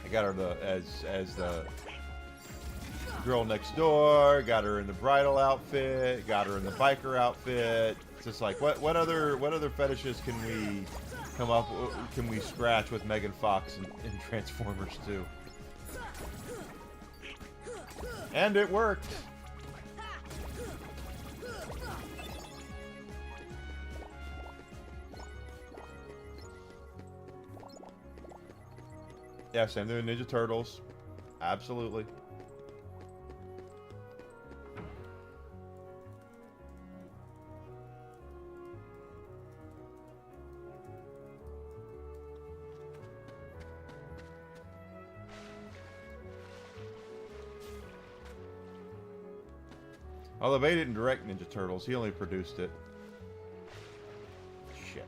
I got her as the girl next door, got her in the bridal outfit, got her in the biker outfit. It's just like, what other fetishes can we scratch with Megan Fox in Transformers 2? And it worked. Yeah, same thing with Ninja Turtles. Absolutely. Although Bay didn't direct Ninja Turtles, he only produced it. Shit.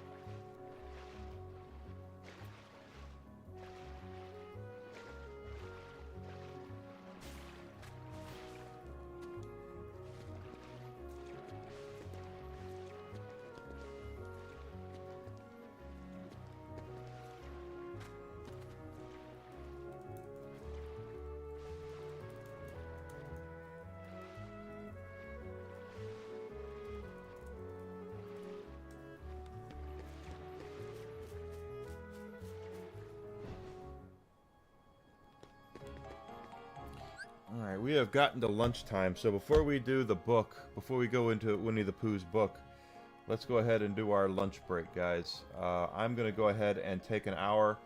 Alright, we have gotten to lunchtime, so before we do the book, before we go into Winnie the Pooh's book, let's go ahead and do our lunch break, guys. I'm going to go ahead and take an hour.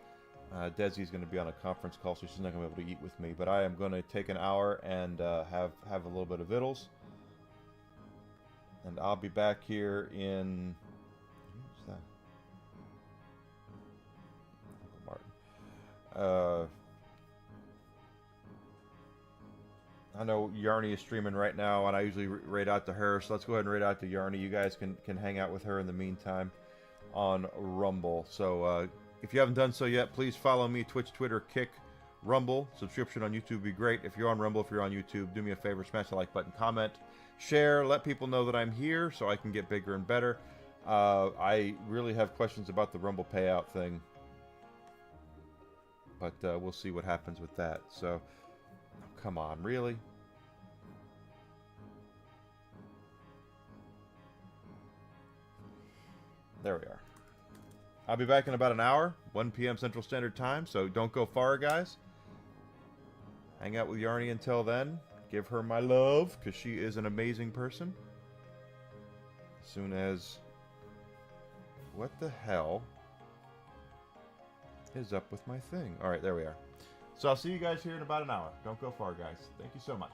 Desi's going to be on a conference call, so she's not going to be able to eat with me, but I am going to take an hour and have a little bit of vittles. And I'll be back here in... Who's that? Uncle Martin. I know Yarny is streaming right now, and I usually raid out to her, so let's go ahead and raid out to Yarny. You guys can hang out with her in the meantime on Rumble. So if you haven't done so yet, please follow me, Twitch, Twitter, Kick, Rumble. Subscription on YouTube would be great. If you're on Rumble, if you're on YouTube, do me a favor, smash the like button, comment, share, let people know that I'm here so I can get bigger and better. I really have questions about the Rumble payout thing, but we'll see what happens with that. So, come on, really? There we are. I'll be back in about an hour, 1 p.m. Central Standard Time, so don't go far, guys. Hang out with Yarny until then. Give her my love, because she is an amazing person. As soon as... What the hell is up with my thing? Alright, there we are. So I'll see you guys here in about an hour. Don't go far, guys. Thank you so much.